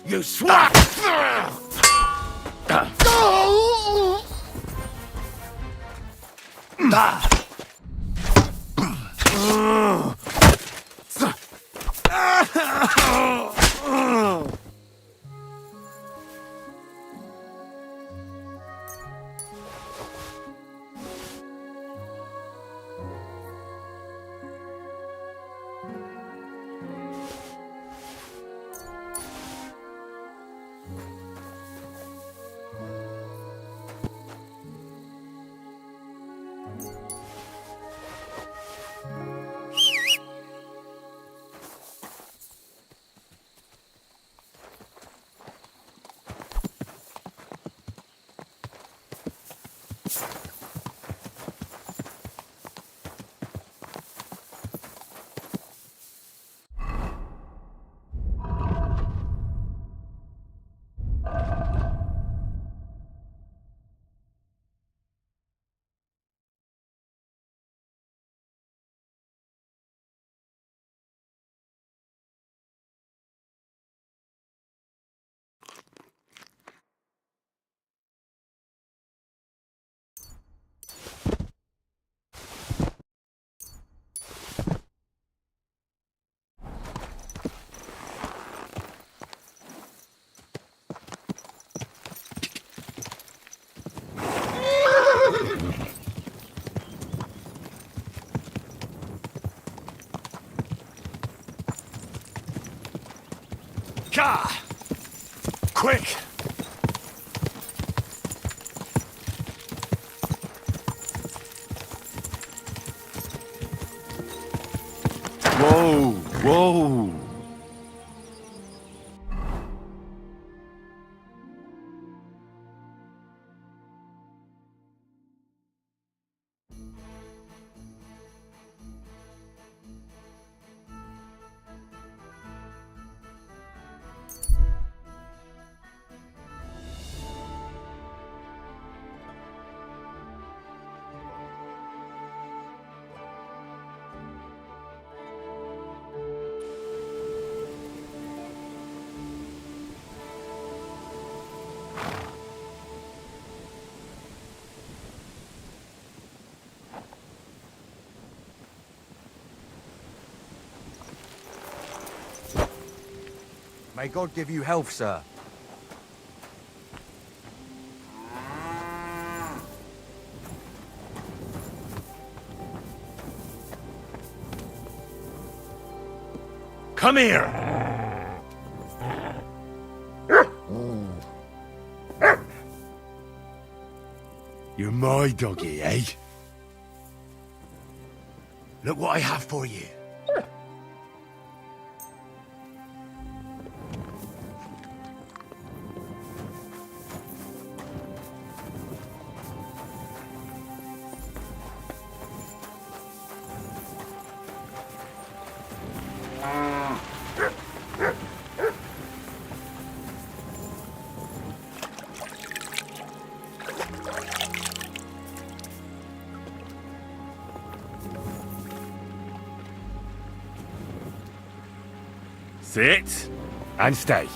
You swat! Gah! Quick! Whoa! Whoa! May God give you health, sir. Come here! You're my doggy, eh? Look what I have for you. Sit and stay.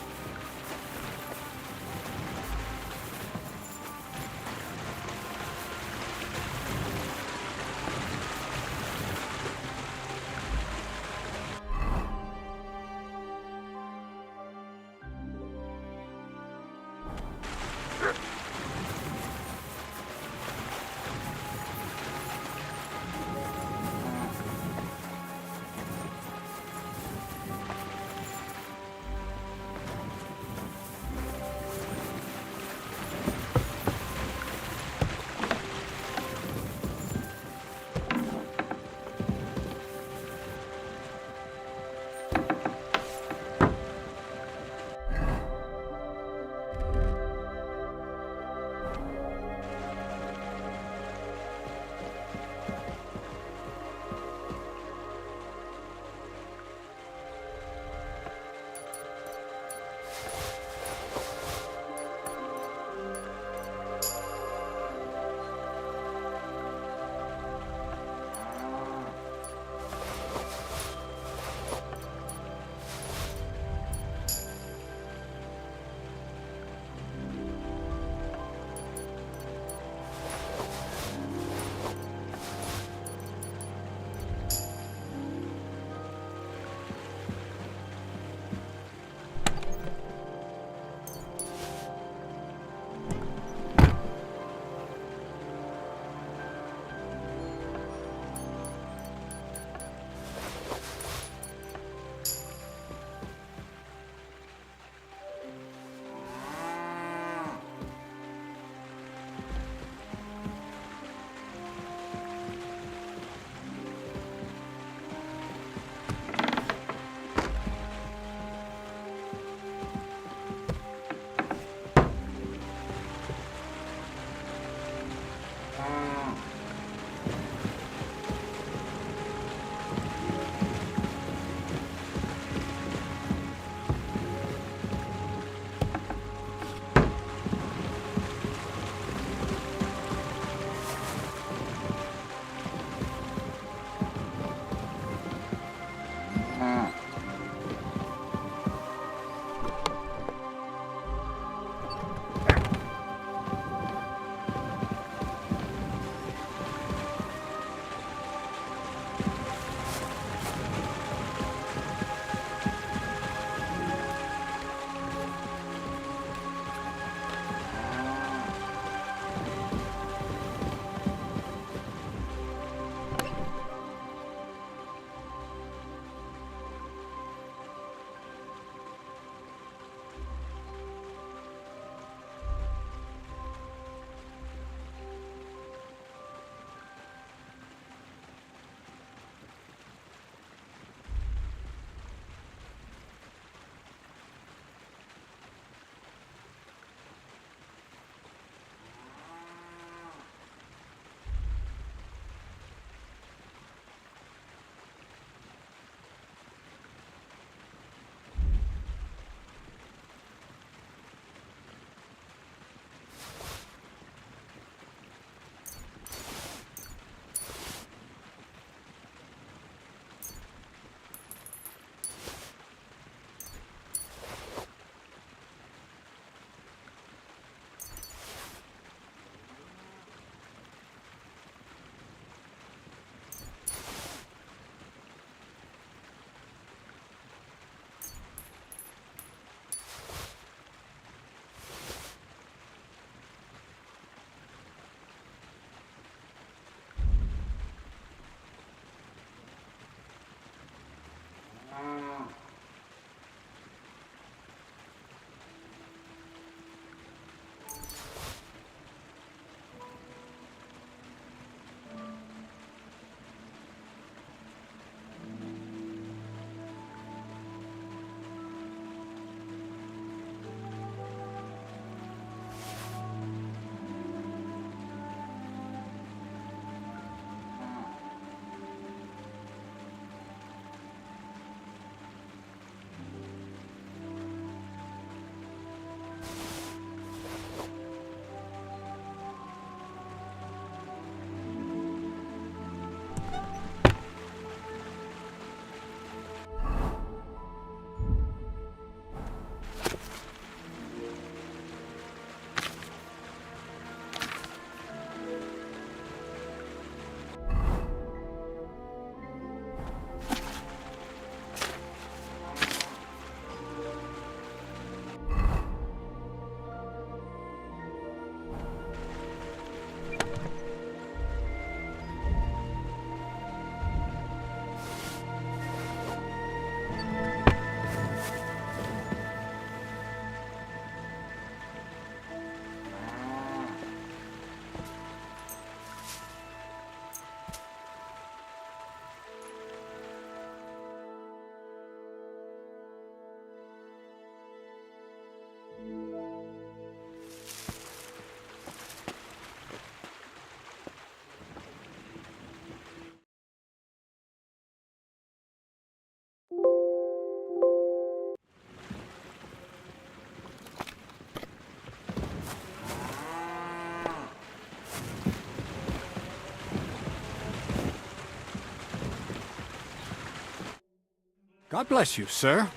God bless you, sir.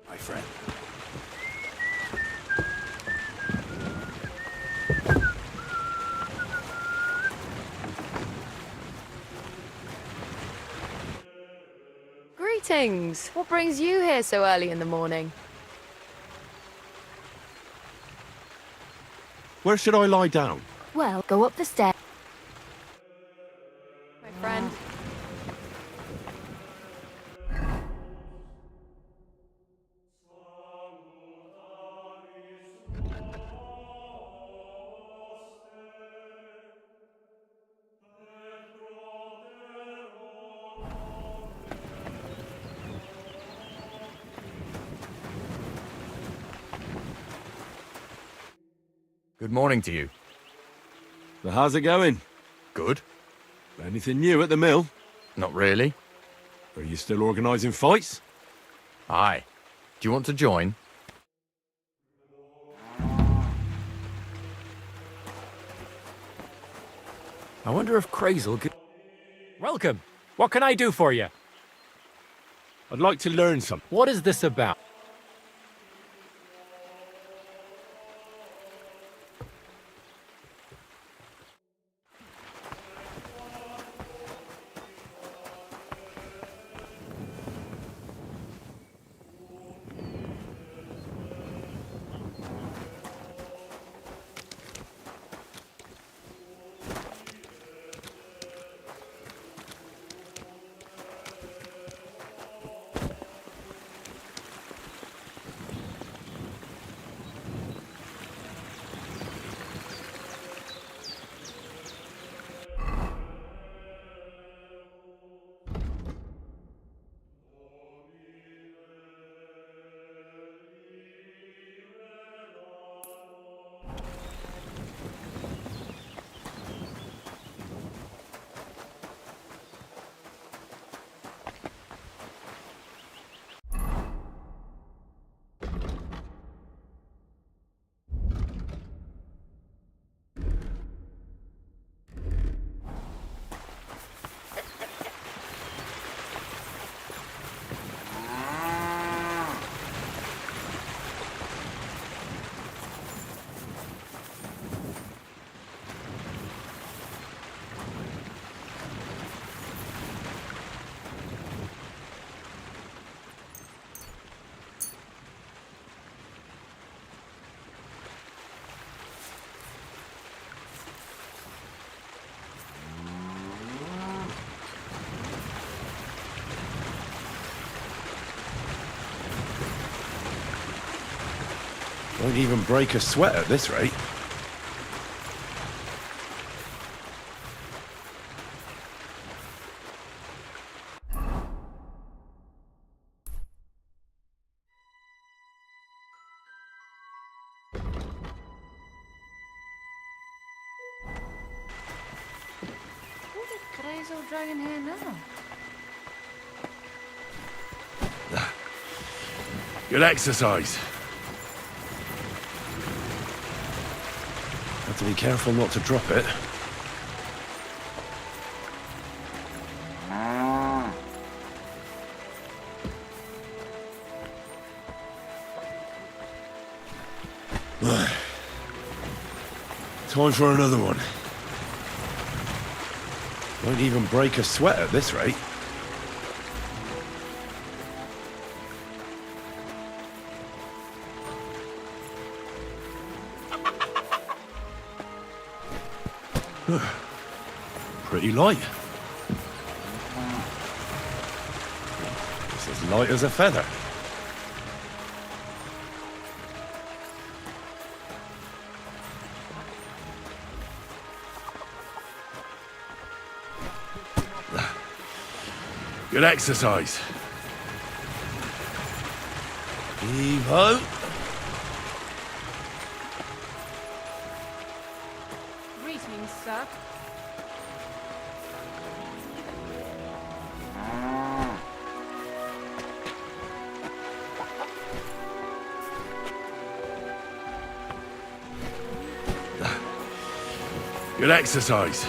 My friend. Greetings! What brings you here so early in the morning? Where should I lie down? Well, go up the stairs. My friend. Good morning to you. So how's it going? Good? Anything new at the mill? Not really. Are you still organising fights? Aye. Do you want to join? I wonder if Crazel could... Welcome. What can I do for you? I'd like to learn something. What is this about? Won't even break a sweat at this rate. Who did Crazel dragon here now? Good exercise. Have to be careful not to drop it. Time for another one. Won't even break a sweat at this rate. Pretty light. It's as light as a feather. Good exercise. Heave-ho. Greetings, sir. Good exercise.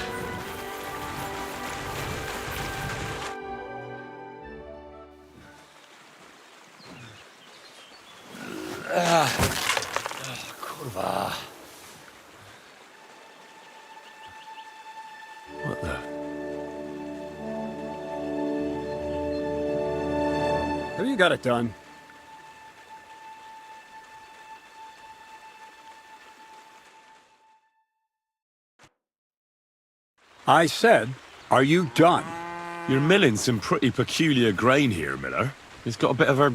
Kurwa. What the? Have you got it done? I said, are you done? You're milling some pretty peculiar grain here, Miller. It's got a bit of a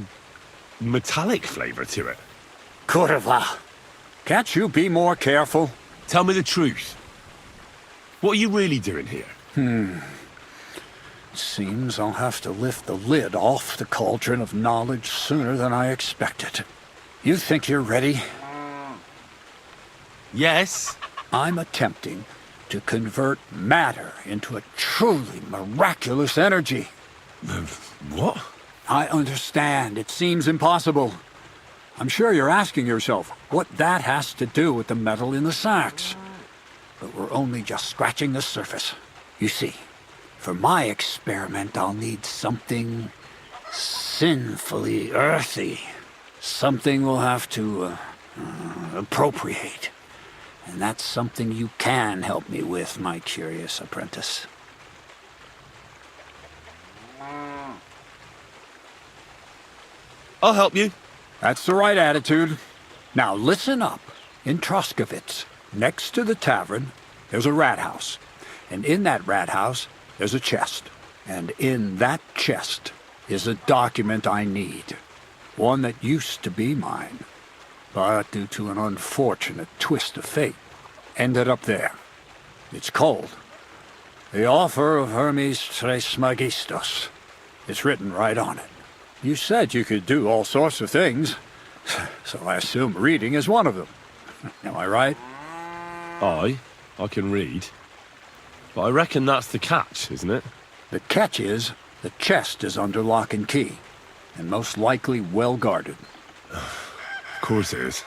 metallic flavour to it. Kurwa. Can't you be more careful? Tell me the truth. What are you really doing here? Seems I'll have to lift the lid off the cauldron of knowledge sooner than I expected. You think you're ready? Yes. I'm attempting to convert matter into a truly miraculous energy. What? I understand. It seems impossible. I'm sure you're asking yourself what that has to do with the metal in the sacks. But we're only just scratching the surface. You see, for my experiment, I'll need something sinfully earthy. Something we'll have to appropriate. And that's something you can help me with, my curious apprentice. I'll help you. That's the right attitude. Now listen up. In Troskovitz, next to the tavern, there's a rat house. And in that rat house, there's a chest. And in that chest is a document I need. One that used to be mine. But due to an unfortunate twist of fate, ended up there. It's called The Offer of Hermes Trismegistos. It's written right on it. You said you could do all sorts of things, so I assume reading is one of them. Am I right? I can read. But I reckon that's the catch, isn't it? The catch is, the chest is under lock and key, and most likely well guarded. Of course it is.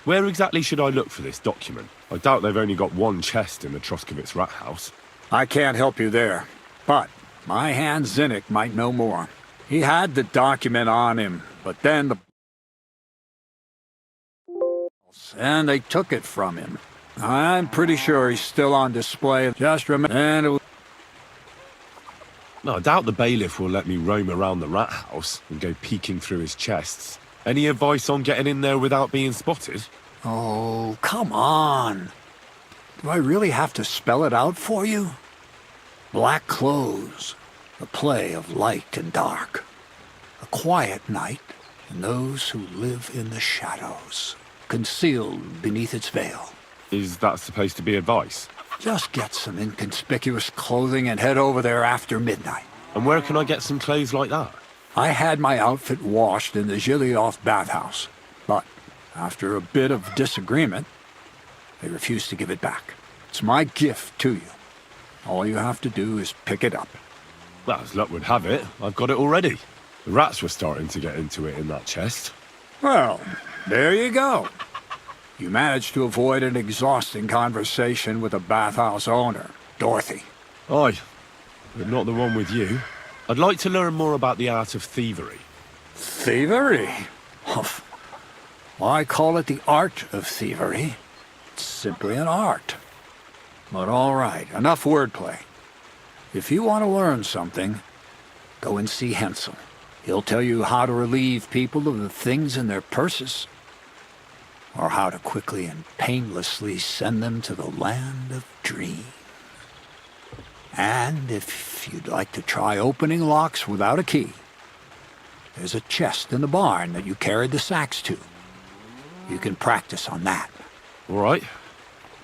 Where exactly should I look for this document? I doubt they've only got one chest in the Troskovitz rat house. I can't help you there, but my hand Zinnik might know more. He had the document on him, but then and they took it from him. I'm pretty sure he's still on display. Just remember. No, I doubt the bailiff will let me roam around the rat house and go peeking through his chests. Any advice on getting in there without being spotted? Oh, come on. Do I really have to spell it out for you? Black clothes, a play of light and dark. A quiet night, and those who live in the shadows, concealed beneath its veil. Is that supposed to be advice? Just get some inconspicuous clothing and head over there after midnight. And where can I get some clothes like that? I had my outfit washed in the Gilioff bathhouse, but after a bit of disagreement, they refused to give it back. It's my gift to you. All you have to do is pick it up. Well, as luck would have it, I've got it already. The rats were starting to get into it in that chest. Well, there you go. You managed to avoid an exhausting conversation with the bathhouse owner, Dorothy. Aye, but not the one with you. I'd like to learn more about the art of thievery. Thievery? Humph. Why call it the art of thievery? It's simply an art. But all right, enough wordplay. If you want to learn something, go and see Hensel. He'll tell you how to relieve people of the things in their purses, or how to quickly and painlessly send them to the land of dreams. And if you'd like to try opening locks without a key, there's a chest in the barn that you carried the sacks to. You can practice on that. All right.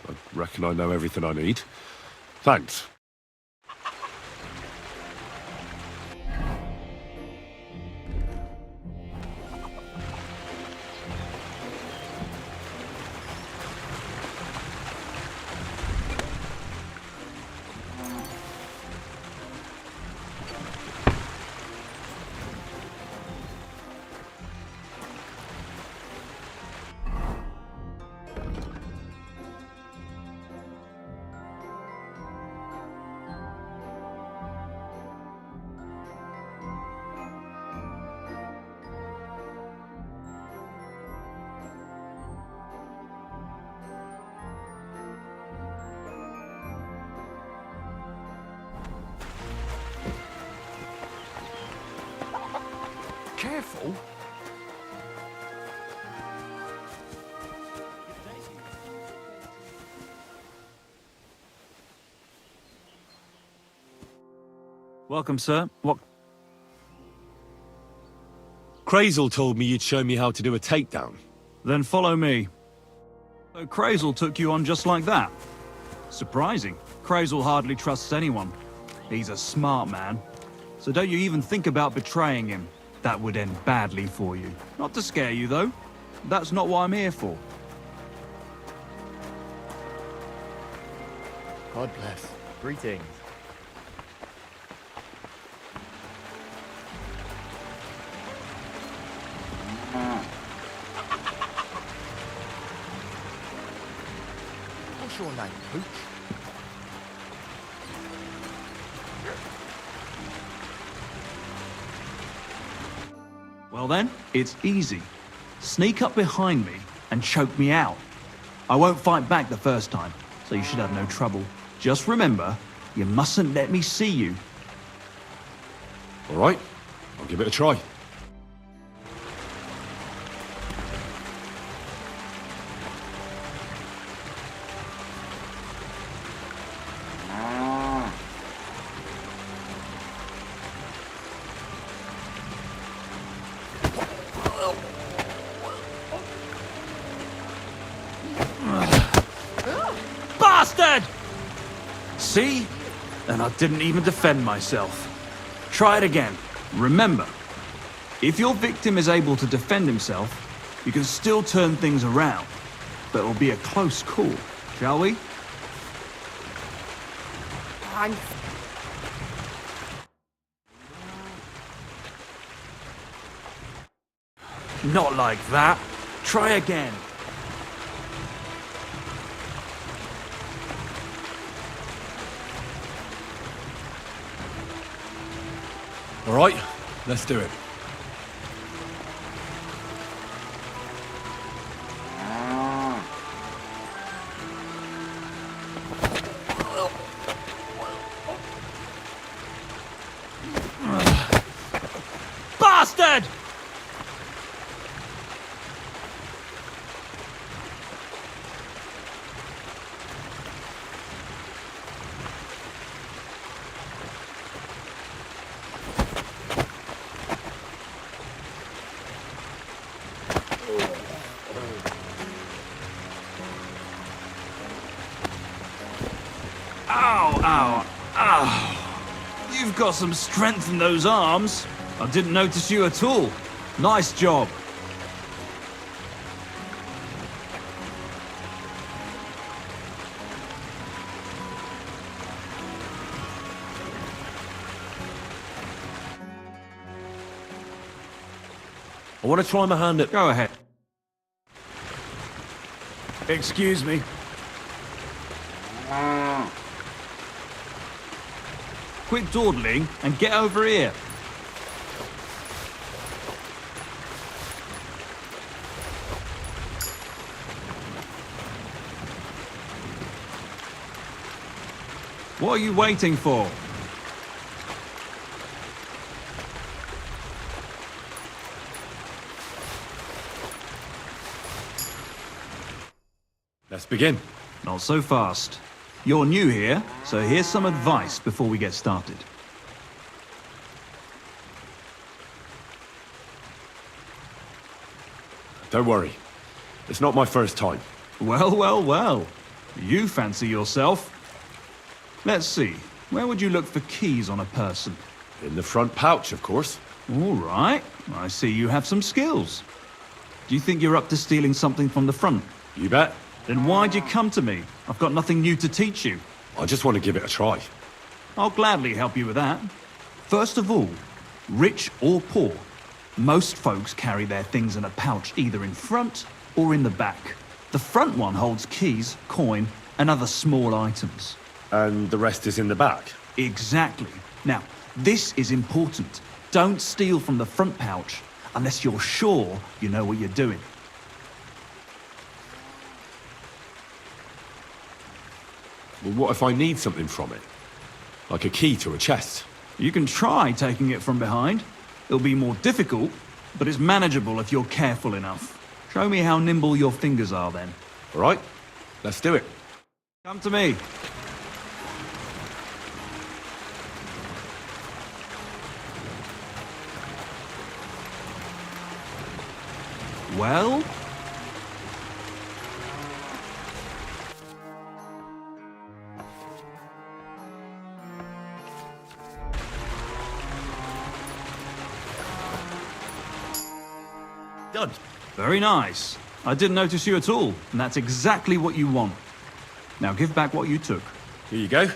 I reckon I know everything I need. Thanks. Careful. Welcome, sir. What? Crazel told me you'd show me how to do a takedown. Then follow me. So Crazel took you on just like that. Surprising. Crazel hardly trusts anyone. He's a smart man. So don't you even think about betraying him. That would end badly for you. Not to scare you, though. That's not what I'm here for. God bless. Greetings. What's your name, Pooch? Well then, it's easy. Sneak up behind me and choke me out. I won't fight back the first time, so you should have no trouble. Just remember, you mustn't let me see you. All right, I'll give it a try. Bastard! See? And I didn't even defend myself. Try it again. Remember, if your victim is able to defend himself, you can still turn things around. But it'll be a close call, shall we? Not like that. Try again. All right, let's do it. Bastard! Ow, ow, ow. You've got some strength in those arms. I didn't notice you at all. Nice job. I want to try my hand at... Go ahead. Excuse me. Quit dawdling and get over here. What are you waiting for? Let's begin. Not so fast. You're new here, so here's some advice before we get started. Don't worry. It's not my first time. Well, well, well. You fancy yourself. Let's see. Where would you look for keys on a person? In the front pouch, of course. All right. I see you have some skills. Do you think you're up to stealing something from the front? You bet. Then why'd you come to me? I've got nothing new to teach you. I just want to give it a try. I'll gladly help you with that. First of all, rich or poor, most folks carry their things in a pouch either in front or in the back. The front one holds keys, coin, and other small items. And the rest is in the back. Exactly. Now, this is important. Don't steal from the front pouch unless you're sure you know what you're doing. Well, what if I need something from it? Like a key to a chest? You can try taking it from behind, It'll be more difficult, but it's manageable if you're careful enough. Show me how nimble your fingers are then. All right, let's do it. Come to me. Well? Done. Very nice. I didn't notice you at all, and that's exactly what you want. Now give back what you took. Here you go.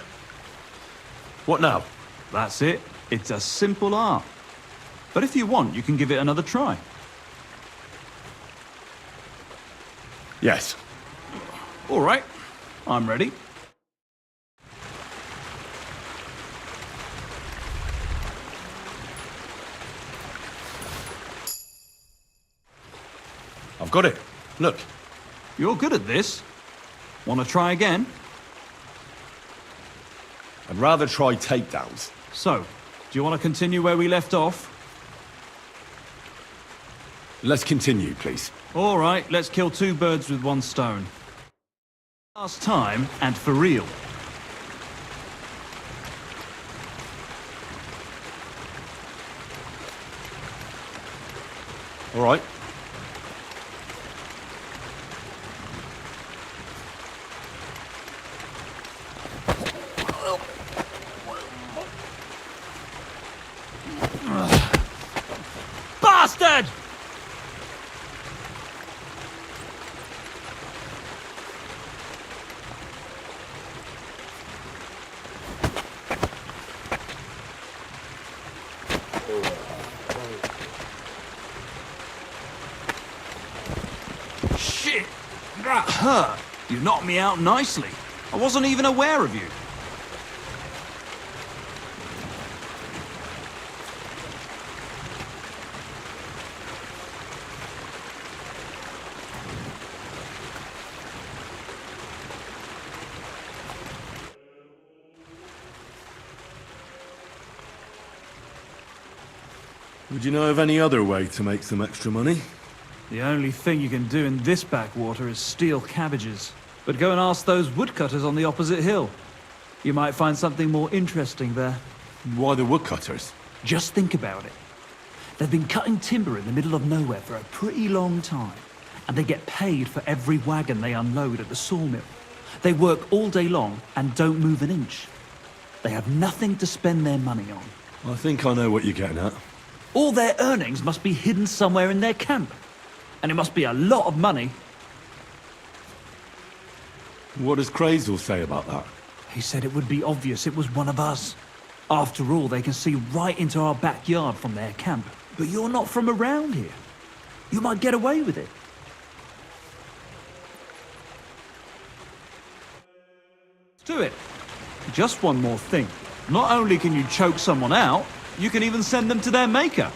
What now? That's it. It's a simple art. But if you want, you can give it another try. Yes. All right. I'm ready. I've got it. Look. You're good at this. Want to try again? I'd rather try takedowns. So, do you want to continue where we left off? Let's continue, please. All right, let's kill two birds with one stone. Last time, and for real. All right. Bastard! Shit! That hurt! You knocked me out nicely. I wasn't even aware of you. Would you know of any other way to make some extra money? The only thing you can do in this backwater is steal cabbages. But go and ask those woodcutters on the opposite hill. You might find something more interesting there. Why the woodcutters? Just think about it. They've been cutting timber in the middle of nowhere for a pretty long time, and they get paid for every wagon they unload at the sawmill. They work all day long and don't move an inch. They have nothing to spend their money on. I think I know what you're getting at. All their earnings must be hidden somewhere in their camp. And it must be a lot of money. What does Crazel say about that? He said it would be obvious it was one of us. After all, they can see right into our backyard from their camp. But you're not from around here. You might get away with it. Let's do it. Just one more thing. Not only can you choke someone out, you can even send them to their maker.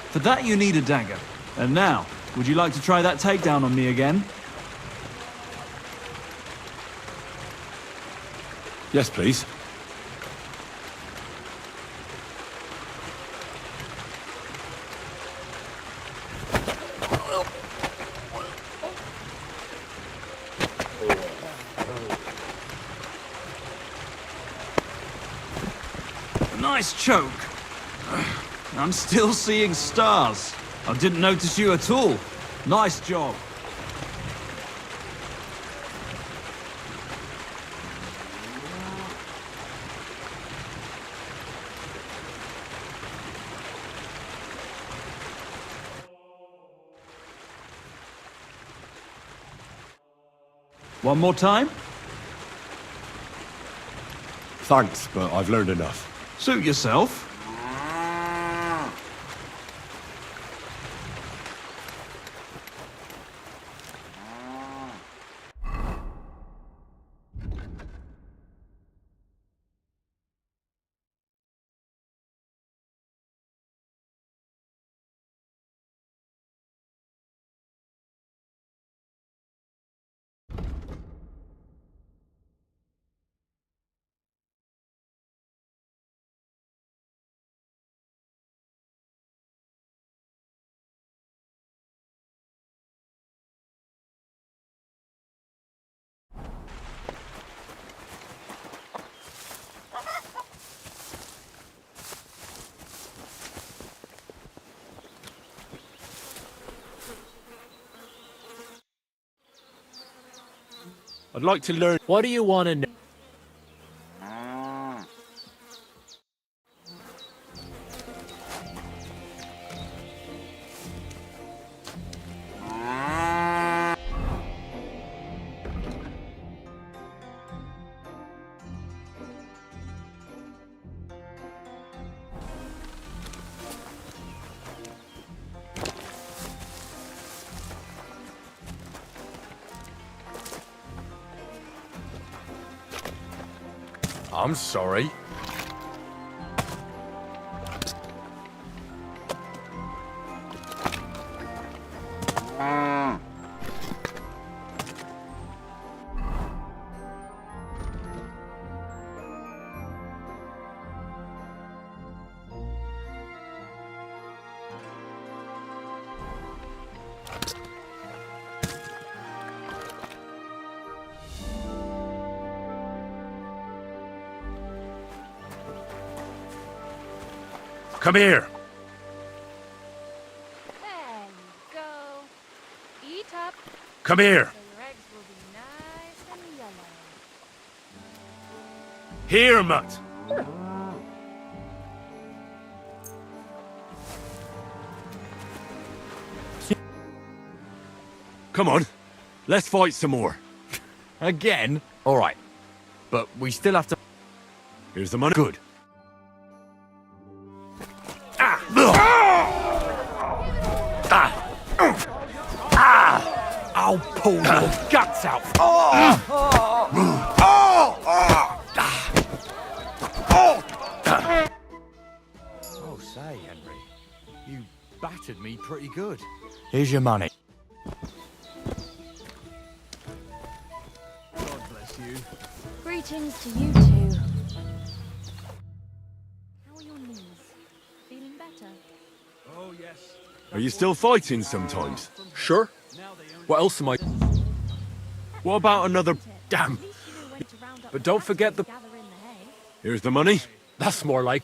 For that you need a dagger. And now, would you like to try that takedown on me again? Yes, please. Nice choke. I'm still seeing stars. I didn't notice you at all. Nice job. One more time? Thanks, but I've learned enough. Suit yourself. I'd like to learn. What do you want to know? I'm sorry. Come here. There you go. Eat up, Come here. so your eggs will be nice and yellow. Here, mutt. Come on. Let's fight some more. Again? All right. But we still have to... Here's the money. Good. I'll pull your guts out. Oh, say, Henry. You battered me pretty good. Here's your money. God bless you. Greetings to you two. How are your knees? Feeling better? Oh, yes. Are you still fighting sometimes? Sure. What else am I... What about another... Damn. At least you knew when to round up But the don't bastards forget to the... gather in the hay. Here's the money. That's more like...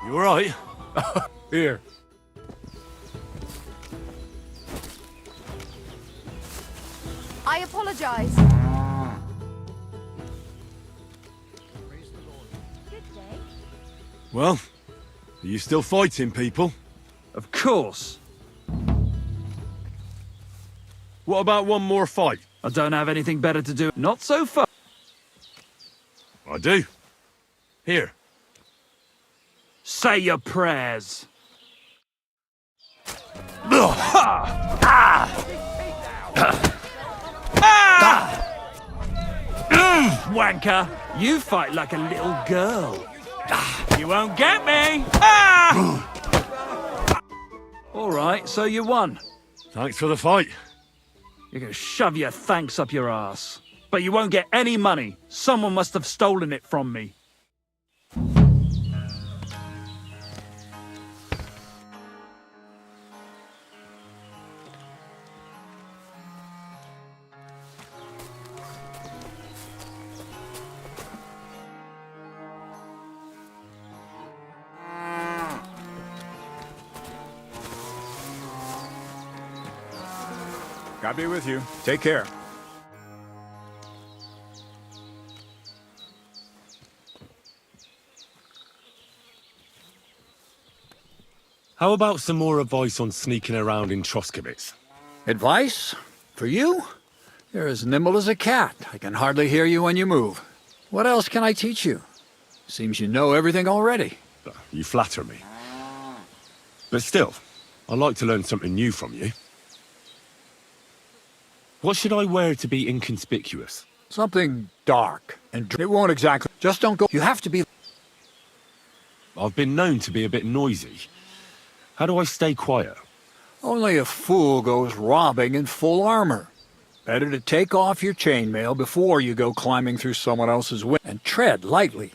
You alright? Here. I apologize. Good day. Well, are you still fighting people? Of course. What about one more fight? I don't have anything better to do. Not so far. I do. Here. Say your prayers. Wanker, you fight like a little girl. You won't get me. All right, so you won. Thanks for the fight. You're gonna shove your thanks up your ass. But you won't get any money. Someone must have stolen it from me. God be with you. Take care. How about some more advice on sneaking around in Troskowitz? Advice? For you? You're as nimble as a cat. I can hardly hear you when you move. What else can I teach you? Seems you know everything already. You flatter me. But still, I'd like to learn something new from you. What should I wear to be inconspicuous? Something dark. And it won't exactly... Just don't go... You have to be... I've been known to be a bit noisy. How do I stay quiet? Only a fool goes robbing in full armor. Better to take off your chainmail before you go climbing through someone else's window. And tread lightly.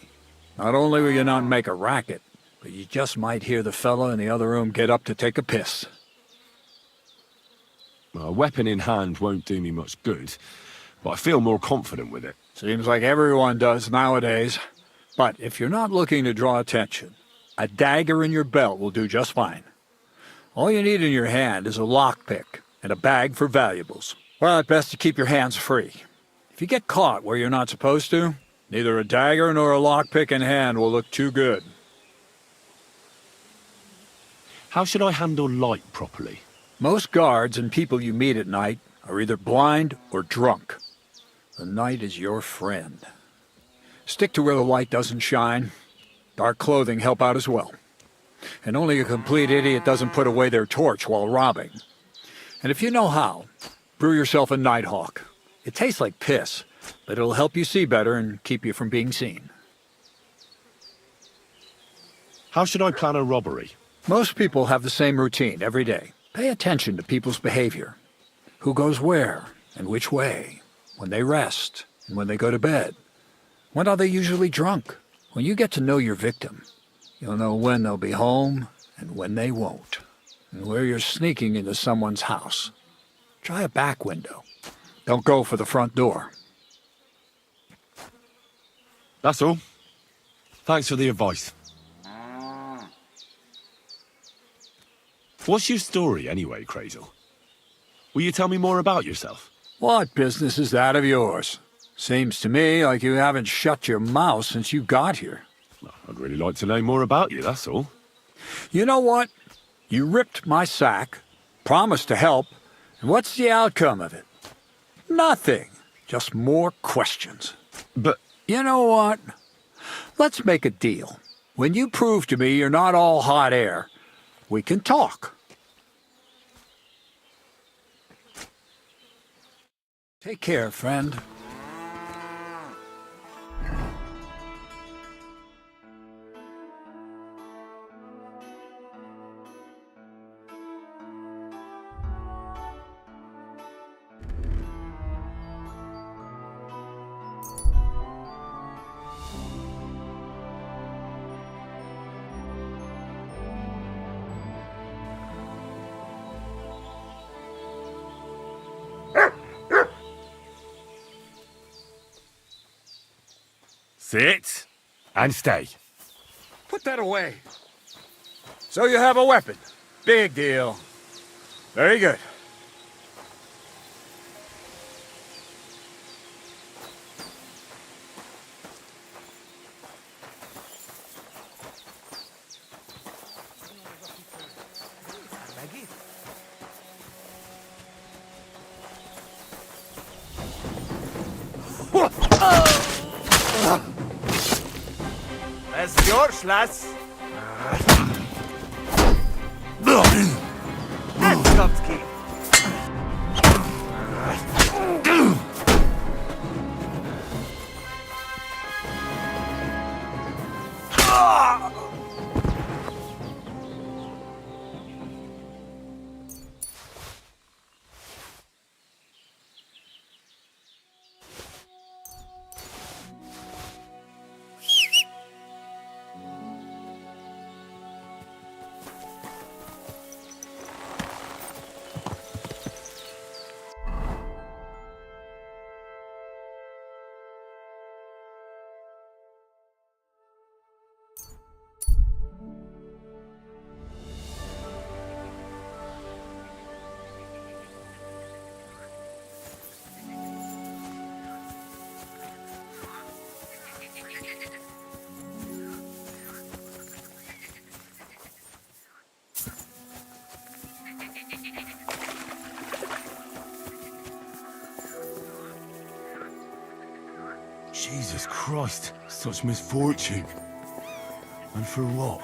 Not only will you not make a racket, but you just might hear the fellow in the other room get up to take a piss. A weapon in hand won't do me much good, but I feel more confident with it. Seems like everyone does nowadays. But if you're not looking to draw attention, a dagger in your belt will do just fine. All you need in your hand is a lockpick and a bag for valuables. Well, it's best to keep your hands free. If you get caught where you're not supposed to, neither a dagger nor a lockpick in hand will look too good. How should I handle light properly? Most guards and people you meet at night are either blind or drunk. The night is your friend. Stick to where the light doesn't shine. Dark clothing help out as well. And only a complete idiot doesn't put away their torch while robbing. And if you know how, brew yourself a Nighthawk. It tastes like piss, but it'll help you see better and keep you from being seen. How should I plan a robbery? Most people have the same routine every day. Pay attention to people's behavior. Who goes where and which way. When they rest and when they go to bed. When are they usually drunk? When you get to know your victim, you'll know when they'll be home and when they won't. And where you're sneaking into someone's house. Try a back window. Don't go for the front door. That's all. Thanks for the advice. What's your story anyway, Crazel? Will you tell me more about yourself? What business is that of yours? Seems to me like you haven't shut your mouth since you got here. I'd really like to know more about you, that's all. You know what? You ripped my sack, promised to help, and what's the outcome of it? Nothing. Just more questions. But You know what? Let's make a deal. When you prove to me you're not all hot air, we can talk. Take care, friend. sit and stay. Put that away. So you have a weapon. Big deal. Very good. That's yours, lass. Kowski. Jesus Christ, such misfortune. And for what?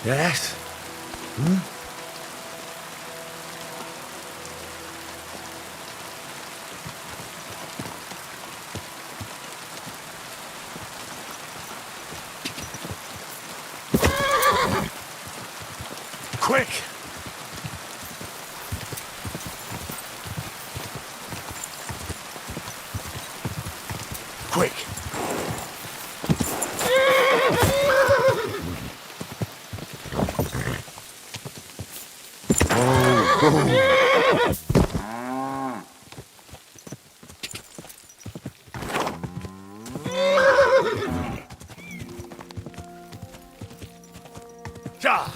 Yes? Quick! Quick! Ja!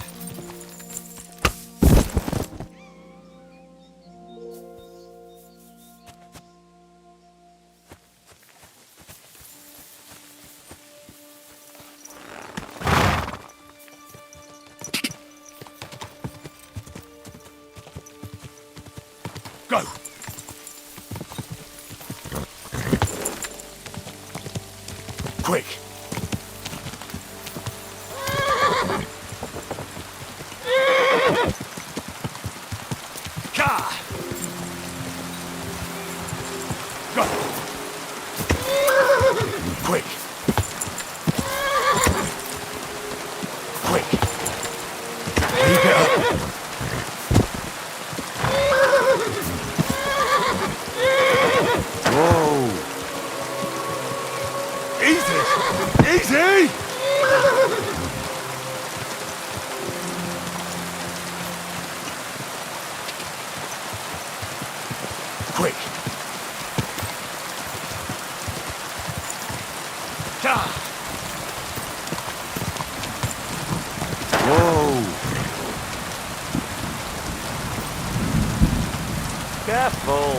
Go! Quick! Ka! Go! Quick! Quick! Keep it up! Whoa! Easy! Easy! Quick! Ka! Whoa! Careful!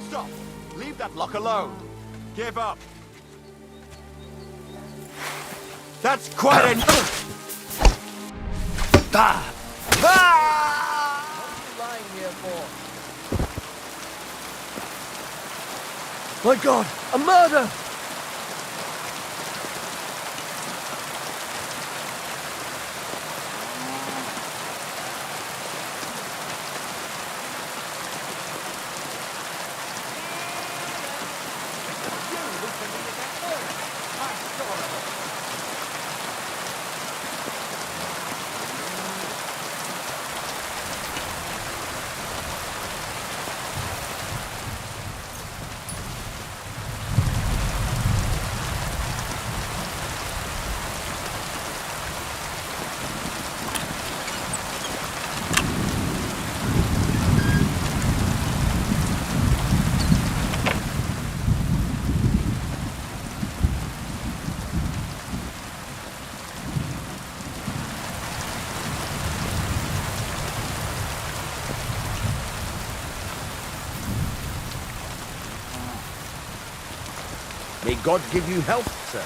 Stop! Leave that lock alone! Give up! That's quite enough! Ah! Ah! What are you lying here for? My God, a murder! May God give you health, sir.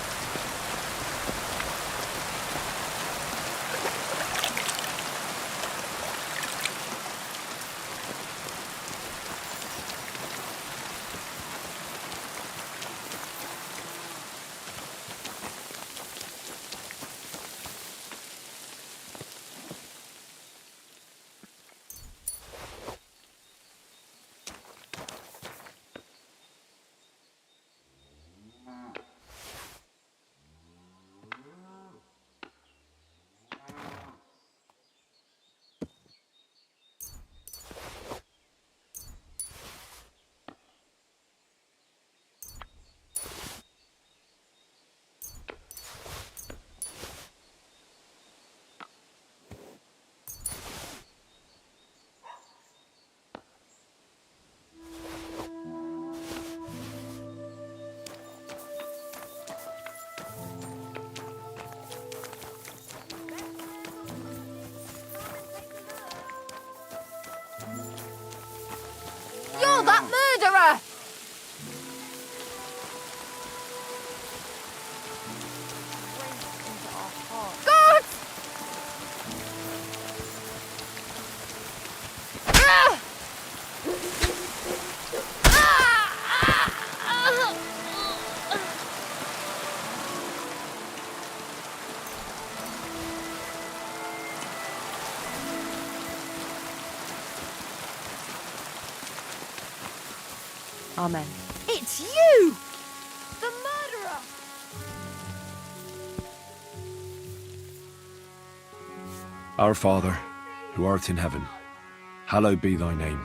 You're that murderer! God! Ah! Amen. It's you! The murderer! Our Father, who art in heaven, hallowed be thy name.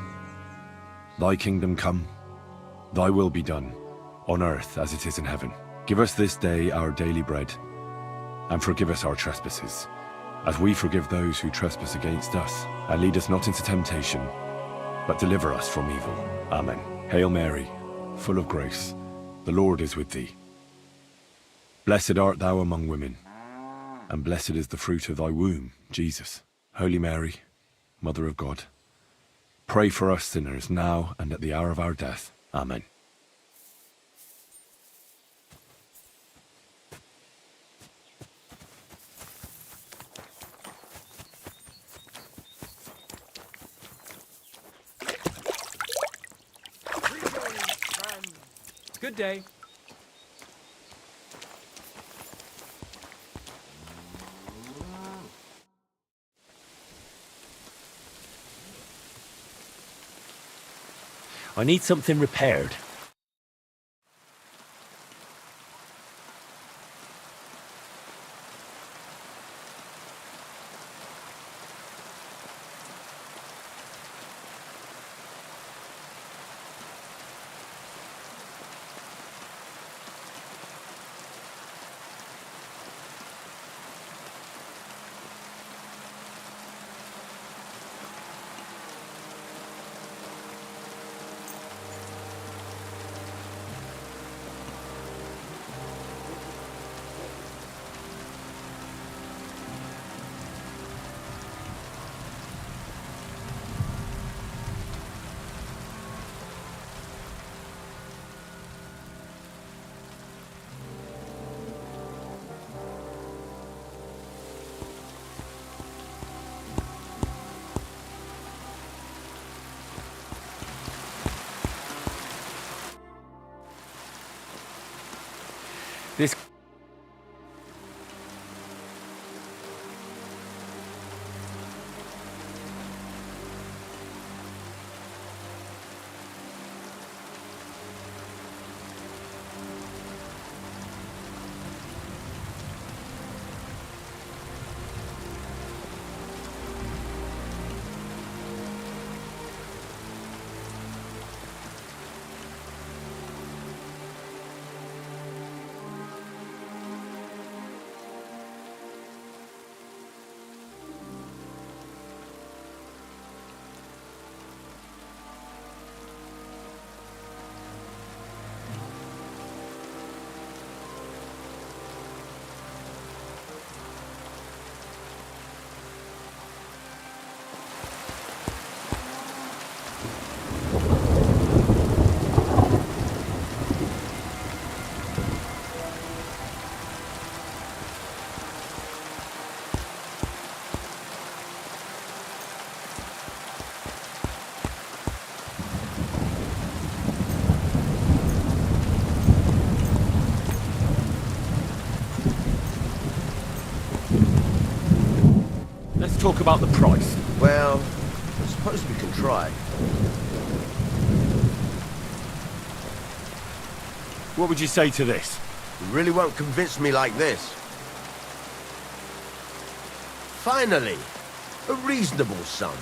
Thy kingdom come, thy will be done, on earth as it is in heaven. Give us this day our daily bread, and forgive us our trespasses, as we forgive those who trespass against us. And lead us not into temptation, but deliver us from evil. Amen. Hail Mary, full of grace, the Lord is with thee. Blessed art thou among women, and blessed is the fruit of thy womb, Jesus. Holy Mary, Mother of God, pray for us sinners now and at the hour of our death. Amen. Good day. I need something repaired. talk about the price? Well, I suppose we can try. What would you say to this? You really won't convince me like this. Finally, a reasonable sum.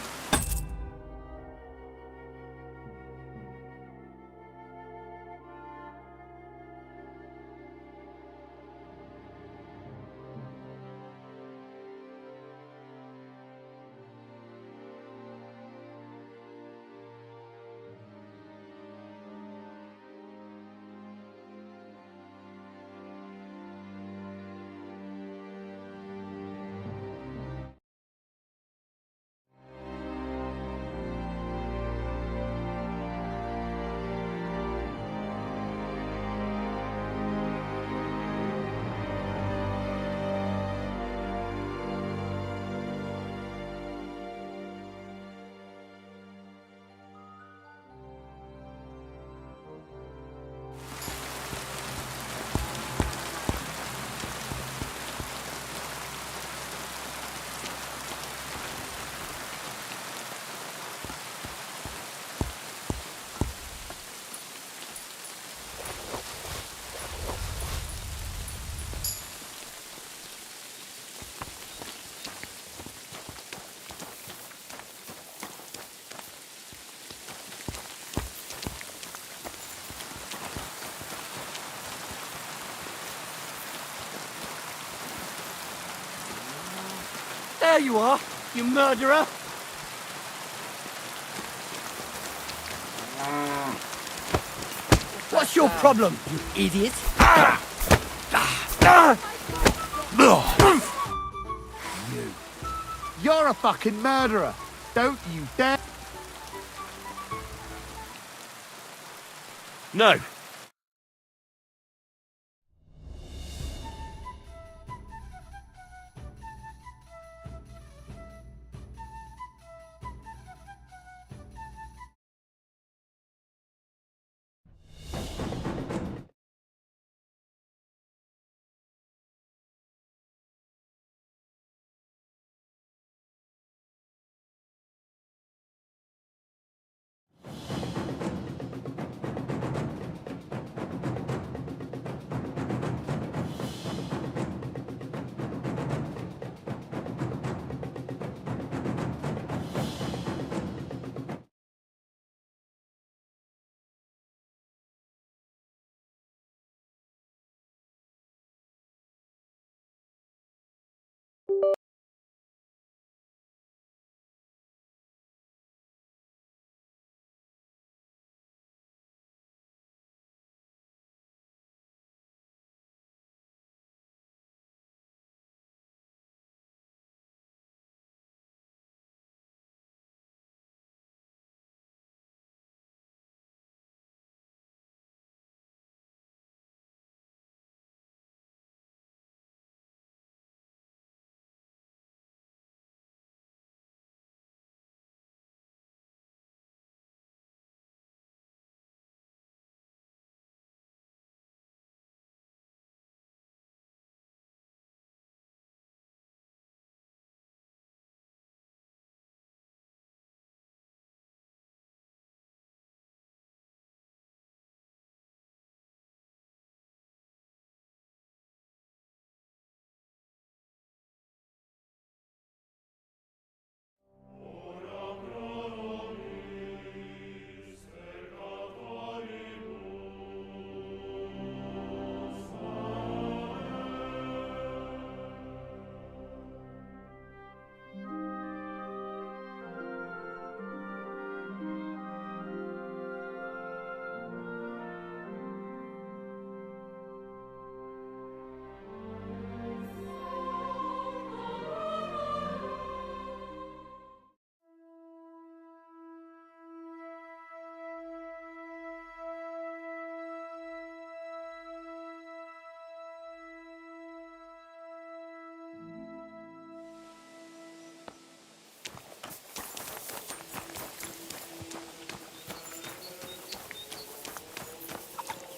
There you are, you murderer! What's your problem, you idiot? You're a fucking murderer. Don't you dare. No.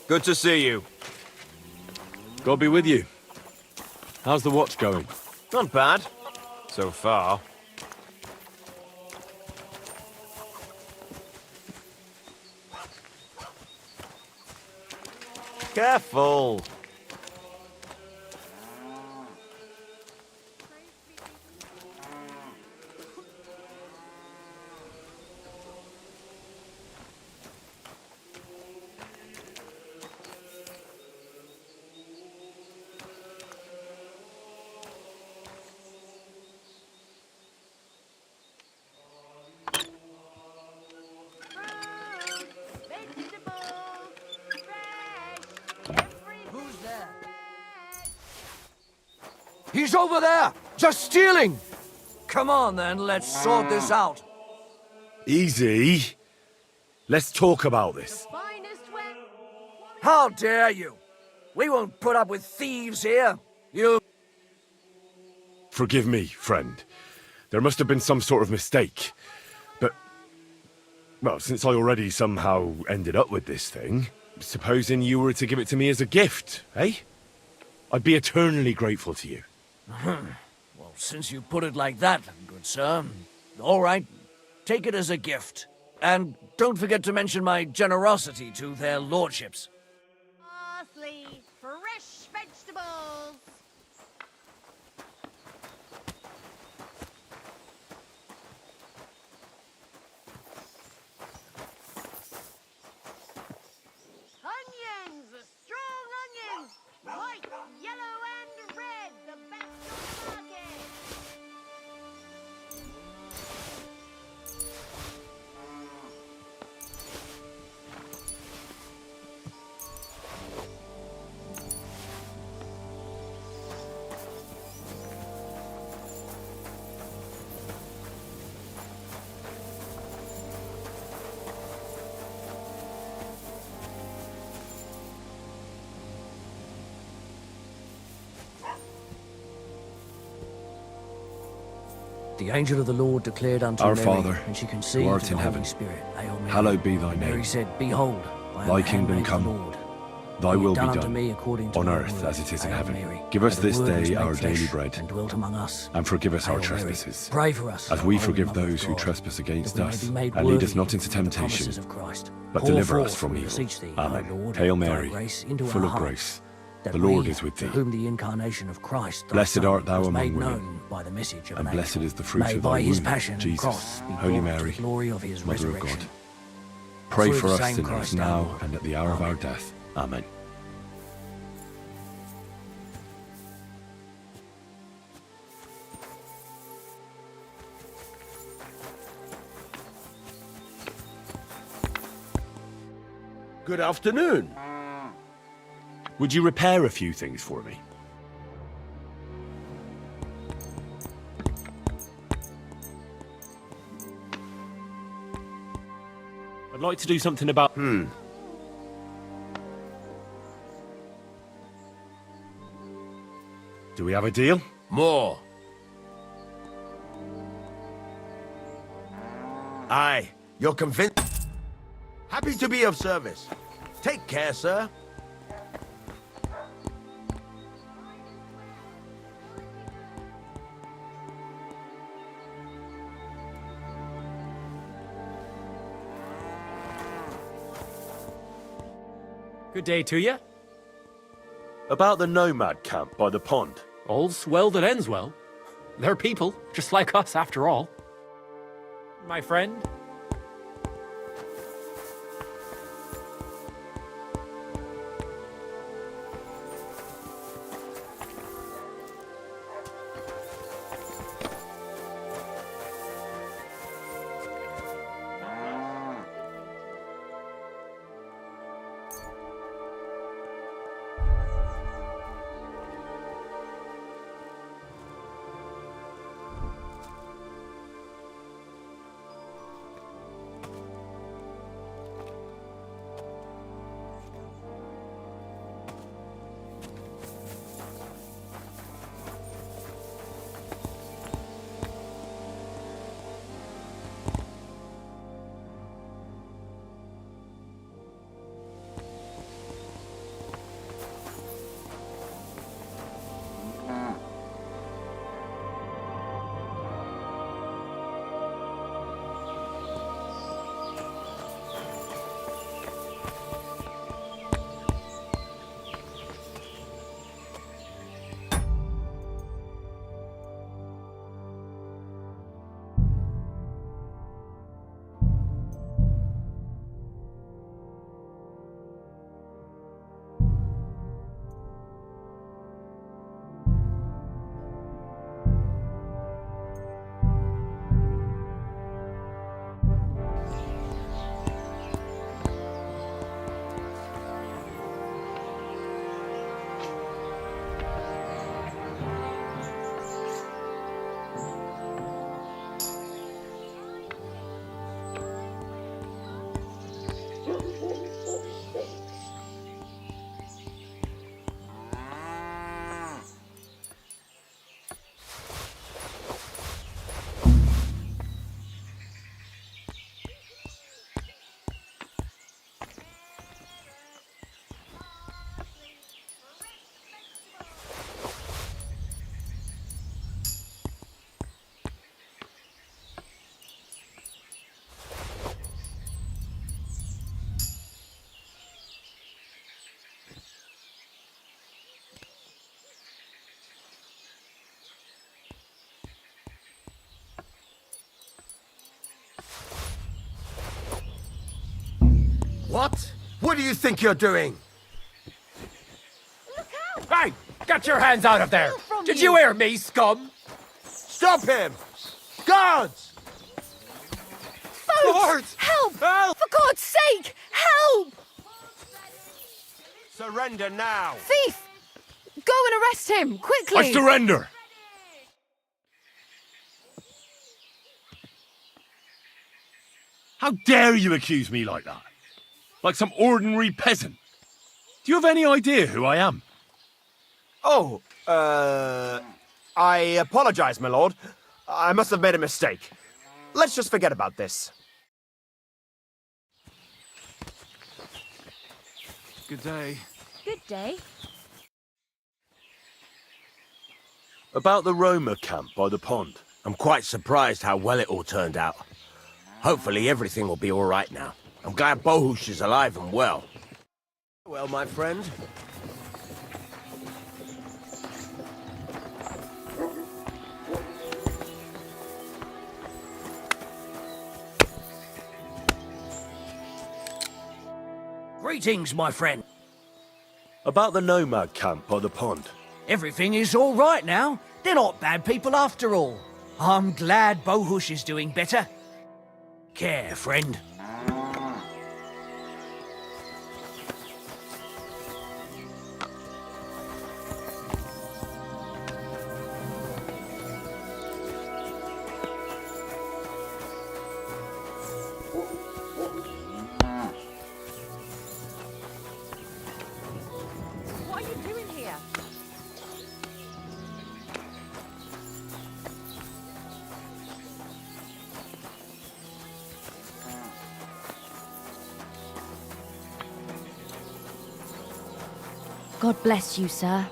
Good to see you. God be with you. How's the watch going? Not bad. So far. Careful! Who's there? He's over there! Just stealing! Come on then, let's sort this out. Easy. Let's talk about this. How dare you? We won't put up with thieves here. You... Forgive me, friend. There must have been some sort of mistake. But, well, since I already somehow ended up with this thing, supposing you were to give it to me as a gift, eh? I'd be eternally grateful to you. Well, since you put it like that, good sir. All right, take it as a gift. And don't forget to mention my generosity to their lordships. Parsley, fresh vegetables. Onions, strong onions, white, yellow, and red. The best on the market. The angel of the Lord declared unto Our Mary, Father, and she who conceived art of in the heaven, Holy Spirit. Hail Mary. hallowed be thy And Mary name. said, Behold, I am Thy the kingdom handmaid of the come. Lord. Thy Be will it be done unto done, me according to on thy earth word. as it is in Hail heaven. Mary. Give us And the this Word was day made our daily flesh bread, and dwelt among us. and forgive us our Hail Mary. trespasses, Pray for us, as O we Holy forgive Mother of those who God, trespass against that we may us. be made And lead us worthy not into of the temptation, promises of Christ. but Pour deliver us forth, from we evil. beseech thee, Amen. O Lord, Hail thy Mary, grace into full our of hearts, grace, that the Lord we, is with to thee. whom the incarnation of Christ, thy Blessed Son, art thou was among made women, known by the message of and an blessed angel, is the fruit may of thy by his womb, passion and Jesus. cross be Holy brought to Mary, the glory of his Mother of resurrection. God, pray Through for the us same sinners Christ our now Lord. and at the hour of Amen. our death. Amen. Good afternoon. Would you repair a few things for me? I'd like to do something about... Do we have a deal? More. Aye, you're convinced. Happy to be of service. Take care, sir. Good day to you. About the nomad camp by the pond. All's well that ends well. They're people, just like us after all. My friend? What? What do you think you're doing? Look out! Hey! Get your hands out of there! From Did you. you hear me, scum? Stop him! Guards! Folks! Help! For God's sake! Help! Surrender now! Thief! Go and arrest him, quickly! I surrender! How dare you accuse me like that? Like some ordinary peasant? Do you have any idea who I am? Oh, I apologize, my lord. I must have made a mistake. Let's just forget about this. Good day. Good day. About the Roma camp by the pond. I'm quite surprised how well it all turned out. Hopefully everything will be all right now. I'm glad Bohush is alive and well. Well, my friend. Greetings, my friend. About the nomad camp by the pond. Everything is all right now. They're not bad people after all. I'm glad Bohush is doing better. Care, friend. What are you doing here? God bless you, sir.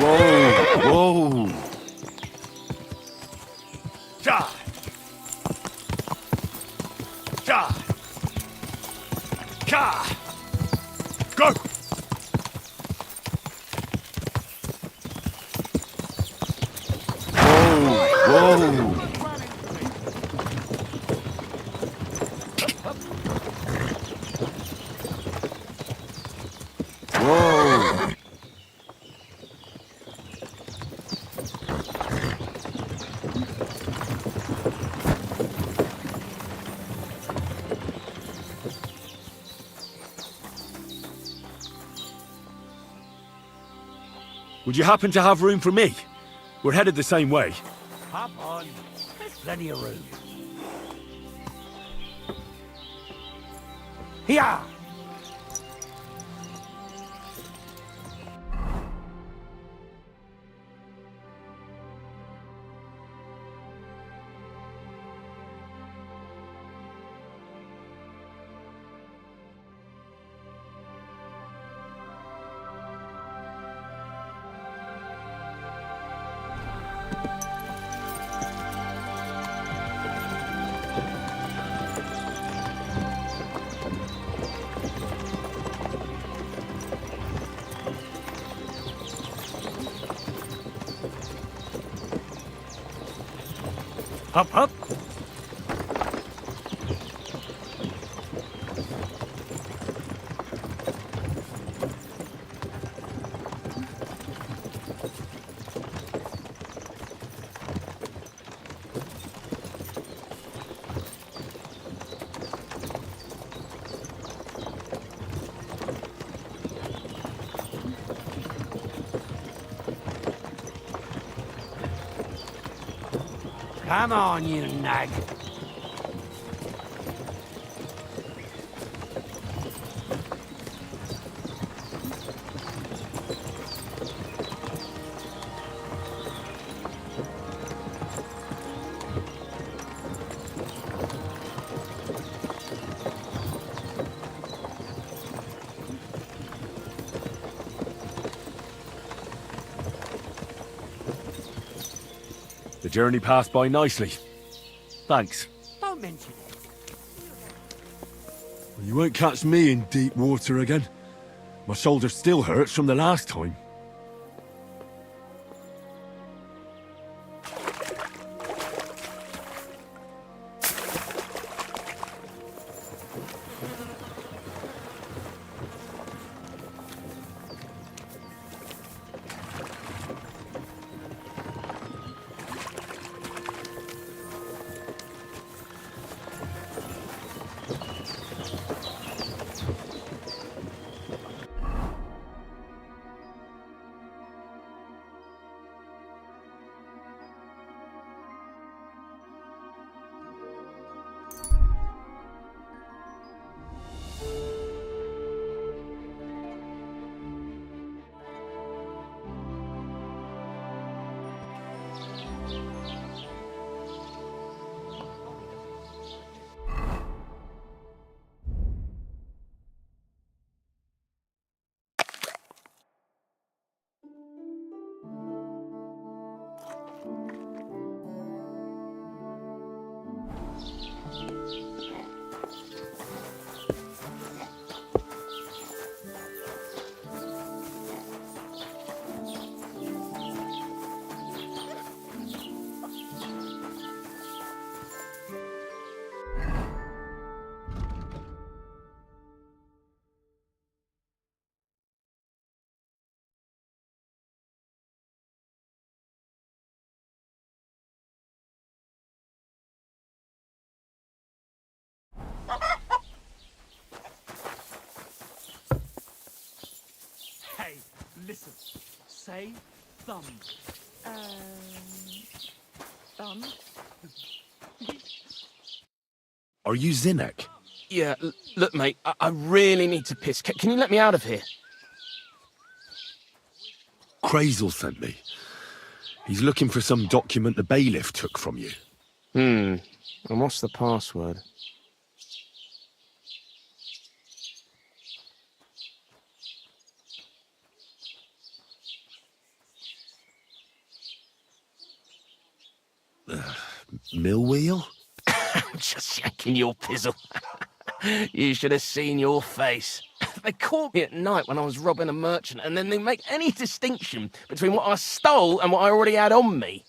Whoa! Ja! Ja! Ka! Go! Whoa! Whoa! Would you happen to have room for me? We're headed the same way. Hop on. There's plenty of room. Here! Up, up. Come on, you nag. The journey passed by nicely. Thanks. Don't mention it. You won't catch me in deep water again. My shoulder still hurts from the last time. Hey, listen. Say thumb. Thumb? Are you Zinnek? Yeah, look, mate, I really need to piss. Can you let me out of here? Crazel sent me. He's looking for some document the bailiff took from you. And what's the password? Mill wheel? Just yanking your pizzle. You should have seen your face. They caught me at night when I was robbing a merchant, and then they make any distinction between what I stole and what I already had on me.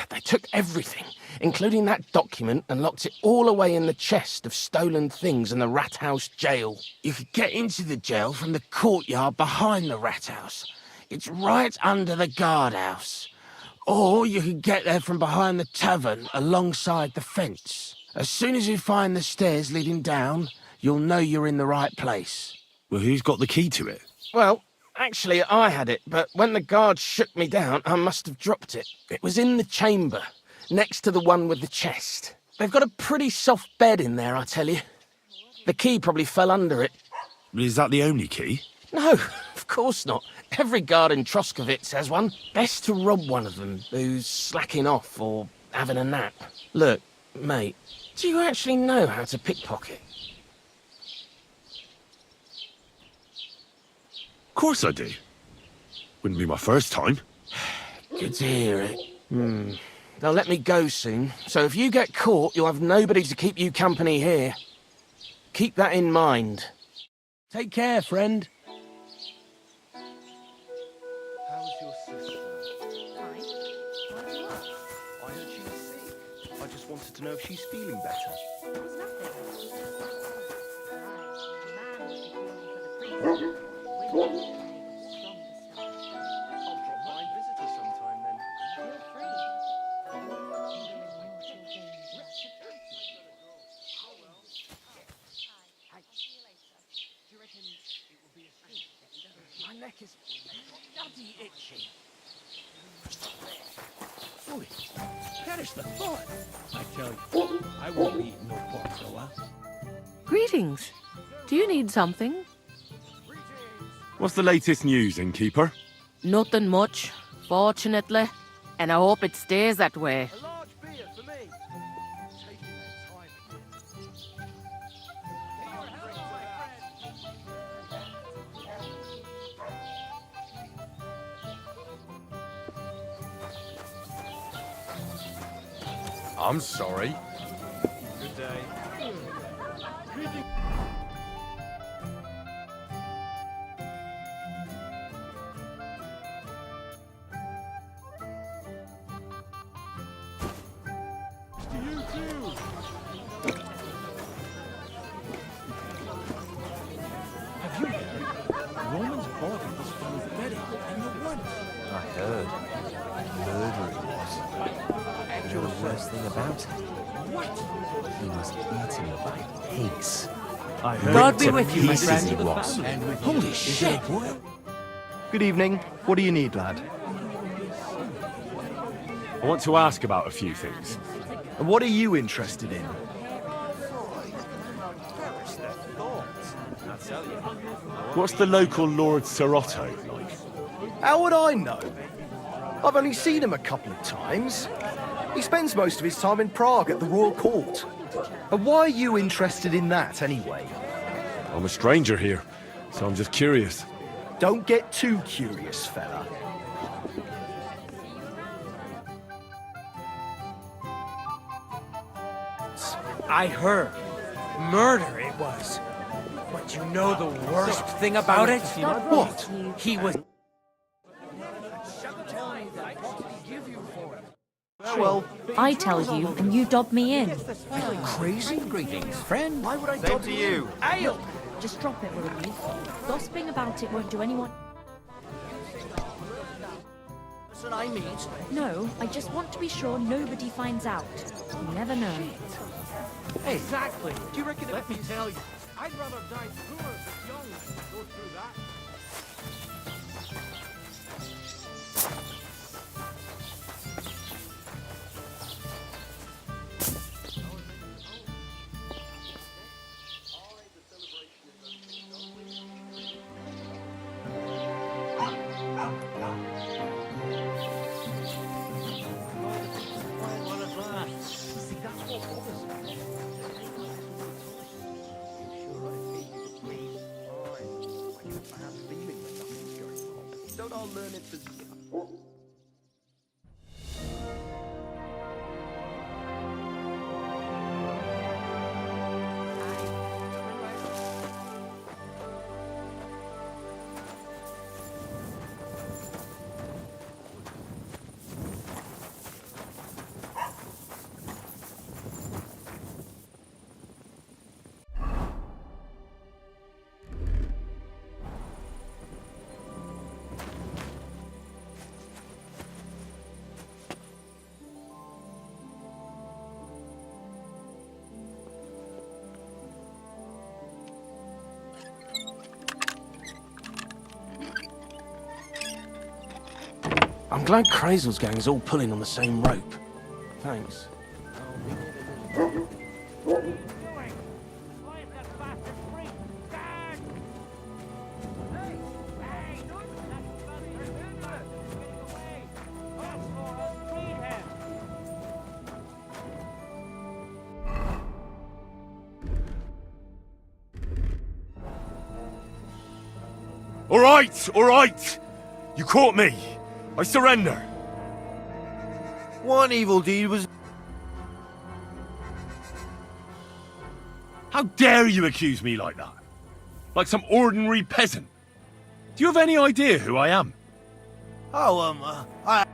They took everything, including that document, and locked it all away in the chest of stolen things in the Rat House jail. You could get into the jail from the courtyard behind the Rat House. It's right under the guardhouse. Or you could get there from behind the tavern alongside the fence. As soon as you find the stairs leading down, you'll know you're in the right place. Well, who's got the key to it? Well, actually, I had it, but when the guards shook me down, I must have dropped it. It was in the chamber, next to the one with the chest. They've got a pretty soft bed in there, I tell you. The key probably fell under it. Is that the only key? No, of course not. Every guard in Troskovitz has one. Best to rob one of them who's slacking off or having a nap. Look, mate, do you actually know how to pickpocket? Of course I do. Wouldn't be my first time. Good to hear it. They'll let me go soon, so if you get caught, you'll have nobody to keep you company here. Keep that in mind. Take care, friend. How's your sister? Fine. Why do you ask? I heard she was sick. I just wanted to know if she's feeling better. There was nothing. Right. The man would be calling for the priest. Women need stronger stuff. I'll drop by and visit her sometime then. Feel free. My neck is bloody itchy. Oi, perish the thought. I tell you, I won't be eating no pork for a while. Greetings. Do you need something? What's the latest news, innkeeper? Nothing much, fortunately. And I hope it stays that way. A large beer for me. Taking their time. I'm sorry. Good day. Have you heard? Roman's body was found buried in the woods. I heard. Murder it was. You know the worst thing about it? What? He was eaten by pigs. I heard. God be with you, my friend. He was. Holy shit! Good evening. What do you need, lad? I want to ask about a few things. And what are you interested in? What's the local Lord Serotto like? How would I know? I've only seen him a couple of times. He spends most of his time in Prague at the Royal Court. And why are you interested in that, anyway? I'm a stranger here, so I'm just curious. Don't get too curious, fella. I heard. Murder it was. But you know the worst thing about it? What? He was... Well, I tell you, and you dob me in. Crazy? Greetings, friend. Why would I Same to you. Ale! Just drop it, will you? Gossiping about it won't do anyone... Person I meet. No, I just want to be sure nobody finds out. You never know. Exactly. Do you reckon? Let me tell you, I'd rather die poor than young than go through that. don't all learn it for... I'm glad Crazel's gang's all pulling on the same rope. Thanks. All right! You caught me! I surrender! One evil deed was... How dare you accuse me like that? Like some ordinary peasant? Do you have any idea who I am? Oh, I...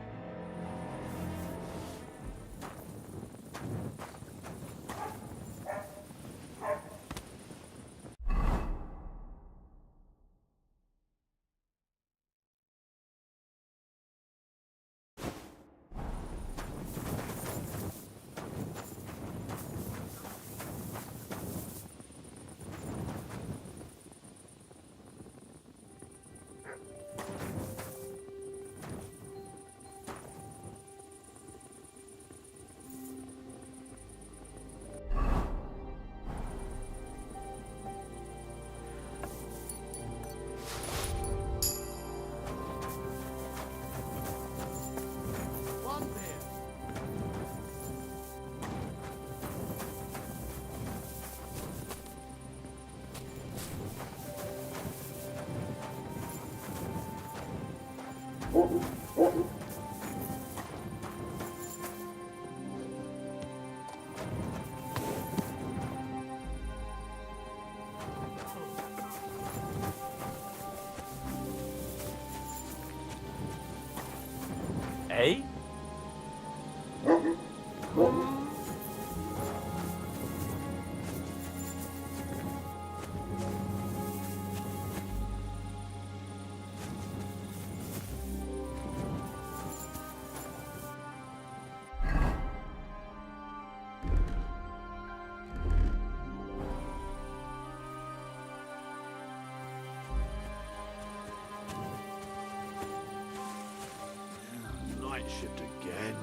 night shift again.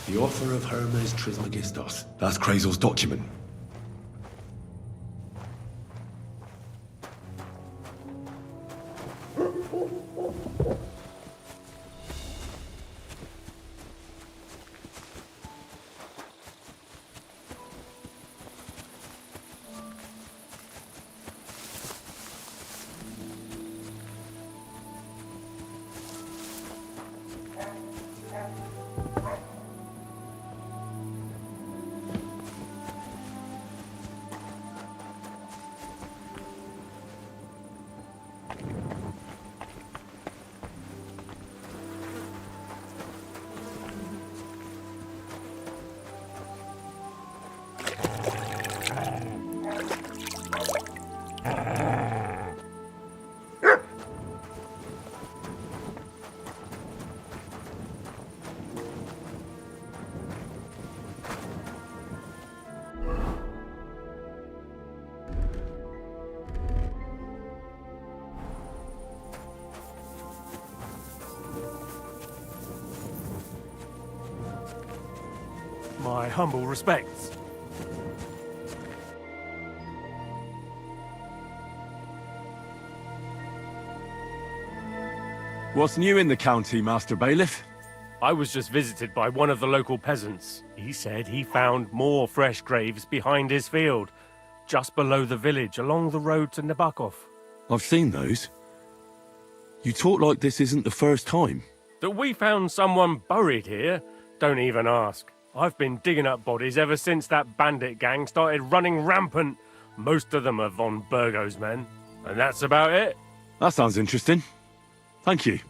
The offer of Hermes Trismegistos. That's Krazel's document. My humble respects. What's new in the county, Master Bailiff? I was just visited by one of the local peasants. He said he found more fresh graves behind his field, just below the village, along the road to Nabokov. I've seen those. You talk like this isn't the first time. That we found someone buried here? Don't even ask. I've been digging up bodies ever since that bandit gang started running rampant. Most of them are von Burgo's men. And that's about it. That sounds interesting. Thank you.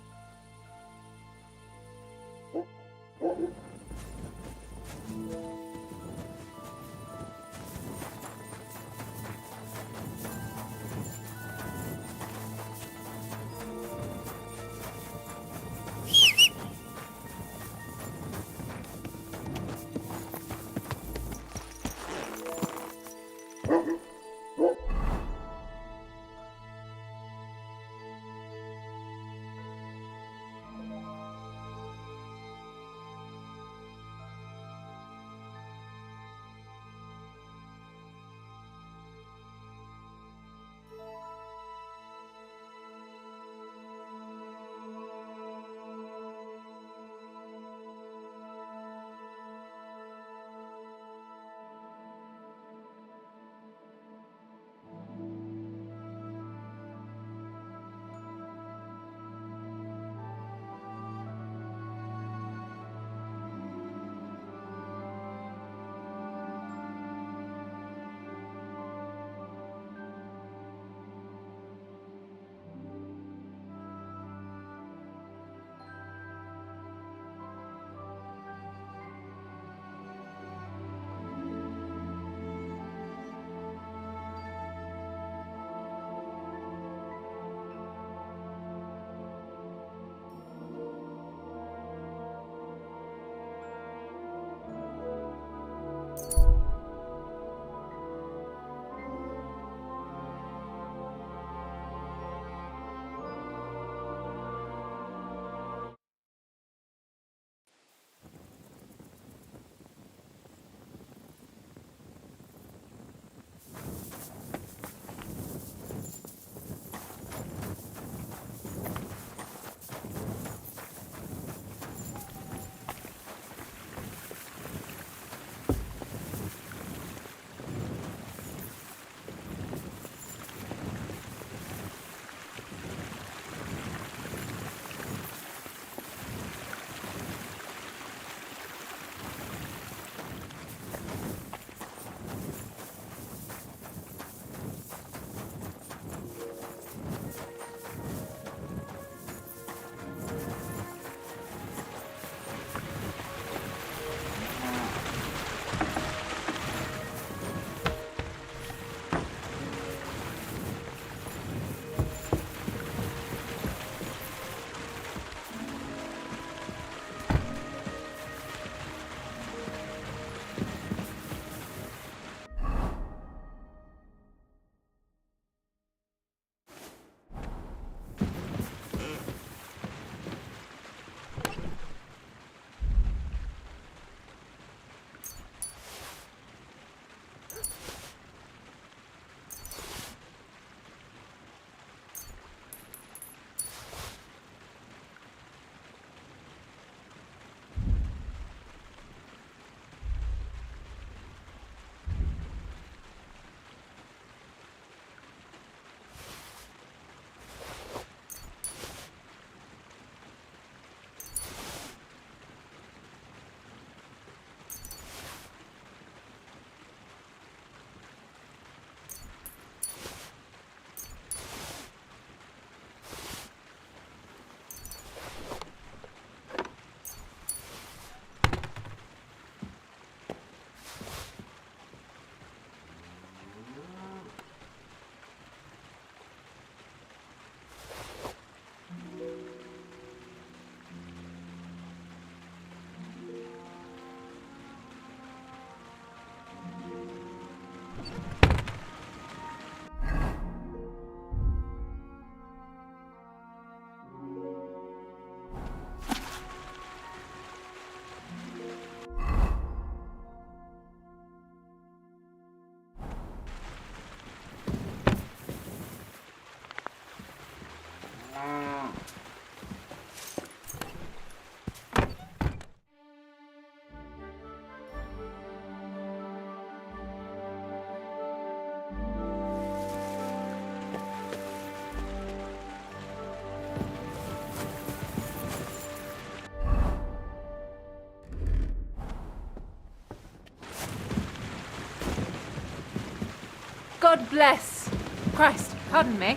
God bless. Christ, pardon me.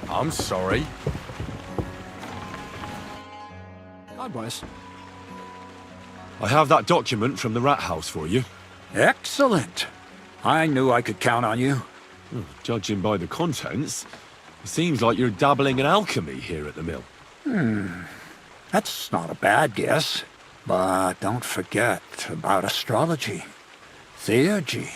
I'm sorry. God bless. I have that document from the rat house for you. Excellent. I knew I could count on you. Judging by the contents, it seems like you're dabbling in alchemy here at the mill. That's not a bad guess. But don't forget about astrology, theurgy,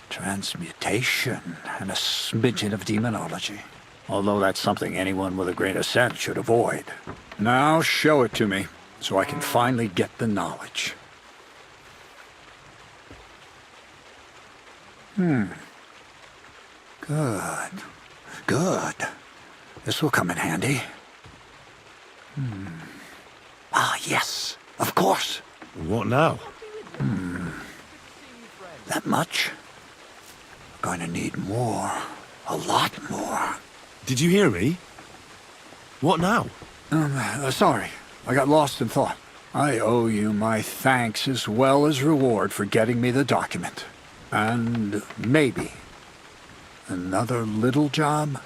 transmutation, and a smidgen of demonology. Although that's something anyone with a grain of sense should avoid. Now show it to me, so I can finally get the knowledge. Good. Good. This will come in handy. Ah, yes. Of course. What now? That much? Going to need more. A lot more. Did you hear me? What now? Sorry. I got lost in thought. I owe you my thanks as well as reward for getting me the document. And maybe another little job?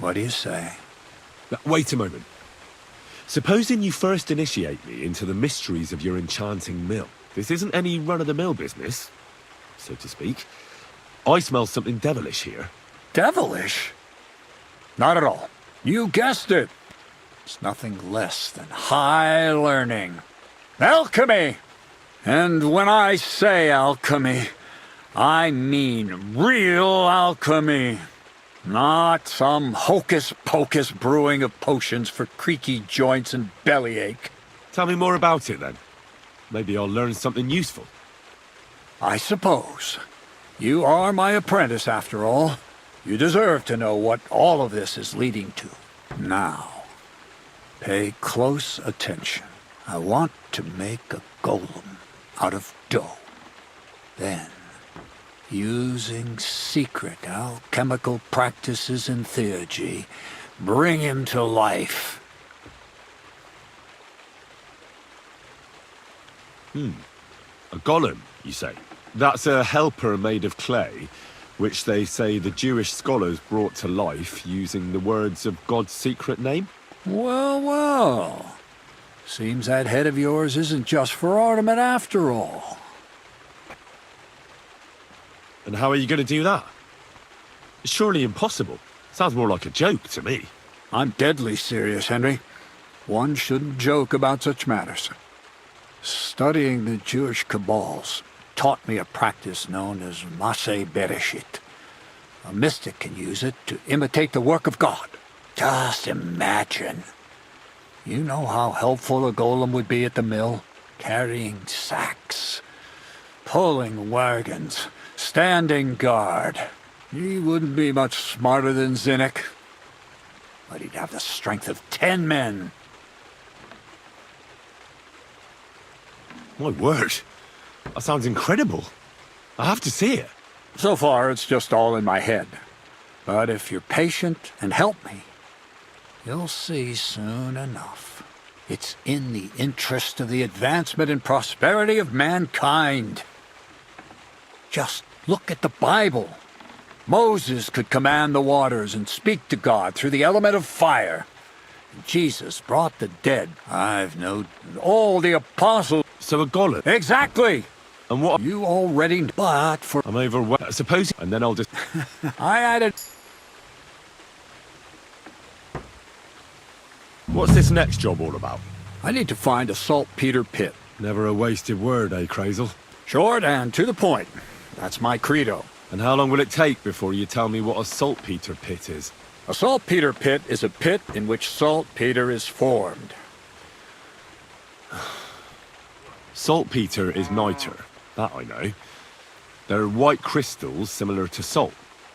What do you say? Wait a moment. Supposing you first initiate me into the mysteries of your enchanting mill. This isn't any run-of-the-mill business, so to speak. I smell something devilish here. Devilish? Not at all. You guessed it. It's nothing less than high learning. Alchemy! And when I say alchemy, I mean real alchemy. Not some hocus-pocus brewing of potions for creaky joints and bellyache. Tell me more about it, then. Maybe I'll learn something useful. I suppose. You are my apprentice, after all. You deserve to know what all of this is leading to. Now, pay close attention. I want to make a golem out of dough. Then, using secret alchemical practices and theurgy, bring him to life. A golem, you say? That's a helper made of clay, which they say the Jewish scholars brought to life using the words of God's secret name? Well, well. Seems that head of yours isn't just for ornament after all. And how are you going to do that? It's surely impossible. Sounds more like a joke to me. I'm deadly serious, Henry. One shouldn't joke about such matters. Studying the Jewish Kabbals taught me a practice known as Maseh Bereshit. A mystic can use it to imitate the work of God. Just imagine. You know how helpful a golem would be at the mill? Carrying sacks, pulling wagons, standing guard. He wouldn't be much smarter than Zinnik, but he'd have the strength of 10 men. My word. That sounds incredible. I have to see it. So far, it's just all in my head. But if you're patient and help me, you'll see soon enough. It's in the interest of the advancement and prosperity of mankind. Just look at the Bible. Moses could command the waters and speak to God through the element of fire. Jesus brought the dead. I've known all the apostles. So a golem? Exactly. And what? You already, but for... I'm overwhelmed. Suppose... And then I'll just... I added... What's this next job all about? I need to find a saltpeter pit. Never a wasted word, eh, Crazel? Short and to the point. That's my credo. And how long will it take before you tell me what a saltpeter pit is? A saltpeter pit is a pit in which saltpeter is formed. Saltpeter is nitre. That I know. They're white crystals similar to salt.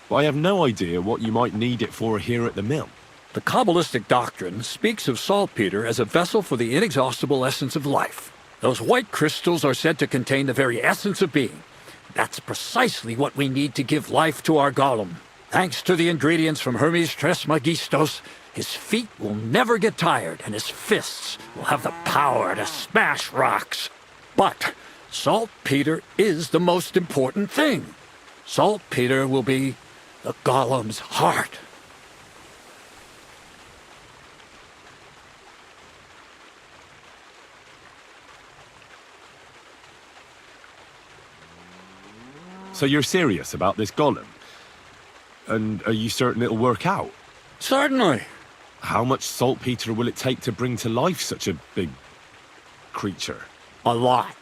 But I have no idea what you might need it for here at the mill. The Kabbalistic doctrine speaks of saltpeter as a vessel for the inexhaustible essence of life. Those white crystals are said to contain the very essence of being. That's precisely what we need to give life to our golem. Thanks to the ingredients from Hermes Trismegistos, his feet will never get tired and his fists will have the power to smash rocks. But saltpeter is the most important thing. Saltpeter will be the golem's heart. So you're serious about this golem? And are you certain it'll work out? Certainly. How much saltpeter will it take to bring to life such a big creature? A lot.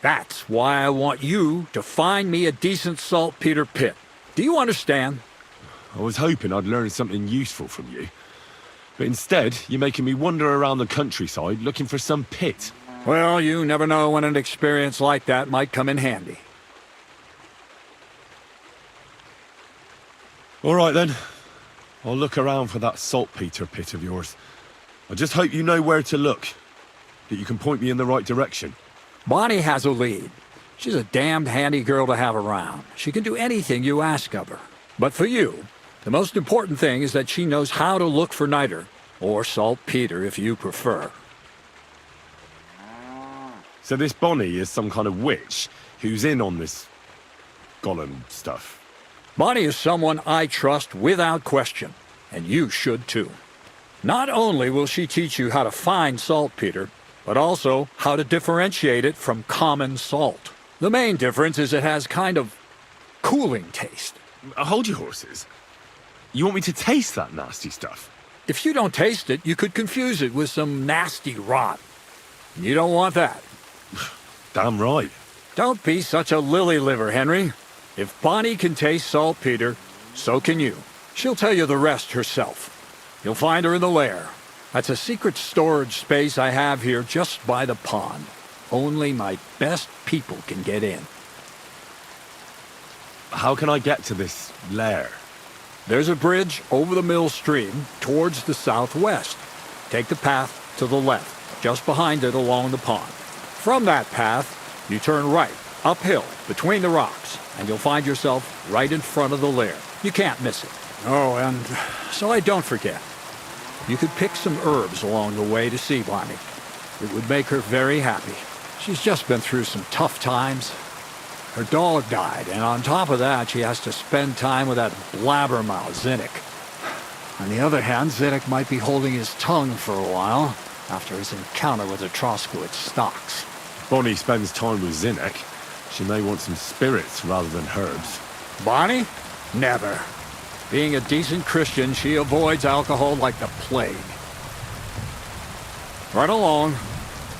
That's why I want you to find me a decent saltpeter pit. Do you understand? I was hoping I'd learn something useful from you. But instead, you're making me wander around the countryside looking for some pit. Well, you never know when an experience like that might come in handy. All right then. I'll look around for that saltpeter pit of yours. I just hope you know where to look, that you can point me in the right direction. Bonnie has a lead. She's a damned handy girl to have around. She can do anything you ask of her. But for you, the most important thing is that she knows how to look for niter, or saltpeter if you prefer. So this Bonnie is some kind of witch who's in on this golem stuff. Bonnie is someone I trust without question, and you should too. Not only will she teach you how to find saltpeter, but also how to differentiate it from common salt. The main difference is it has kind of cooling taste. Hold your horses. You want me to taste that nasty stuff? If you don't taste it, you could confuse it with some nasty rot. You don't want that. Damn right. Don't be such a lily-liver, Henry. If Bonnie can taste saltpeter, so can you. She'll tell you the rest herself. You'll find her in the lair. That's a secret storage space I have here just by the pond. Only my best people can get in. How can I get to this lair? There's a bridge over the mill stream towards the southwest. Take the path to the left, just behind it along the pond. From that path, you turn right, uphill, between the rocks, and you'll find yourself right in front of the lair. You can't miss it. Oh, and so I don't forget. You could pick some herbs along the way to see Bonnie. It would make her very happy. She's just been through some tough times. Her dog died, and on top of that, she has to spend time with that blabbermouth, Zinnik. On the other hand, Zinnik might be holding his tongue for a while after his encounter with the Troskowitz stocks. Bonnie spends time with Zinnik. She may want some spirits rather than herbs. Bonnie? Never. Being a decent Christian, she avoids alcohol like the plague. Right along,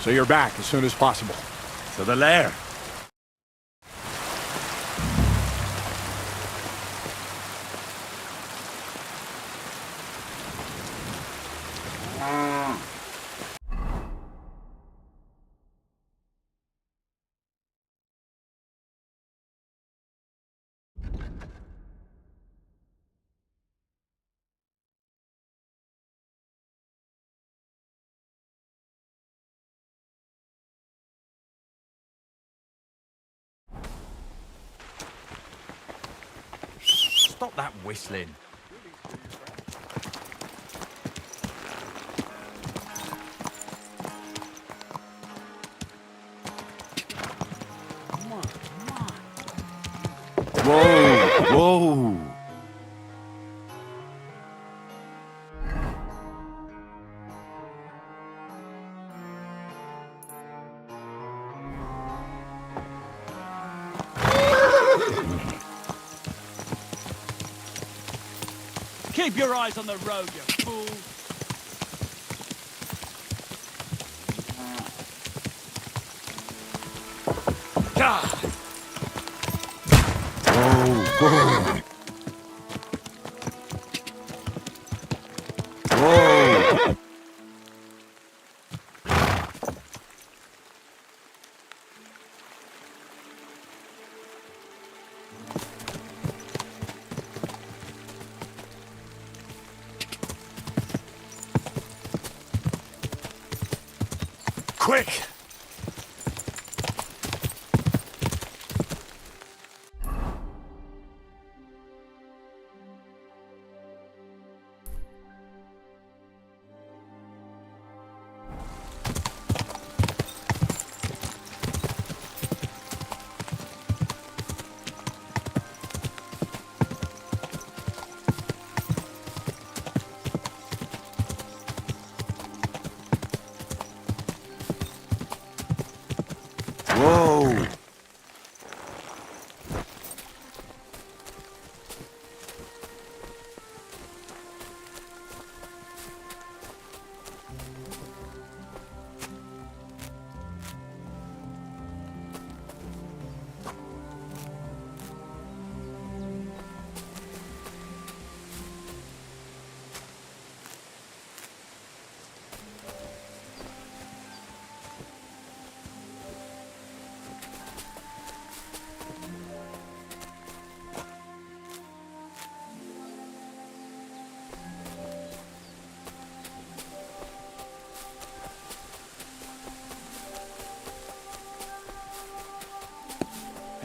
so you're back as soon as possible. To the lair. Stop that whistling. Whoa! Whoa! Keep your eyes on the road, you fool! God! Whoa! Whoa! Quick!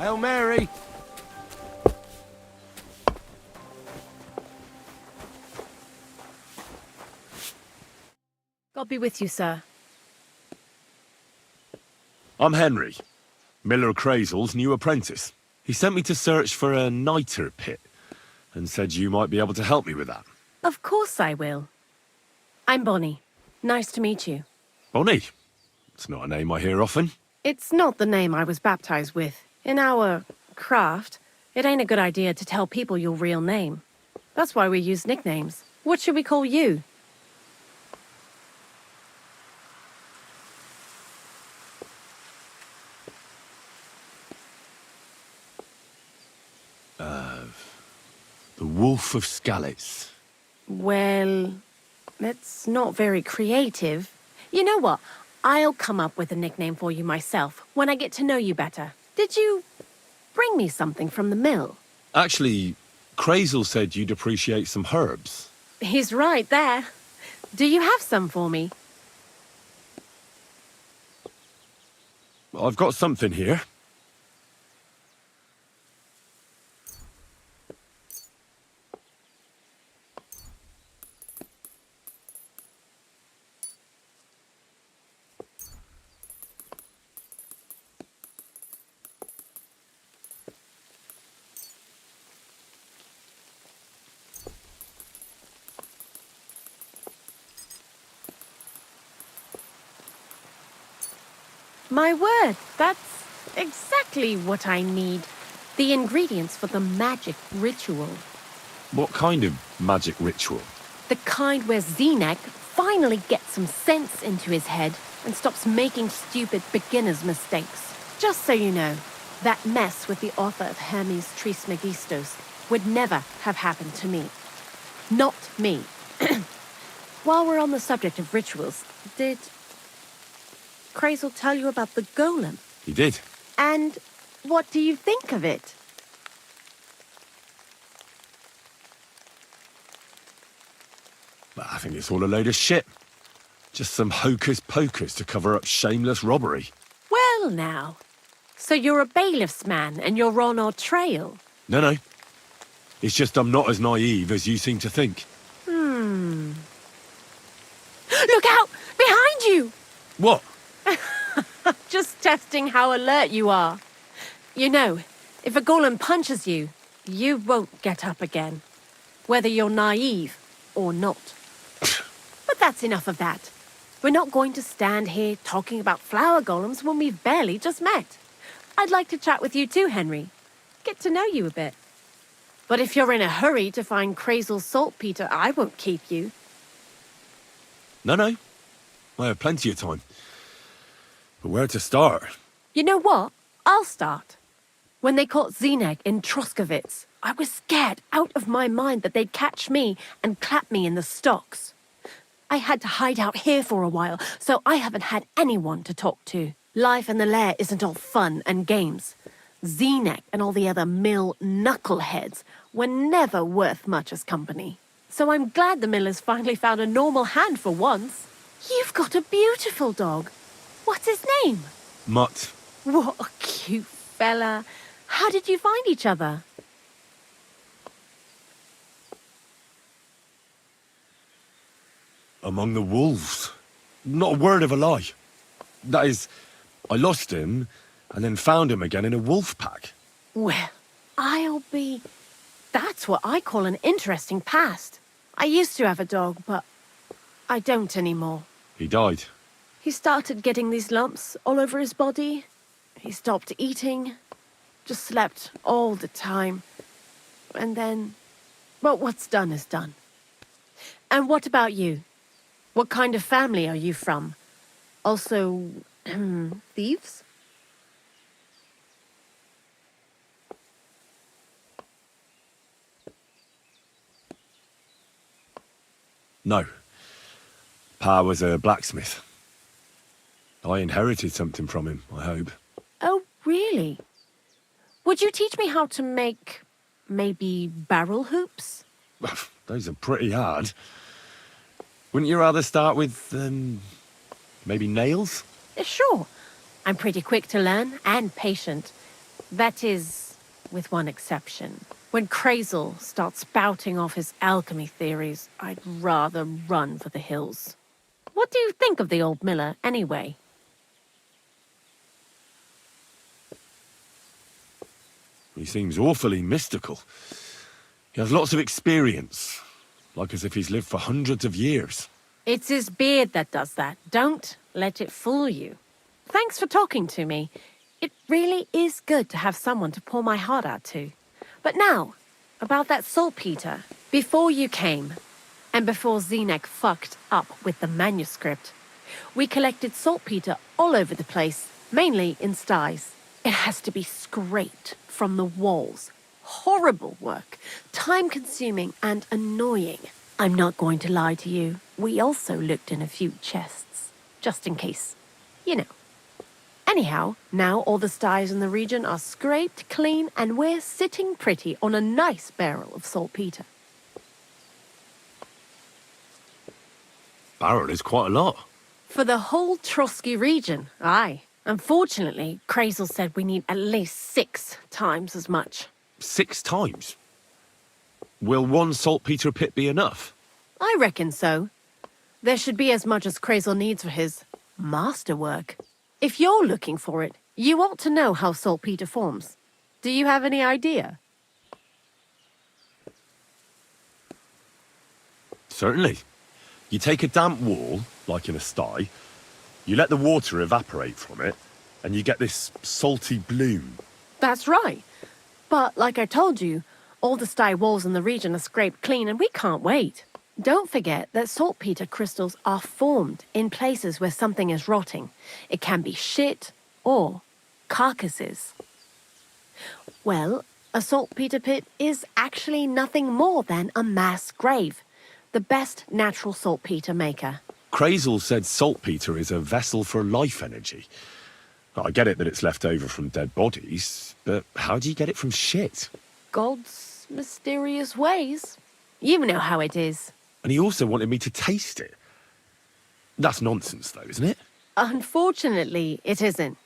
Hail Mary! God be with you, sir. I'm Henry, Miller Crazel's new apprentice. He sent me to search for a niter pit, and said you might be able to help me with that. Of course I will. I'm Bonnie. Nice to meet you. Bonnie? It's not a name I hear often. It's not the name I was baptized with. In our craft, it ain't a good idea to tell people your real name. That's why we use nicknames. What should we call you? The Wolf of Skalitz. Well, that's not very creative. You know what? I'll come up with a nickname for you myself when I get to know you better. Did you bring me something from the mill? Actually, Crazel said you'd appreciate some herbs. He's right there. Do you have some for me? I've got something here. My word, that's exactly what I need. The ingredients for the magic ritual. What kind of magic ritual? The kind where Zenek finally gets some sense into his head and stops making stupid beginner's mistakes. Just so you know, that mess with the author of Hermes Trismegistos would never have happened to me. Not me. While we're on the subject of rituals, did Crazel tell you about the golem? He did. And what do you think of it? I think it's all a load of shit. Just some hocus pocus to cover up shameless robbery. Well now, so you're a bailiff's man and you're on our trail? No. It's just I'm not as naive as you seem to think. Look out! Behind you! What? Just testing how alert you are. You know, if a golem punches you, you won't get up again. Whether you're naive or not. But that's enough of that. We're not going to stand here talking about flower golems when we've barely just met. I'd like to chat with you too, Henry. Get to know you a bit. But if you're in a hurry to find Crazel's saltpeter, I won't keep you. No. I have plenty of time. But where to start? You know what? I'll start. When they caught Zenek in Troskovitz, I was scared out of my mind that they'd catch me and clap me in the stocks. I had to hide out here for a while, so I haven't had anyone to talk to. Life in the lair isn't all fun and games. Zenek and all the other mill knuckleheads were never worth much as company. So I'm glad the miller's finally found a normal hand for once. You've got a beautiful dog. What's his name? Mutt. What a cute fella. How did you find each other? Among the wolves. Not a word of a lie. That is, I lost him and then found him again in a wolf pack. Well, I'll be... That's what I call an interesting past. I used to have a dog, but I don't anymore. He died. He started getting these lumps all over his body. He stopped eating. Just slept all the time. And then... Well, what's done is done. And what about you? What kind of family are you from? Also, thieves? No. Pa was a blacksmith. I inherited something from him, I hope. Oh, really? Would you teach me how to make, maybe, barrel hoops? Those are pretty hard. Wouldn't you rather start with, maybe nails? Sure. I'm pretty quick to learn and patient. That is, with one exception. When Crazel starts spouting off his alchemy theories, I'd rather run for the hills. What do you think of the old miller, anyway? He seems awfully mystical. He has lots of experience, like as if he's lived for hundreds of years. It's his beard that does that. Don't let it fool you. Thanks for talking to me. It really is good to have someone to pour my heart out to. But now, about that saltpeter. Before you came, and before Zenek fucked up with the manuscript, we collected saltpeter all over the place, mainly in sties. It has to be scraped from the walls. Horrible work, time-consuming and annoying. I'm not going to lie to you. We also looked in a few chests, just in case. You know. Anyhow, now all the sties in the region are scraped clean and we're sitting pretty on a nice barrel of saltpeter. Barrel is quite a lot. For the whole Trotsky region, aye. Unfortunately, Crazel said we need at least 6 times as much. 6 times? Will one saltpeter pit be enough? I reckon so. There should be as much as Crazel needs for his masterwork. If you're looking for it, you ought to know how saltpeter forms. Do you have any idea? Certainly. You take a damp wall, like in a sty, you let the water evaporate from it, and you get this salty bloom. That's right. But like I told you, all the sty walls in the region are scraped clean and we can't wait. Don't forget that saltpeter crystals are formed in places where something is rotting. It can be shit or carcasses. Well, a saltpeter pit is actually nothing more than a mass grave. The best natural saltpeter maker. Crazel said saltpeter is a vessel for life energy. I get it that it's left over from dead bodies, but how do you get it from shit? God's mysterious ways. You know how it is. And he also wanted me to taste it. That's nonsense, though, isn't it? Unfortunately, it isn't.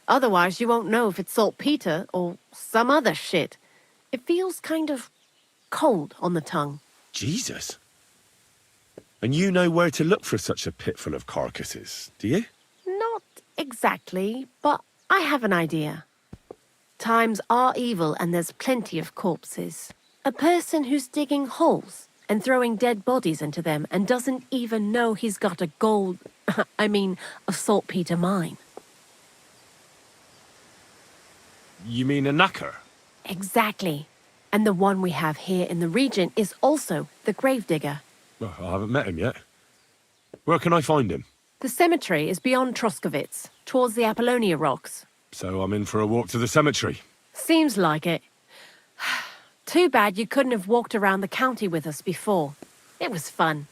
Otherwise, you won't know if it's saltpeter or some other shit. It feels kind of cold on the tongue. Jesus. And you know where to look for such a pit full of carcasses, do you? Not exactly, but I have an idea. Times are evil and there's plenty of corpses. A person who's digging holes and throwing dead bodies into them and doesn't even know he's got a a saltpeter mine. You mean a knacker? Exactly. And the one we have here in the region is also the gravedigger. Well, I haven't met him yet. Where can I find him? The cemetery is beyond Troskovitz, towards the Apollonia rocks. So I'm in for a walk to the cemetery. Seems like it. Too bad you couldn't have walked around the county with us before. It was fun.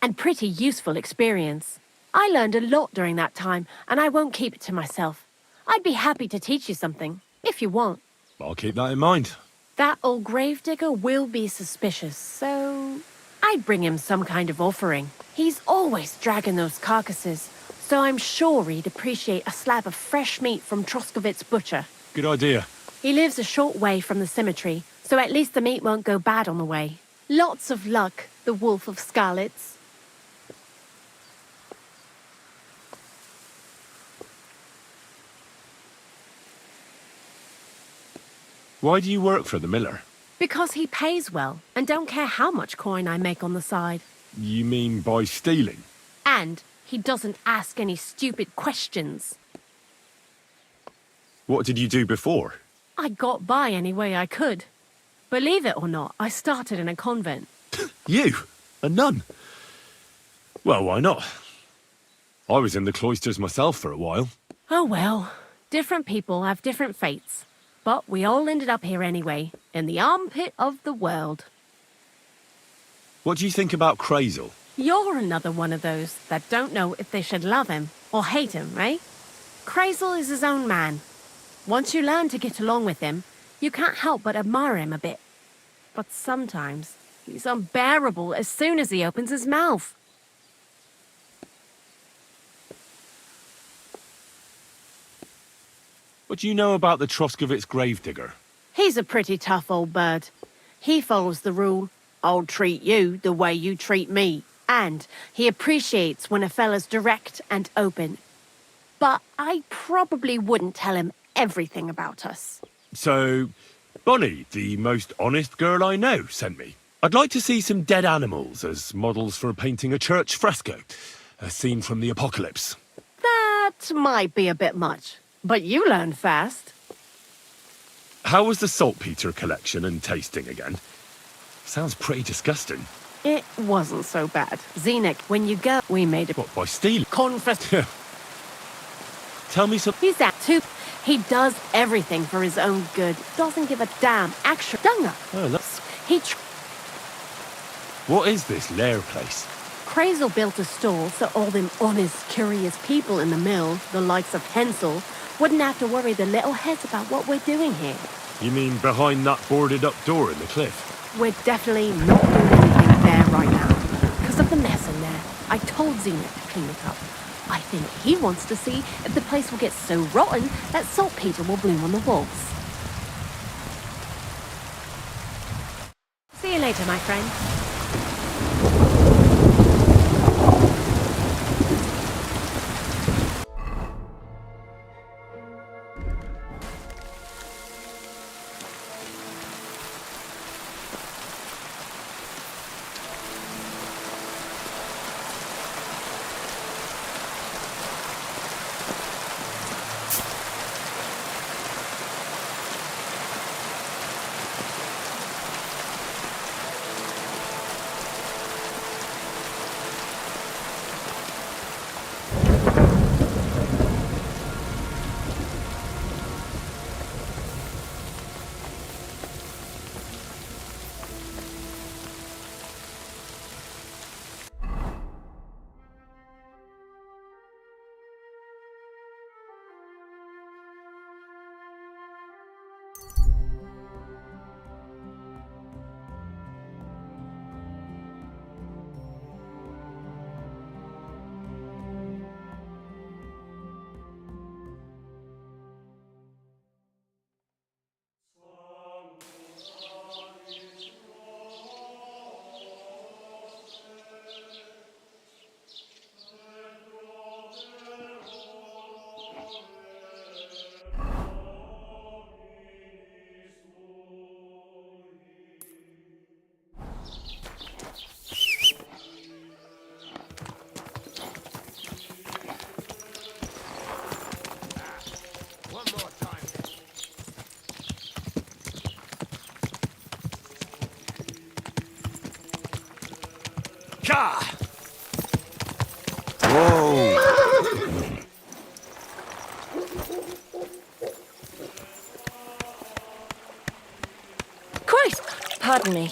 And pretty useful experience. I learned a lot during that time, and I won't keep it to myself. I'd be happy to teach you something, if you want. I'll keep that in mind. That old gravedigger will be suspicious, so I'd bring him some kind of offering. He's always dragging those carcasses, so I'm sure he'd appreciate a slab of fresh meat from Troskovitz butcher. Good idea. He lives a short way from the cemetery, so at least the meat won't go bad on the way. Lots of luck, the Wolf of Scarlets. Why do you work for the miller? Because he pays well, and don't care how much coin I make on the side. You mean by stealing? And he doesn't ask any stupid questions. What did you do before? I got by any way I could. Believe it or not, I started in a convent. You? A nun? Well, why not? I was in the cloisters myself for a while. Oh well, different people have different fates. But we all ended up here anyway, in the armpit of the world. What do you think about Crazel? You're another one of those that don't know if they should love him or hate him, right? Crazel is his own man. Once you learn to get along with him, you can't help but admire him a bit. But sometimes, he's unbearable as soon as he opens his mouth. What do you know about the Troskovitz gravedigger? He's a pretty tough old bird. He follows the rule, I'll treat you the way you treat me. And he appreciates when a fella's direct and open. But I probably wouldn't tell him everything about us. So, Bonnie, the most honest girl I know, sent me. I'd like to see some dead animals as models for painting a church fresco. A scene from the apocalypse. That might be a bit much, but you learn fast. How was the saltpeter collection and tasting again? Sounds pretty disgusting. It wasn't so bad. Zenek, when you go, we made a... What, by stealing? Confess... Tell me some... He's that too. He does everything for his own good. Doesn't give a damn. Actually, Dunga. Oh, that's... He... What is this lair place? Crazel built a stall so all them honest, curious people in the mill, the likes of Hensel, wouldn't have to worry their little heads about what we're doing here. You mean behind that boarded-up door in the cliff? We're definitely not doing anything there right now. Because of the mess in there. I told Zenek to clean it up. I think he wants to see if the place will get so rotten that saltpeter will bloom on the walls. See you later, my friend. Whoa! Christ! Pardon me.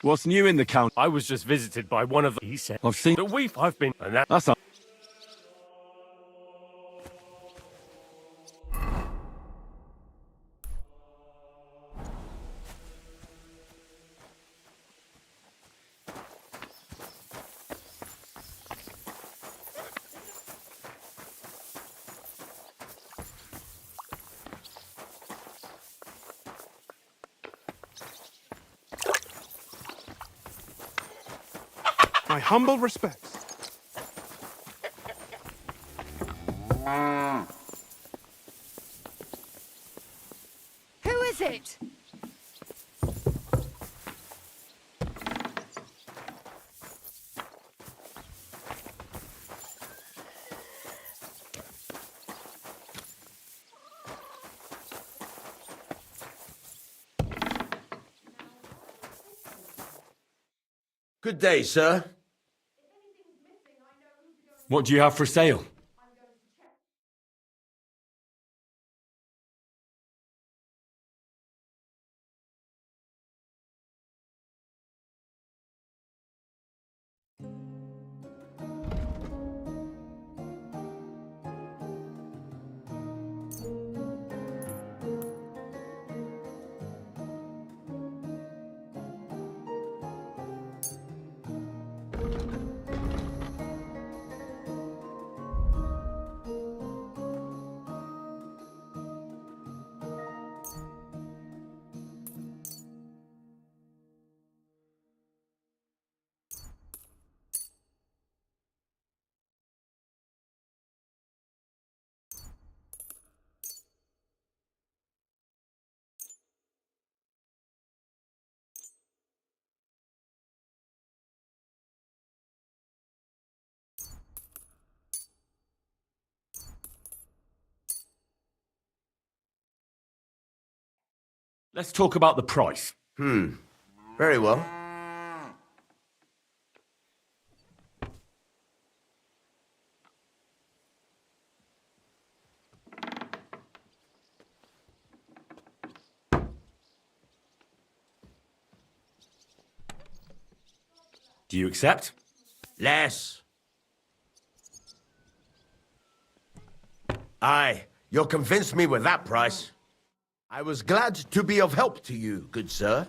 What's new in the count? I was just visited by one of the... He said... I've seen... I've been... And That's not... My humble respects. Who is it? Good day, sir. What do you have for sale? Let's talk about the price. Very well. Do you accept? Less. Aye, you'll convince me with that price. I was glad to be of help to you, good sir.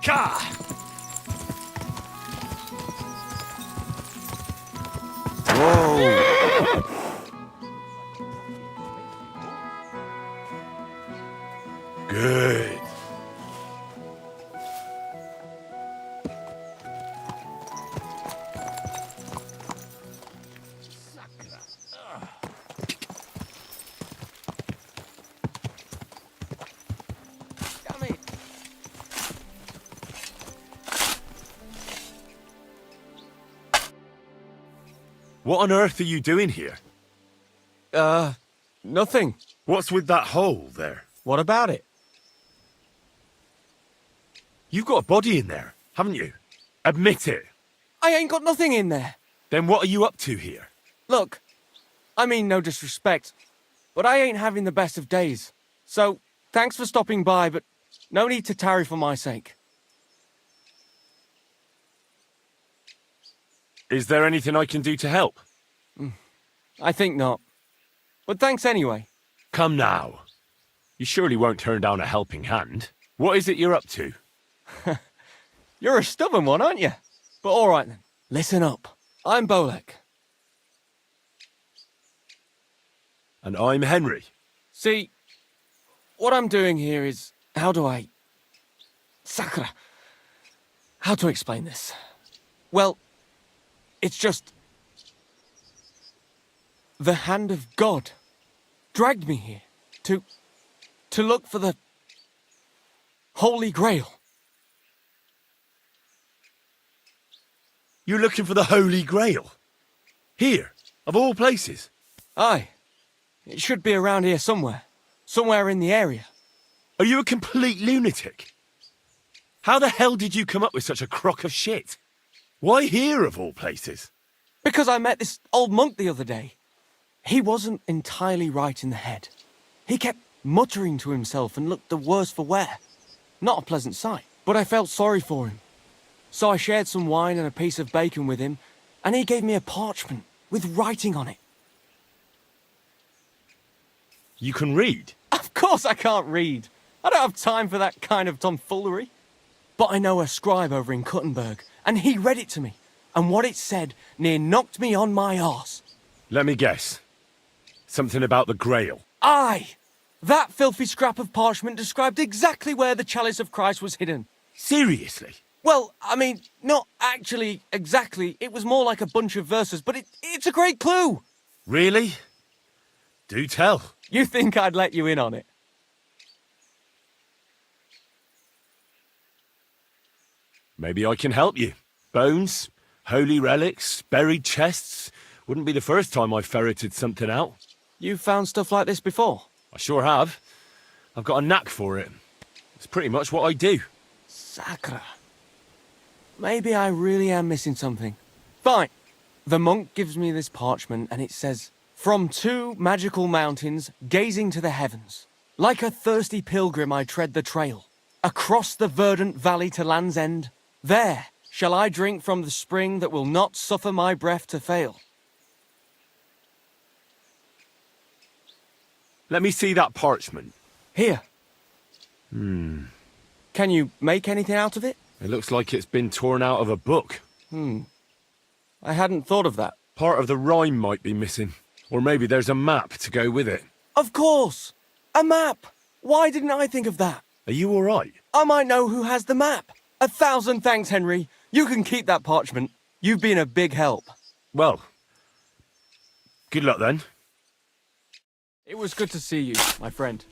Ka! Good. What on earth are you doing here? Nothing. What's with that hole there? What about it? You've got a body in there, haven't you? Admit it. I ain't got nothing in there. Then what are you up to here? Look, I mean no disrespect, but I ain't having the best of days. So, thanks for stopping by, but no need to tarry for my sake. Is there anything I can do to help? I think not. But thanks anyway. Come now. You surely won't turn down a helping hand. What is it you're up to? You're a stubborn one, aren't you? But all right then. Listen up. I'm Bolek. And I'm Henry. See, what I'm doing here is... How do I... Sakura. How to explain this? Well, it's just... The hand of God dragged me here to look for the Holy Grail. You're looking for the Holy Grail? Here, of all places? Aye. It should be around here somewhere. Somewhere in the area. Are you a complete lunatic? How the hell did you come up with such a crock of shit? Why here, of all places? Because I met this old monk the other day. He wasn't entirely right in the head. He kept muttering to himself and looked the worse for wear. Not a pleasant sight, but I felt sorry for him. So I shared some wine and a piece of bacon with him, and he gave me a parchment with writing on it. You can read? Of course I can't read. I don't have time for that kind of tomfoolery. But I know a scribe over in Kuttenberg, and he read it to me. And what it said near knocked me on my arse. Let me guess. Something about the Grail. Aye! That filthy scrap of parchment described exactly where the chalice of Christ was hidden. Seriously? Well, I mean, not actually exactly. It was more like a bunch of verses, but it's a great clue. Really? Do tell. You think I'd let you in on it? Maybe I can help you. Bones, holy relics, buried chests. Wouldn't be the first time I've ferreted something out. You've found stuff like this before? I sure have. I've got a knack for it. It's pretty much what I do. Sacre. Maybe I really am missing something. Fine. The monk gives me this parchment and it says, "From 2 magical mountains, gazing to the heavens. Like a thirsty pilgrim I tread the trail. Across the verdant valley to Land's End. There shall I drink from the spring that will not suffer my breath to fail." Let me see that parchment. Here. Hmm. Can you make anything out of it? It looks like it's been torn out of a book. I hadn't thought of that. Part of the rhyme might be missing. Or maybe there's a map to go with it. Of course! A map! Why didn't I think of that? Are you all right? I might know who has the map. 1,000 thanks, Henry. You can keep that parchment. You've been a big help. Well, good luck then. It was good to see you, my friend.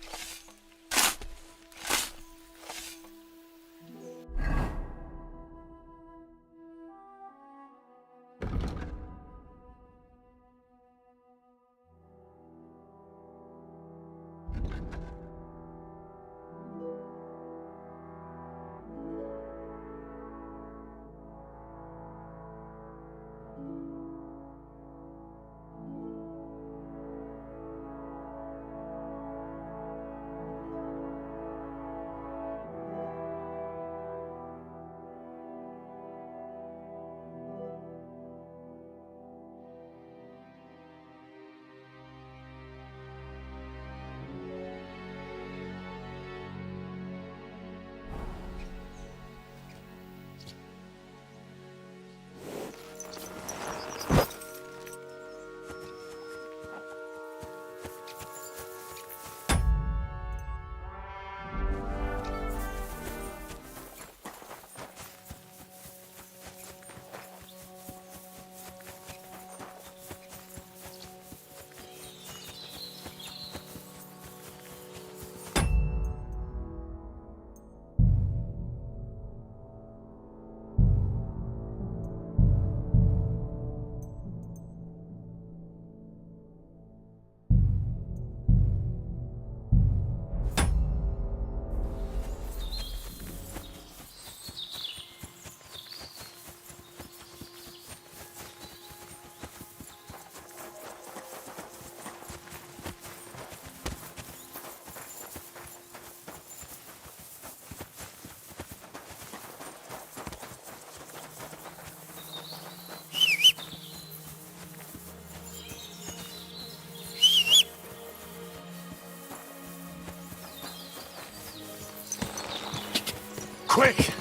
Quick!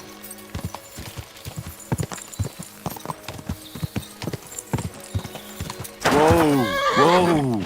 Whoa! Whoa!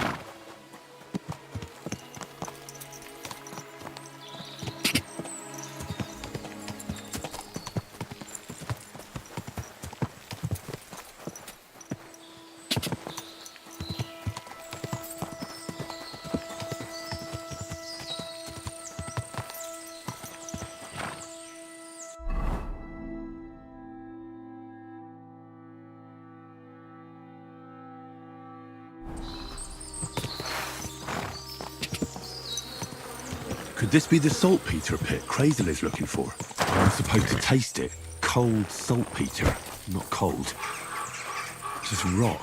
Could this be the saltpeter pit Crazel is looking for? I'm supposed to taste it. Cold saltpeter. Not cold. Just raw.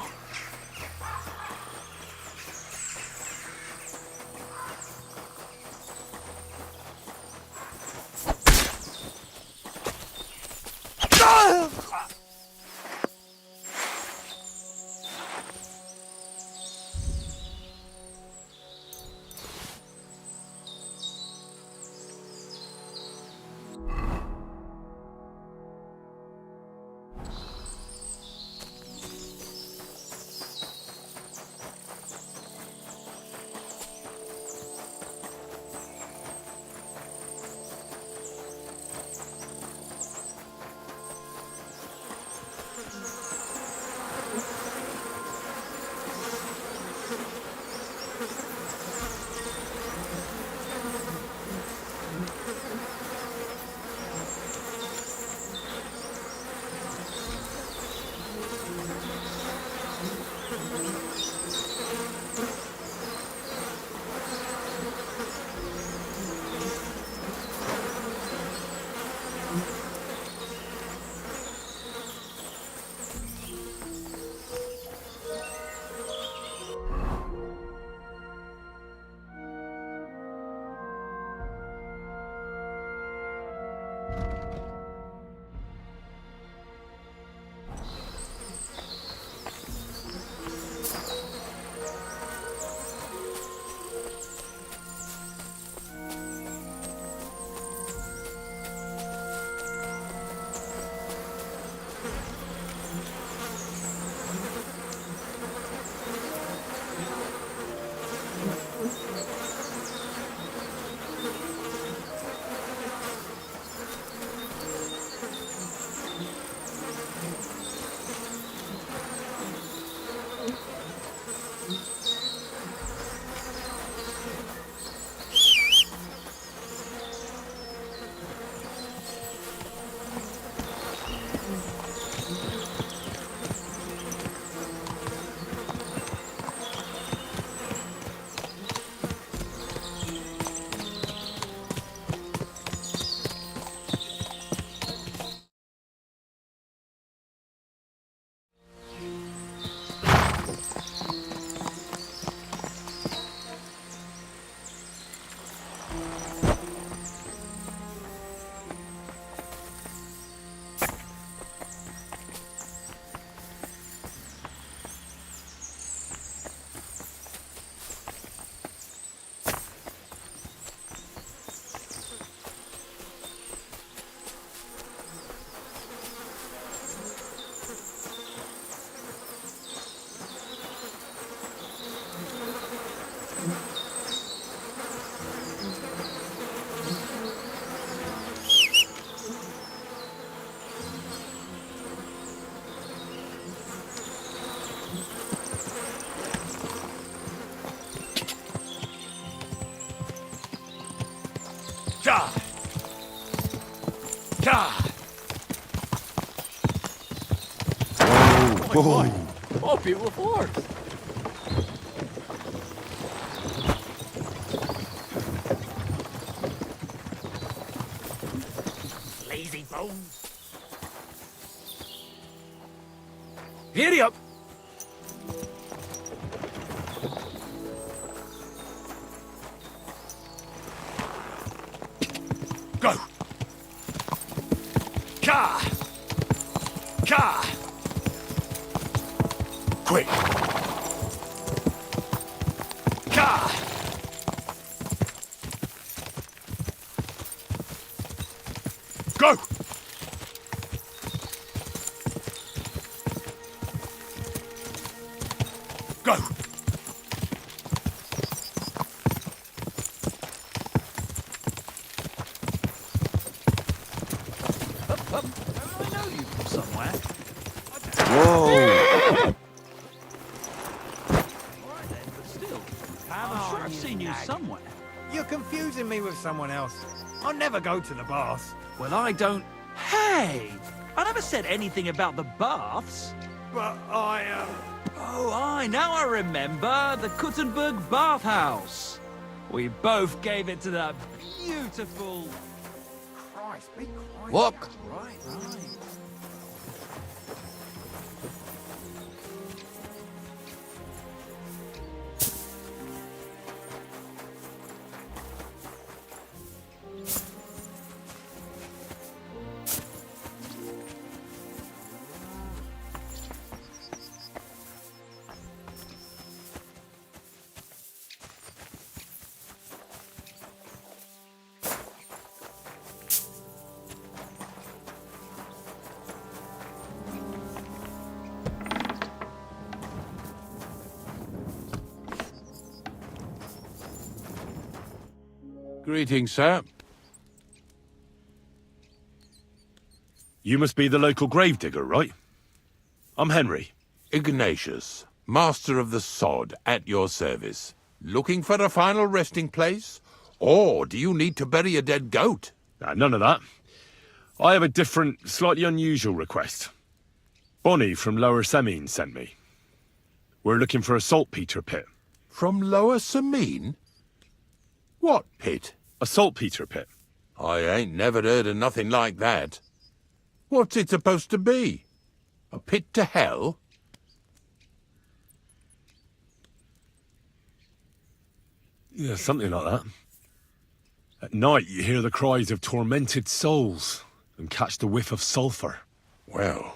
my. More beautiful horse. Lazy bones. Giddy up. Go. Car. Car. Quick. Car. Go. Go. I know you from somewhere. Whoa! Alright then, but still, I'm sure I've seen you somewhere. You're confusing me with someone else. I never go to the baths. Well, I don't... Hey! I never said anything about the baths. But Oh, now I remember. The Kuttenberg bathhouse. We both gave it to that beautiful... Christ, be quiet. Look. Right. Greetings, sir. You must be the local gravedigger, right? I'm Henry. Ignatius, master of the sod, at your service. Looking for a final resting place? Or do you need to bury a dead goat? None of that. I have a different, slightly unusual request. Bonnie from Lower Semine sent me. We're looking for a saltpeter pit. From Lower Semine? What pit? A saltpeter pit. I ain't never heard of nothing like that. What's it supposed to be? A pit to hell? Yeah, something like that. At night, you hear the cries of tormented souls and catch the whiff of sulphur. Well,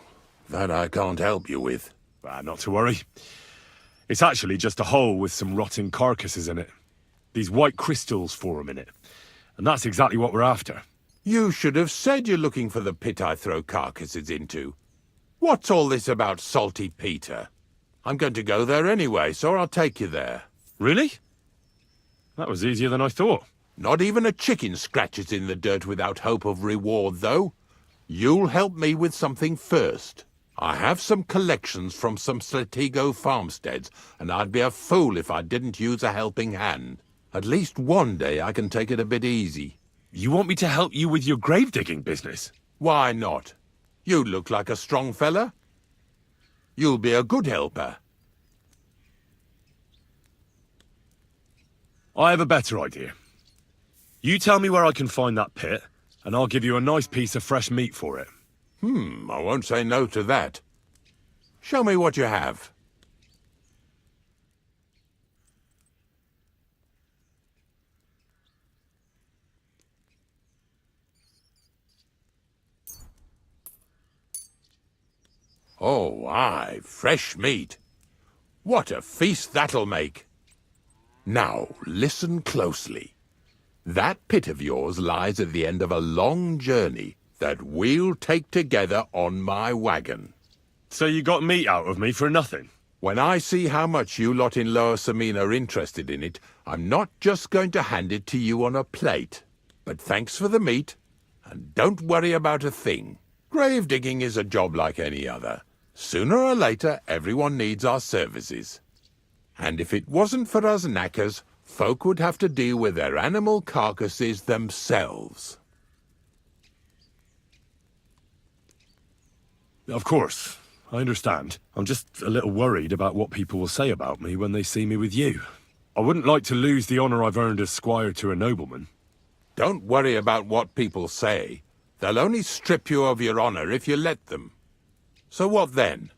that I can't help you with. Not to worry. It's actually just a hole with some rotting carcasses in it. These white crystals form in it. And that's exactly what we're after. You should have said you're looking for the pit I throw carcasses into. What's all this about Salty Peter? I'm going to go there anyway, so I'll take you there. Really? That was easier than I thought. Not even a chicken scratches in the dirt without hope of reward, though. You'll help me with something first. I have some collections from some Sletigo farmsteads, and I'd be a fool if I didn't use a helping hand. At least one day I can take it a bit easy. You want me to help you with your grave-digging business? Why not? You look like a strong fella. You'll be a good helper. I have a better idea. You tell me where I can find that pit, and I'll give you a nice piece of fresh meat for it. I won't say no to that. Show me what you have. Oh, aye, fresh meat. What a feast that'll make. Now, listen closely. That pit of yours lies at the end of a long journey that we'll take together on my wagon. So you got meat out of me for nothing? When I see how much you lot in Lower Semine are interested in it, I'm not just going to hand it to you on a plate. But thanks for the meat, and don't worry about a thing. Grave digging is a job like any other. Sooner or later, everyone needs our services. And if it wasn't for us knackers, folk would have to deal with their animal carcasses themselves. Of course. I understand. I'm just a little worried about what people will say about me when they see me with you. I wouldn't like to lose the honor I've earned as squire to a nobleman. Don't worry about what people say. They'll only strip you of your honor if you let them. So what then?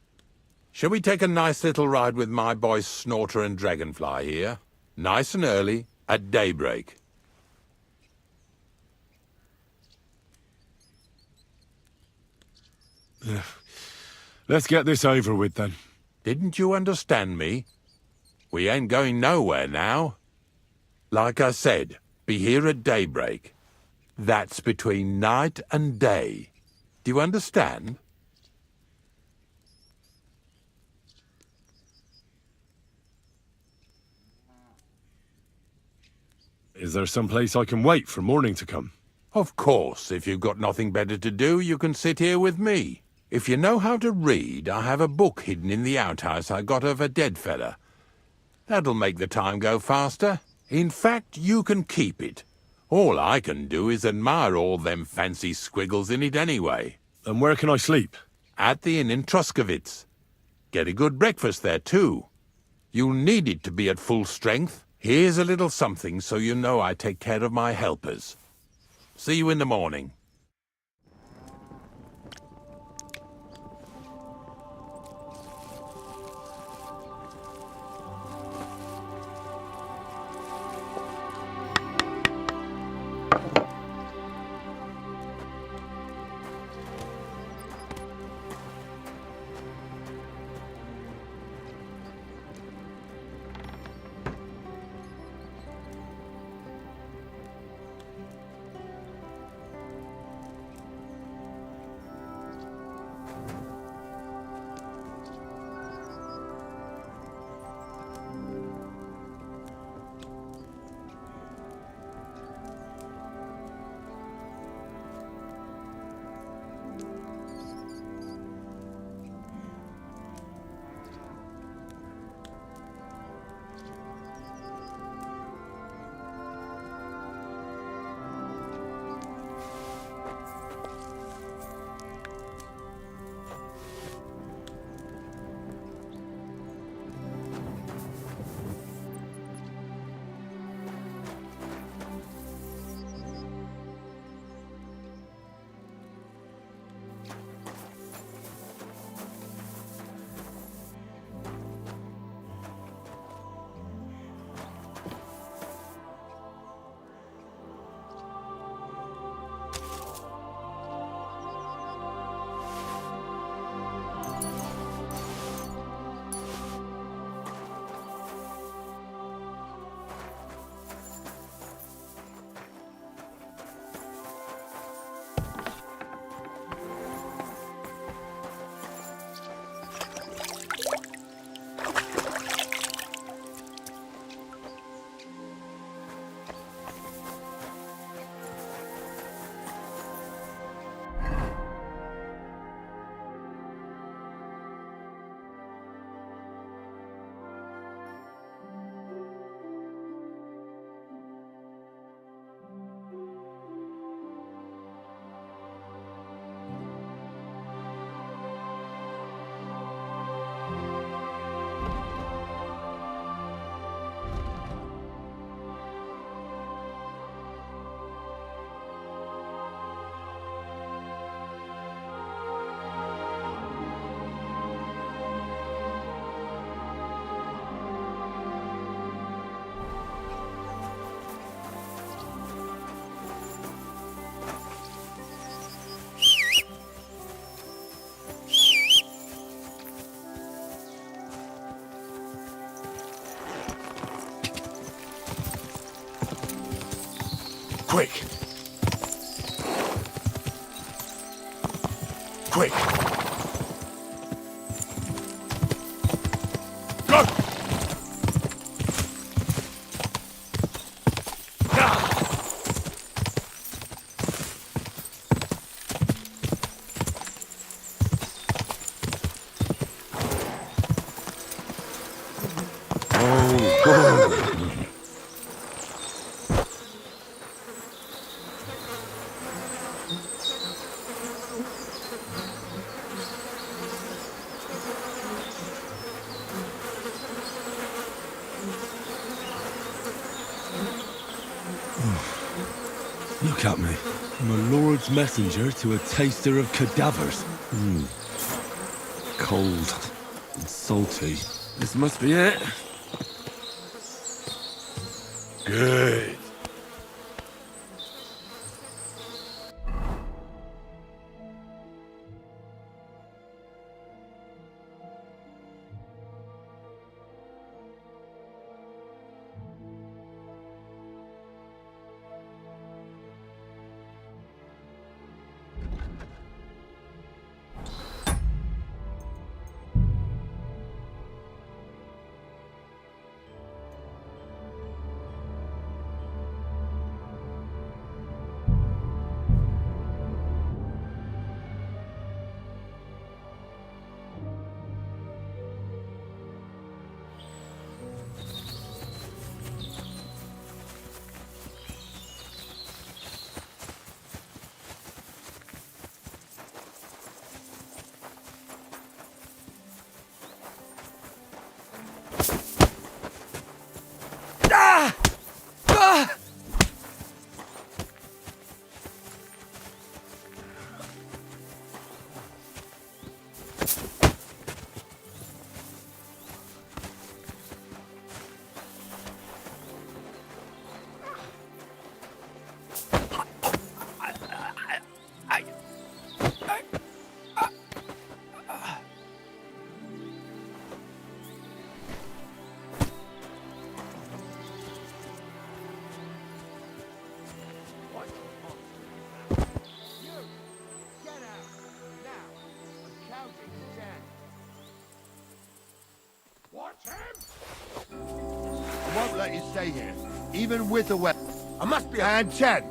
Shall we take a nice little ride with my boys Snorter and Dragonfly here? Nice and early, at daybreak. Let's get this over with then. Didn't you understand me? We ain't going nowhere now. Like I said, be here at daybreak. That's between night and day. Do you understand? Is there some place I can wait for morning to come? Of course, if you've got nothing better to do, you can sit here with me. If you know how to read, I have a book hidden in the outhouse I got of a dead fella. That'll make the time go faster. In fact, you can keep it. All I can do is admire all them fancy squiggles in it anyway. And where can I sleep? At the inn in Truskowitz. Get a good breakfast there, too. You'll need it to be at full strength. Here's a little something so you know I take care of my helpers. See you in the morning. Quick! Quick! Go! Oh, God! Look at me. I'm a lord's messenger to a taster of cadavers. Cold and salty. This must be it. Good. I won't let you stay here, even with a weapon. I must be. And 10.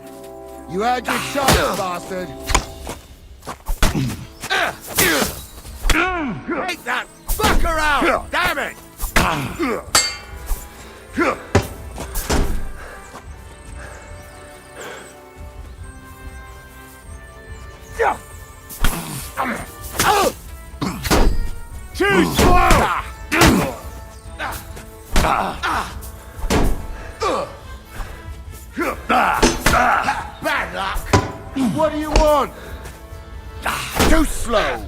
You heard your shot, bastard. Take that fucker out! Damn it! Too slow! Bad luck! What do you want? Too slow!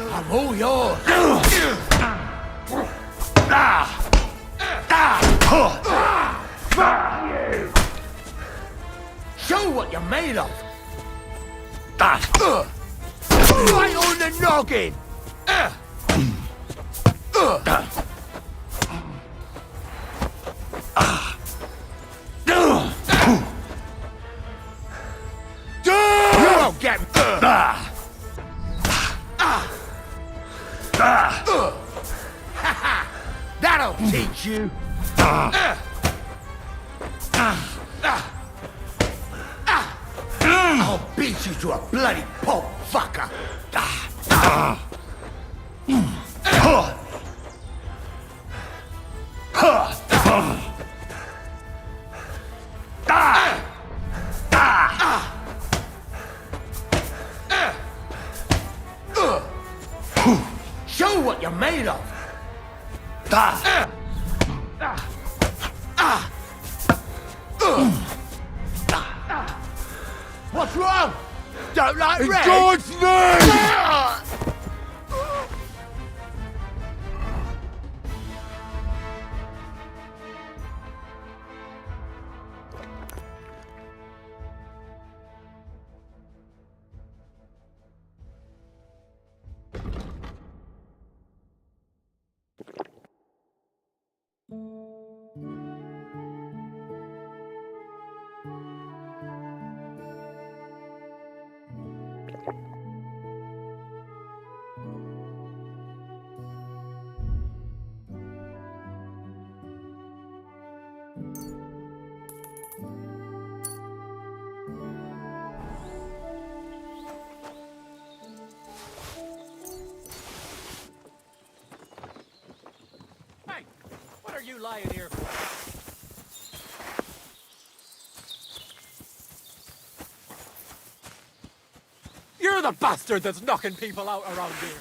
I'm all yours! Fuck you! Show what you're made of! Right on the noggin! You won't get me! That'll teach you! I'll beat you to a bloody pulp, fucker! Show what you're made of! What's wrong? Don't like red? In God's name! Hey, what are you lying here for? You're the bastard that's knocking people out around here.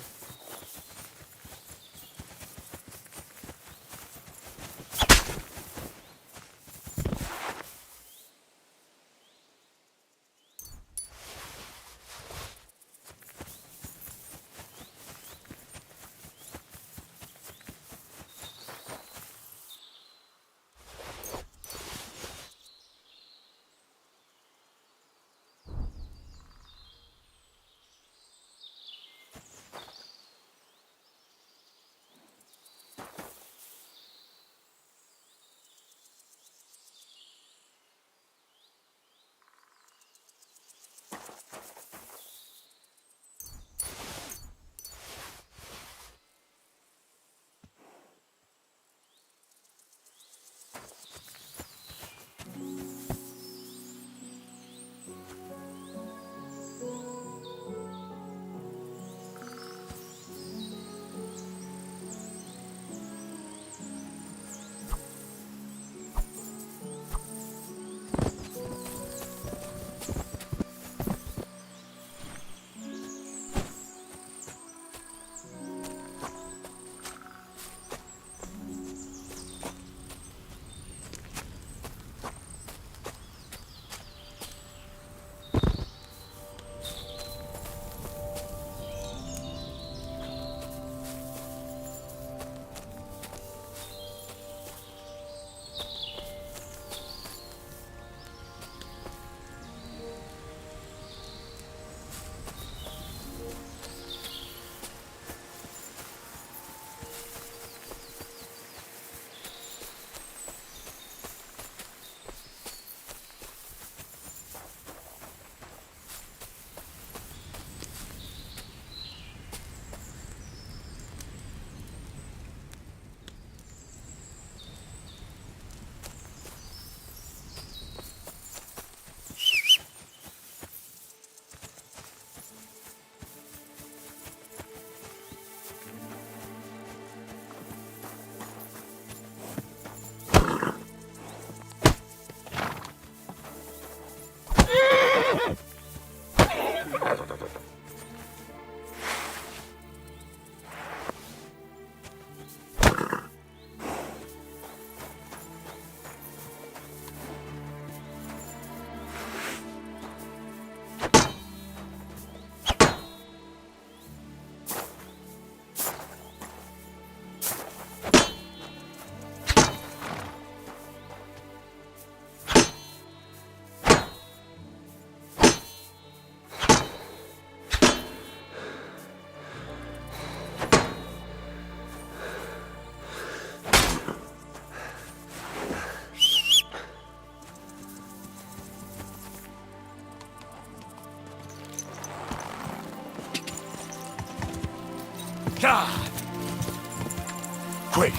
Quick!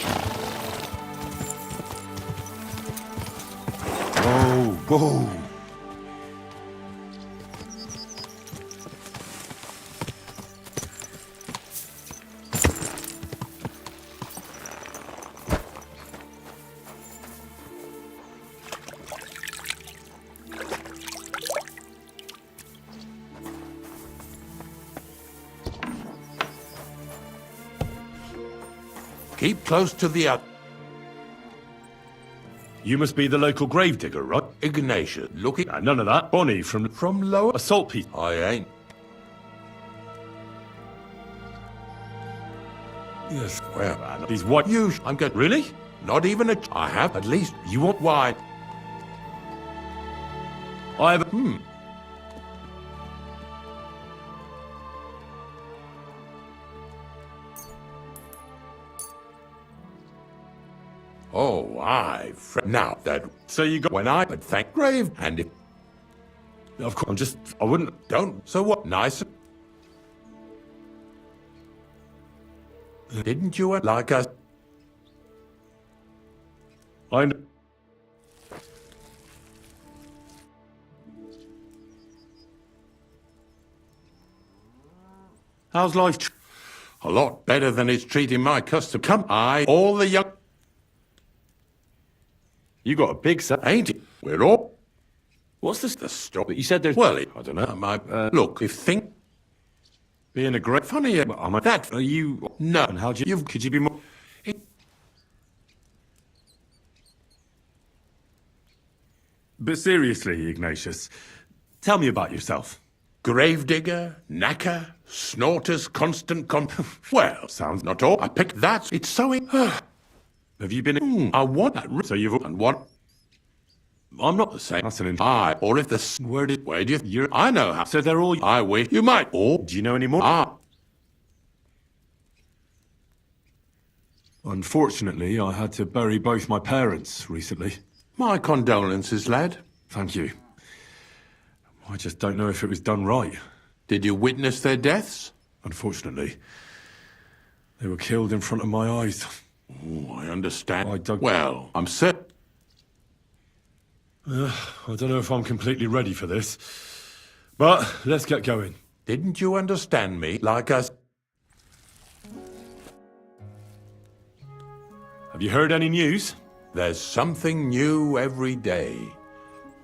Whoa, whoa. Keep close to the other. You must be the local gravedigger, right? Ignatius, looking. None of that. Bonnie from lower. Assault Piece. I ain't. Yes. Well, he's what? I'm good. Really? Not even a. I have at least. You want wine? I have. Oh, now that. So you got. When I. But thank grave. And if. Of course, I wouldn't. Don't. So what? Nice. Didn't you like us? I know. How's life? A lot better than it's treating my custom. Come, all the young. You got a big set, ain't it? We're all. What's this? The stop. You said there's. Well, I don't know. Look, if think. Being a great. Funny, that. Are you. No. And how'd you. Could you be more. But seriously, Ignatius, tell me about yourself. Gravedigger, knacker, snorters, constant Well, sounds not all. I picked that. It's sewing. Have you been? I want that. So you've. And what? I'm not the same. That's an. Or if the. Where do you? You're. I know how. So they're all. I wish you might. Or do you know any more? Unfortunately, I had to bury both my parents recently. My condolences, lad. Thank you. I just don't know if it was done right. Did you witness their deaths? Unfortunately. They were killed in front of my eyes. Oh, I understand. I don't... Well, I'm certain. I don't know if I'm completely ready for this. But let's get going. Didn't you understand me like us? Have you heard any news? There's something new every day.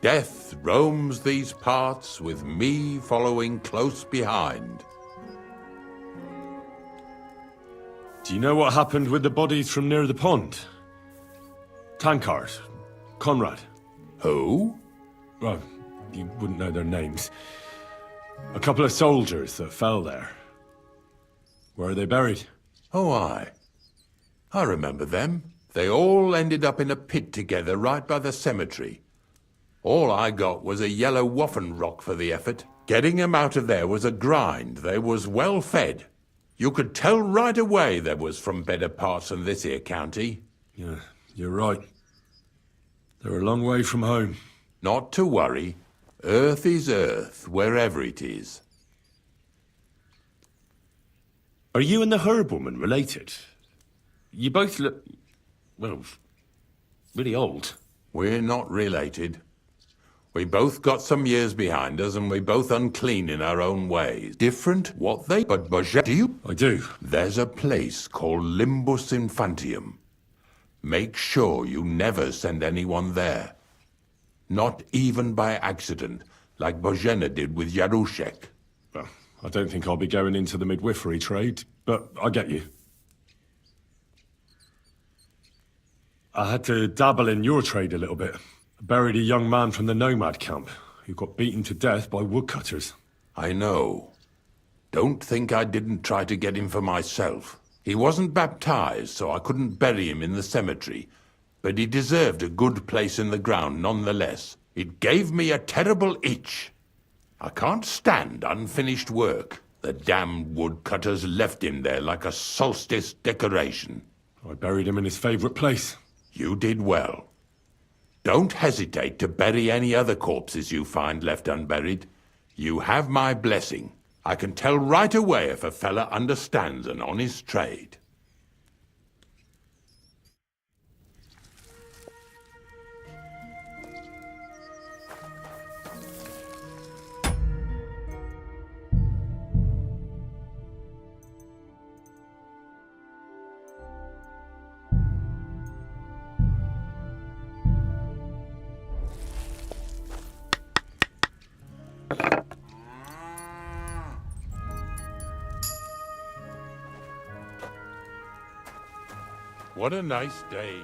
Death roams these parts with me following close behind. Do you know what happened with the bodies from near the pond? Tankard, Conrad. Who? Well, you wouldn't know their names. A couple of soldiers that fell there. Where are they buried? Oh, I remember them. They all ended up in a pit together right by the cemetery. All I got was a yellow waffen rock for the effort. Getting them out of there was a grind. They was well fed. You could tell right away they was from better parts than this here county. Yeah, you're right. They're a long way from home. Not to worry. Earth is earth, wherever it is. Are you and the herb woman related? You both look... well, really old. We're not related. We both got some years behind us, and we both unclean in our own ways. Different, what they... But Boget, do you? I do. There's a place called Limbus Infantium. Make sure you never send anyone there. Not even by accident, like Bojena did with Yarushek. Well, I don't think I'll be going into the midwifery trade, but I get you. I had to dabble in your trade a little bit. I buried a young man from the nomad camp who got beaten to death by woodcutters. I know. Don't think I didn't try to get him for myself. He wasn't baptized, so I couldn't bury him in the cemetery. But he deserved a good place in the ground nonetheless. It gave me a terrible itch. I can't stand unfinished work. The damned woodcutters left him there like a solstice decoration. I buried him in his favorite place. You did well. Don't hesitate to bury any other corpses you find left unburied. You have my blessing. I can tell right away if a fella understands an honest trade. What a nice day.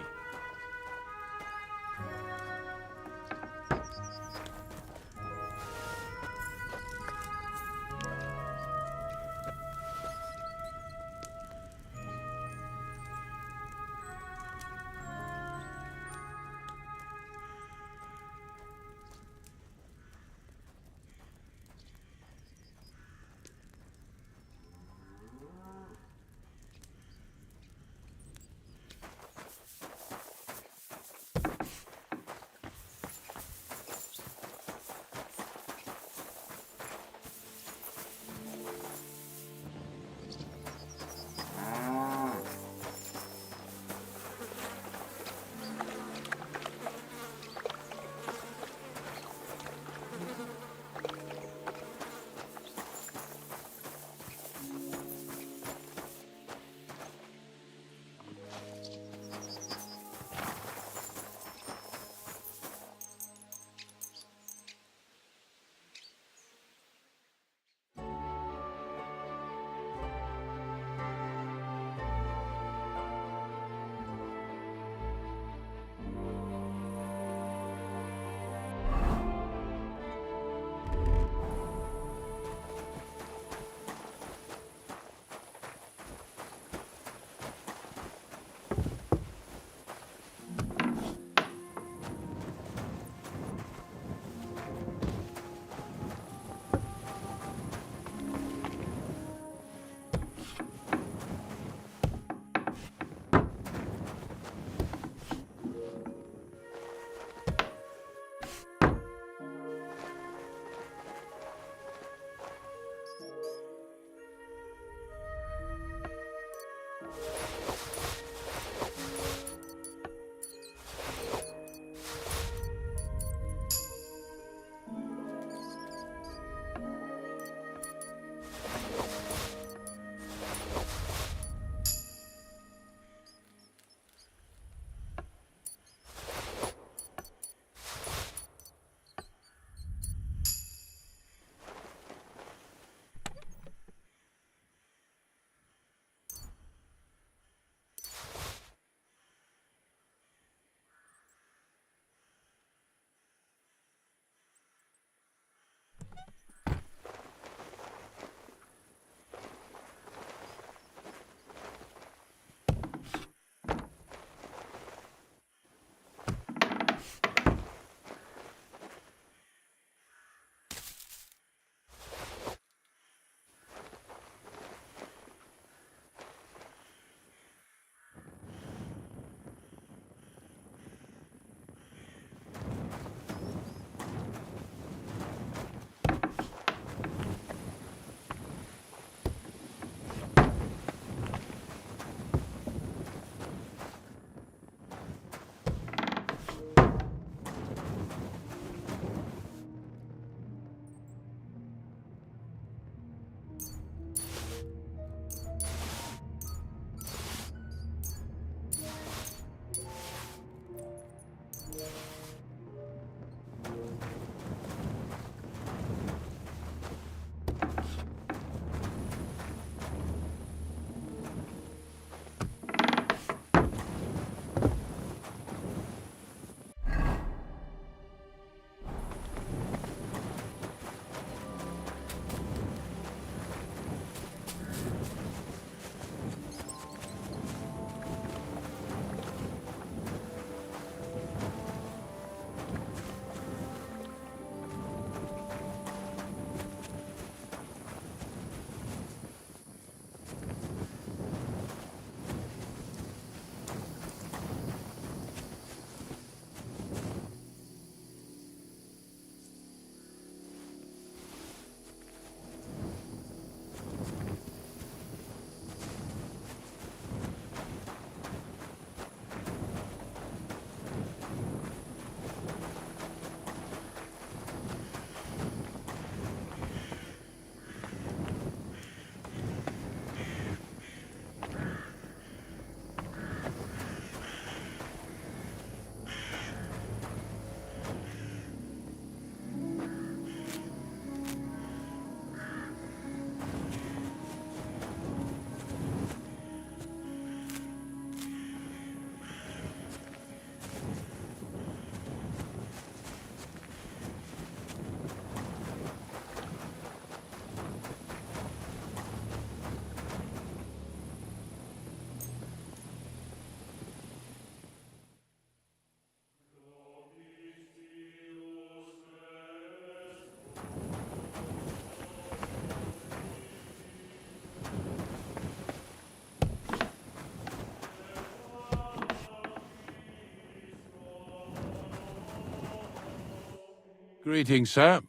Greetings, sir.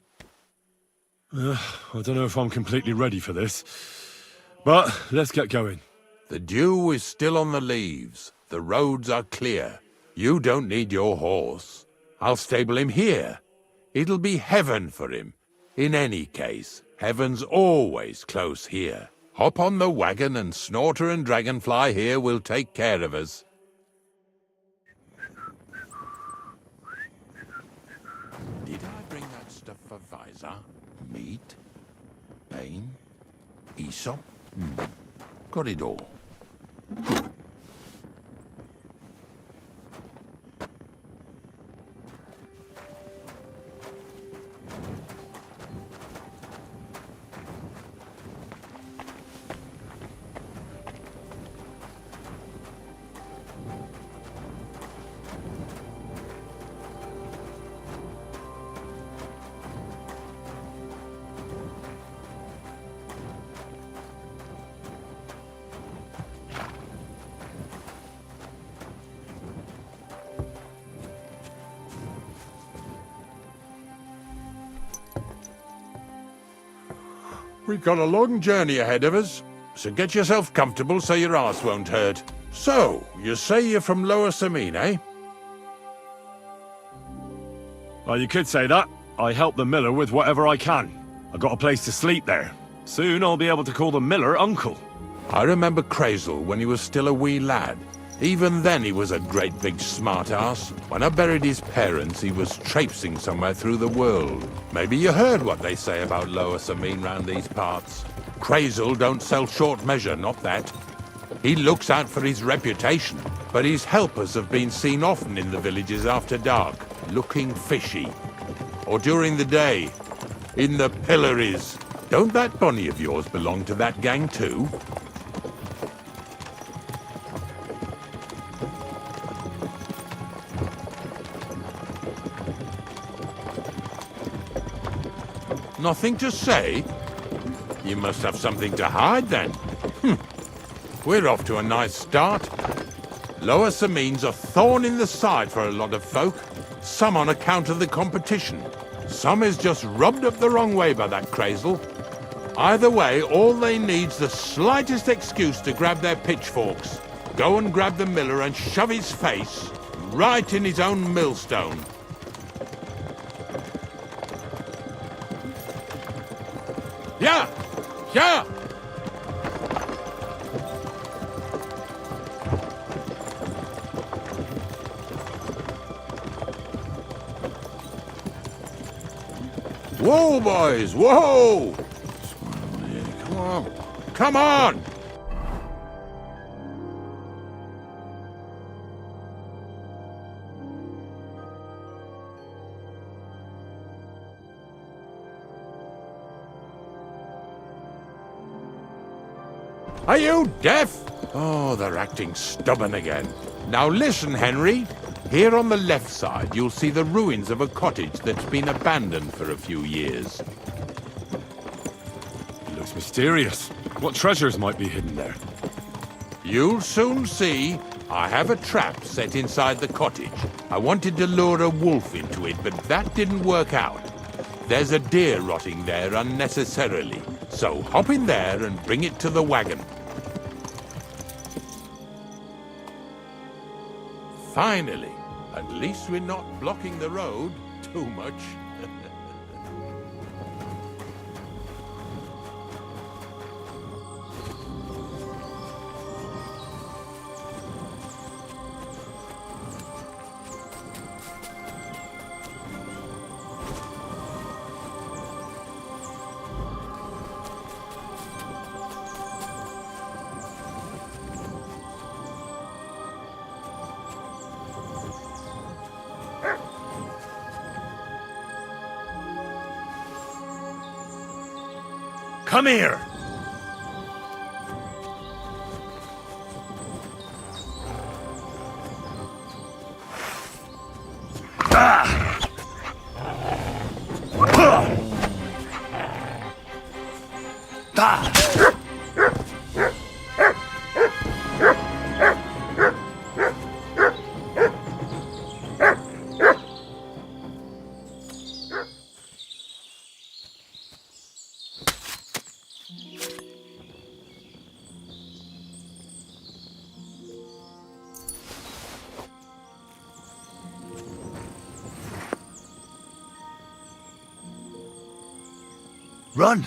I don't know if I'm completely ready for this, but let's get going. The dew is still on the leaves. The roads are clear. You don't need your horse. I'll stable him here. It'll be heaven for him. In any case, heaven's always close here. Hop on the wagon and Snorter and Dragonfly here will take care of us. Did I bring that stuff for Visor? Meat? Bane? Aesop? Got it all. We've got a long journey ahead of us, so get yourself comfortable so your arse won't hurt. So, you say you're from Lower Samine, eh? Well, you could say that. I help the miller with whatever I can. I got a place to sleep there. Soon I'll be able to call the miller uncle. I remember Crazel when he was still a wee lad. Even then he was a great big smart-ass. When I buried his parents, he was traipsing somewhere through the world. Maybe you heard what they say about Lower Samine round these parts. Crazel don't sell short measure, not that. He looks out for his reputation, but his helpers have been seen often in the villages after dark, looking fishy. Or during the day, in the pillories. Don't that bunny of yours belong to that gang too? Nothing to say? You must have something to hide then. We're off to a nice start. Lower Samine's a thorn in the side for a lot of folk. Some on account of the competition. Some is just rubbed up the wrong way by that Crazel. Either way, all they need's the slightest excuse to grab their pitchforks. Go and grab the miller and shove his face right in his own millstone. Yeah! Yeah! Whoa, boys! Whoa! Come on! Come on! Are you deaf? Oh, they're acting stubborn again. Now listen, Henry. Here on the left side, you'll see the ruins of a cottage that's been abandoned for a few years. It looks mysterious. What treasures might be hidden there? You'll soon see. I have a trap set inside the cottage. I wanted to lure a wolf into it, but that didn't work out. There's a deer rotting there unnecessarily. So hop in there and bring it to the wagon. Finally, at least we're not blocking the road too much. Come here! Run!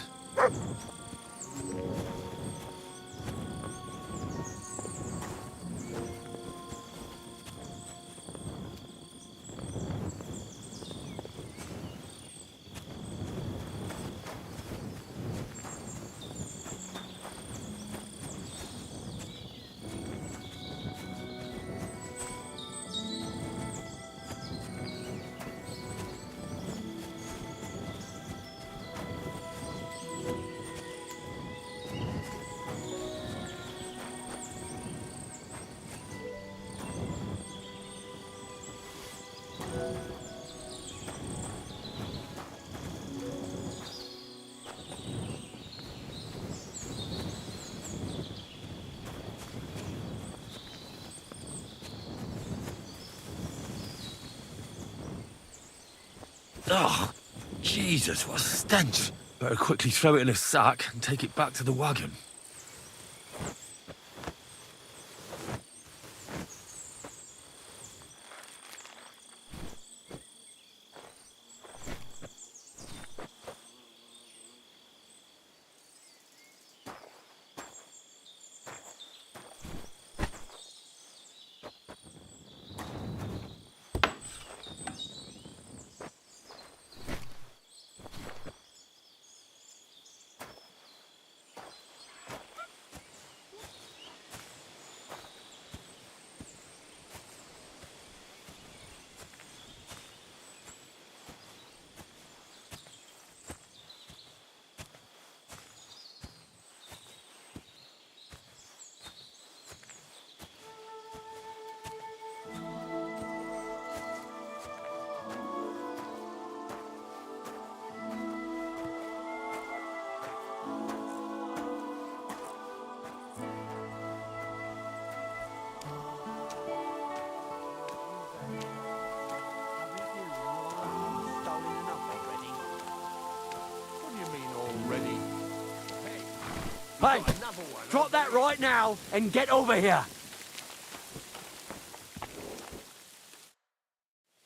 Oh, Jesus, what a stench. Better quickly throw it in a sack and take it back to the wagon. Hey, drop that right now and get over here.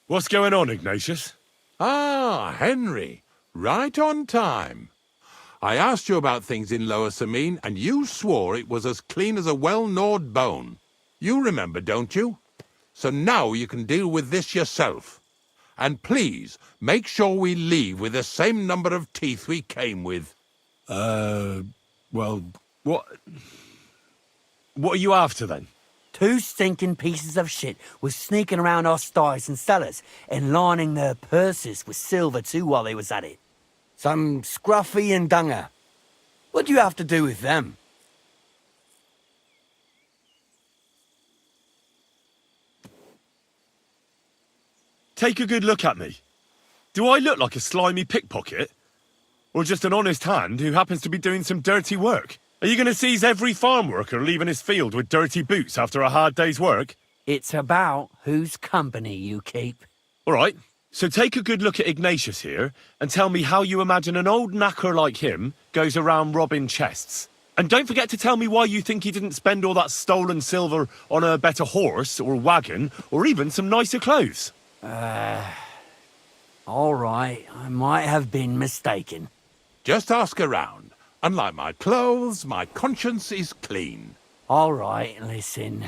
What's going on, Ignatius? Ah, Henry. Right on time. I asked you about things in Lower Samine, and you swore it was as clean as a well-gnawed bone. You remember, don't you? So now you can deal with this yourself. And please, make sure we leave with the same number of teeth we came with. Well, what are you after, then? 2 stinking pieces of shit was sneaking around our sties and cellars and lining their purses with silver too while they was at it. Some scruffy and dunger. What do you have to do with them? Take a good look at me. Do I look like a slimy pickpocket? Or just an honest hand who happens to be doing some dirty work? Are you going to seize every farm worker leaving his field with dirty boots after a hard day's work? It's about whose company you keep. All right, so take a good look at Ignatius here and tell me how you imagine an old knacker like him goes around robbing chests. And don't forget to tell me why you think he didn't spend all that stolen silver on a better horse or wagon or even some nicer clothes. All right, I might have been mistaken. Just ask around. Unlike my clothes, my conscience is clean. All right, listen.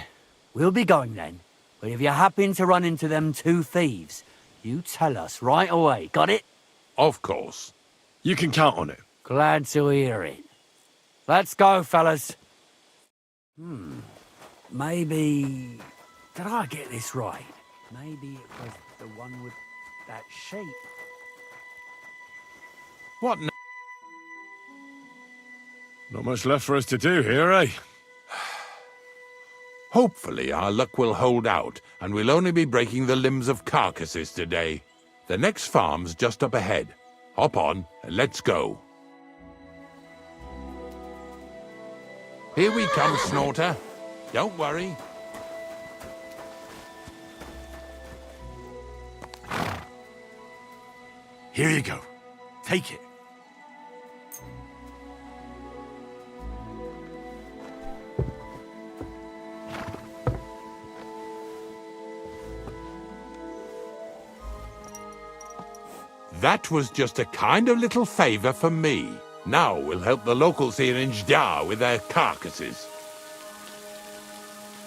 We'll be going then. But if you happen to run into them 2 thieves, you tell us right away, got it? Of course. You can count on it. Glad to hear it. Let's go, fellas. Maybe... Did I get this right? Maybe it was the one with that shape. What Not much left for us to do here, eh? Hopefully our luck will hold out, and we'll only be breaking the limbs of carcasses today. The next farm's just up ahead. Hop on, and let's go. Here we come, Snorter. Don't worry. Here you go. Take it. That was just a kind of little favour for me. Now we'll help the locals here in Jdar with their carcasses.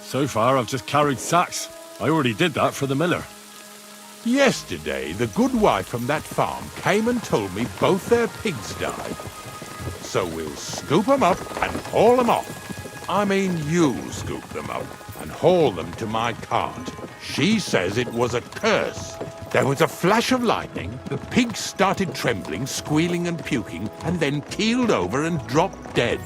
So far, I've just carried sacks. I already did that for the miller. Yesterday, the good wife from that farm came and told me both their pigs died. So we'll scoop them up and haul them off. I mean, you scoop them up and haul them to my cart. She says it was a curse. There was a flash of lightning, the pigs started trembling, squealing and puking, and then keeled over and dropped dead.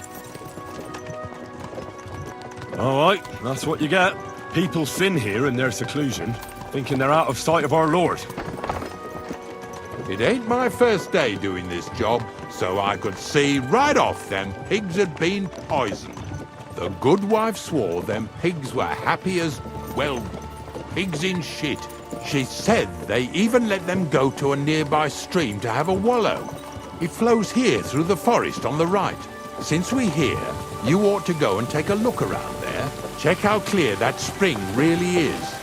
All right, that's what you get. People sin here in their seclusion, thinking they're out of sight of our Lord. It ain't my first day doing this job, so I could see right off them pigs had been poisoned. The good wife swore them pigs were happy as, well, pigs in shit. She said they even let them go to a nearby stream to have a wallow. It flows here through the forest on the right. Since we're here, you ought to go and take a look around there. Check how clear that spring really is.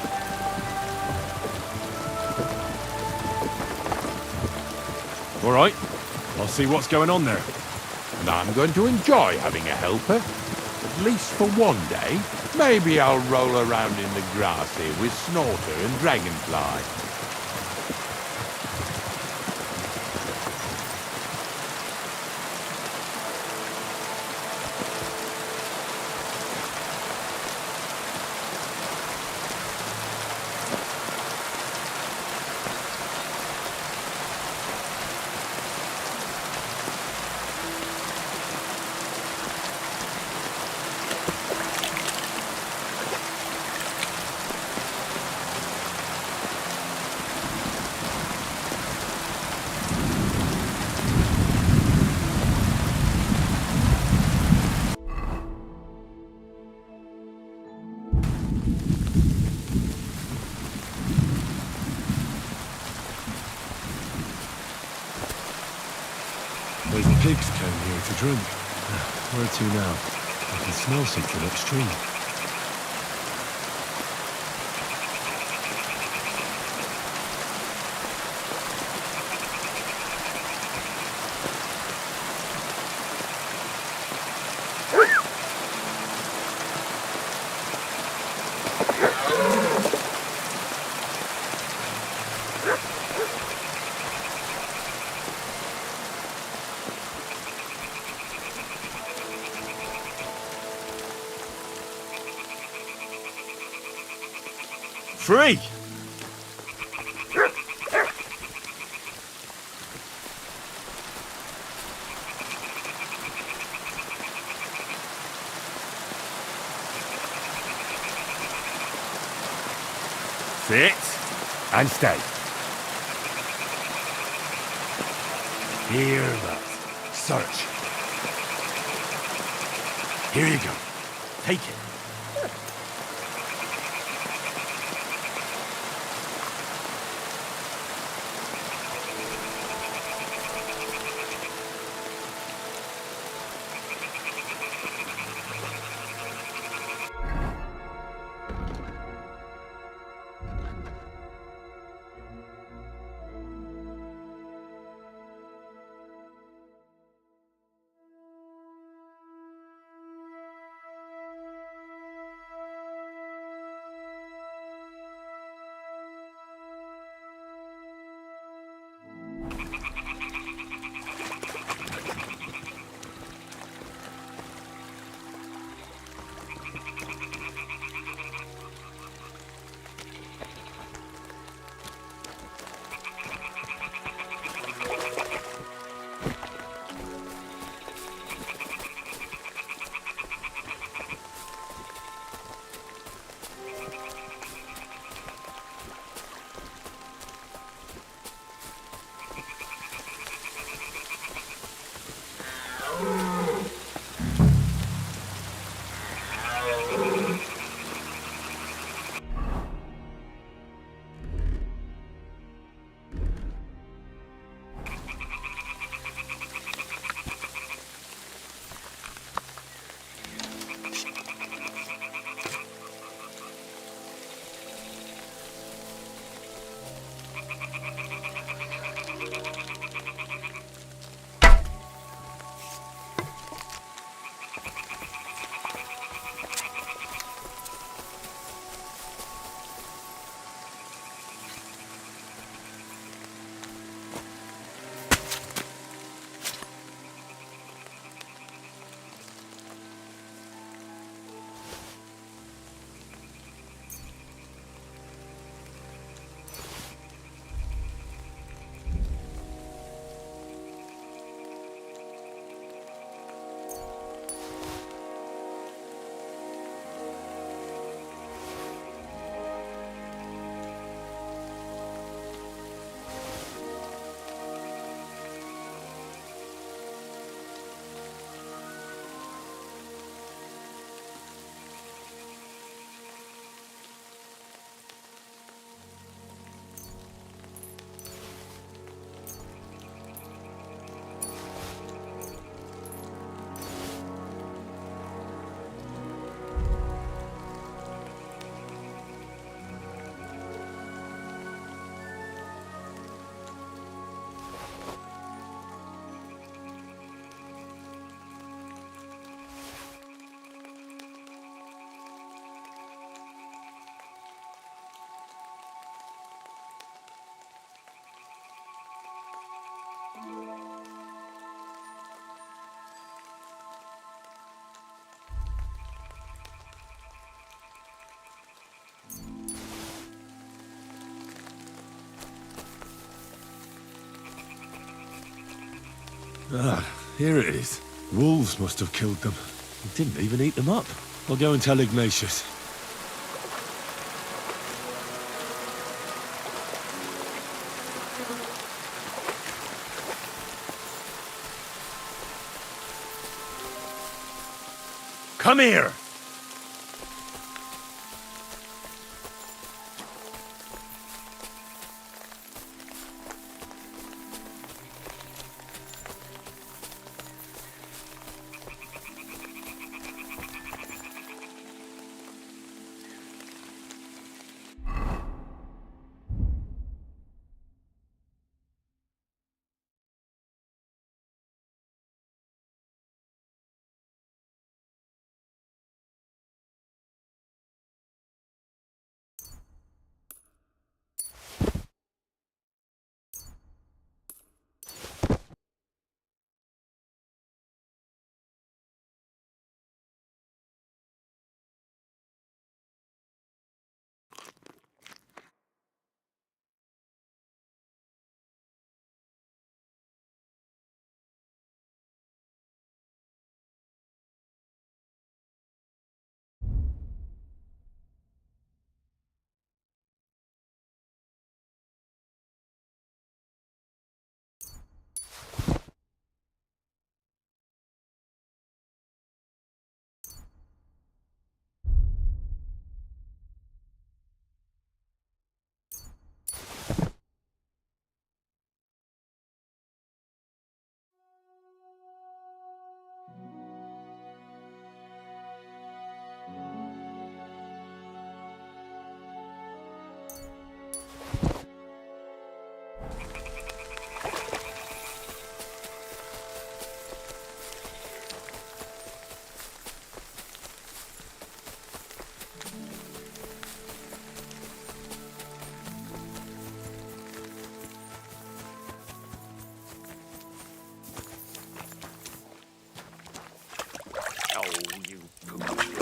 All right, I'll see what's going on there. And I'm going to enjoy having a helper. At least for one day. Maybe I'll roll around in the grass here with Snorter and Dragonfly. Those pigs came here to drink. Where to now? I can smell something upstream. Free! Sit and stay. Here, love. Search. Here you go. Take it. Ah, here it is. Wolves must have killed them. Didn't even eat them up. I'll go and tell Ignatius. Come here!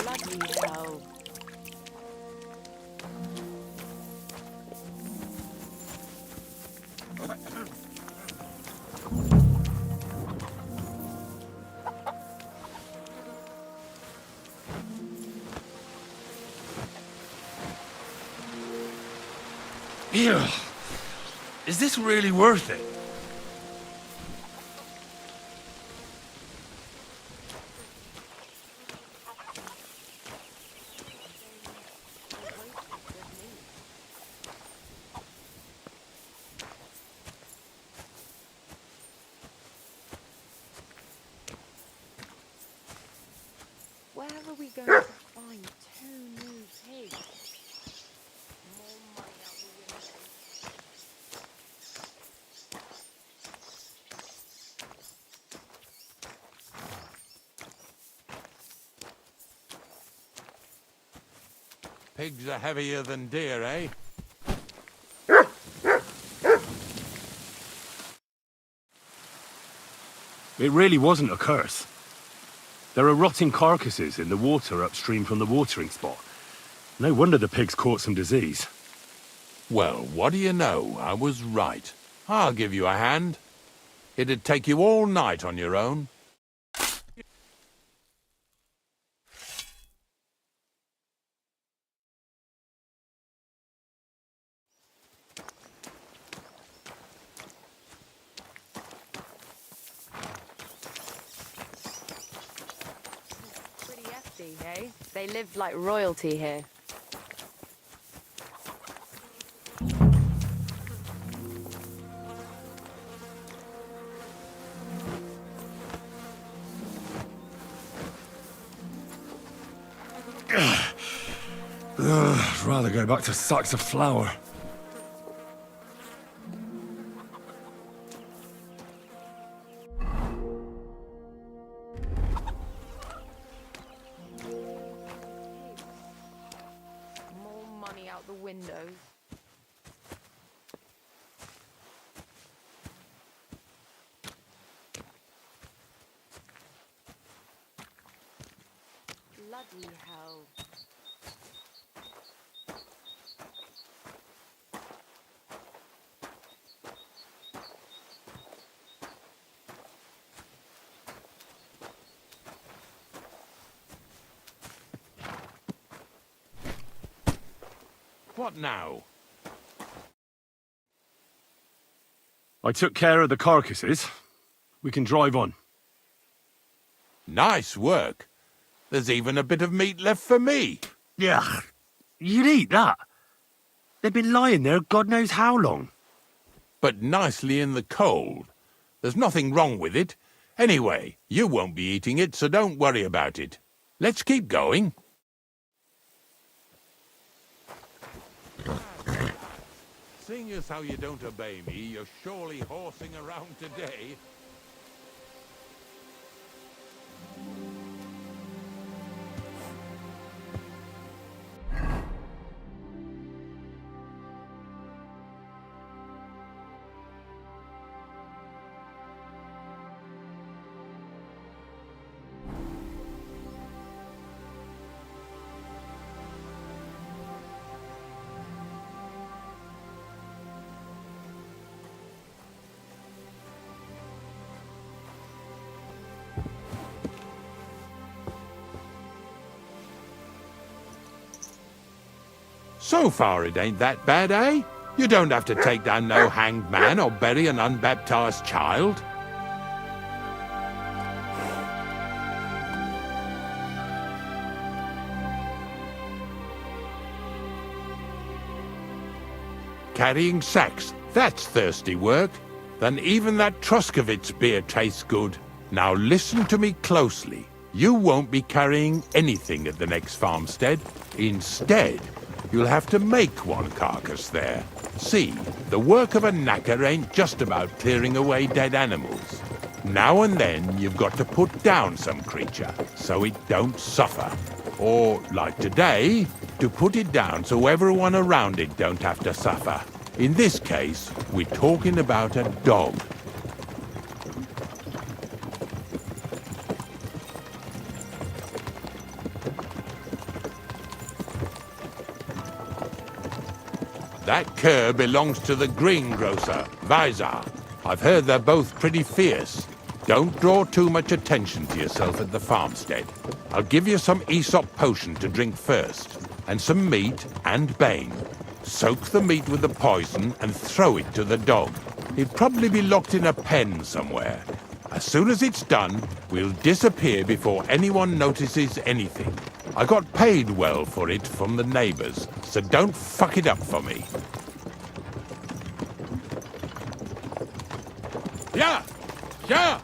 Bloody hell. Ew. Is this really worth it? Where are we going to find 2 new pigs? More money out the window. Pigs are heavier than deer, eh? It really wasn't a curse. There are rotting carcasses in the water upstream from the watering spot. No wonder the pigs caught some disease. Well, what do you know? I was right. I'll give you a hand. It'd take you all night on your own. Pretty hefty, hey? They lived like royalty here. I'd rather go back to sacks of flour. More money out the windows. Bloody hell. What now? I took care of the carcasses. We can drive on. Nice work. There's even a bit of meat left for me. Yeah, you'd eat that. They've been lying there God knows how long. But nicely in the cold. There's nothing wrong with it. Anyway, you won't be eating it, so don't worry about it. Let's keep going. Seeing as how you don't obey me, you're surely horsing around today. So far it ain't that bad, eh? You don't have to take down no hanged man or bury an unbaptized child. Carrying sacks, that's thirsty work. Then even that Truskovitz beer tastes good. Now listen to me closely. You won't be carrying anything at the next farmstead. Instead, you'll have to make one carcass there. See, the work of a knacker ain't just about clearing away dead animals. Now and then you've got to put down some creature, so it don't suffer. Or, like today, to put it down so everyone around it don't have to suffer. In this case, we're talking about a dog. That cur belongs to the greengrocer, Weiser. I've heard they're both pretty fierce. Don't draw too much attention to yourself at the farmstead. I'll give you some Aesop potion to drink first, and some meat and bane. Soak the meat with the poison and throw it to the dog. He'll probably be locked in a pen somewhere. As soon as it's done, we'll disappear before anyone notices anything. I got paid well for it from the neighbors, so don't fuck it up for me. Yeah! Yeah!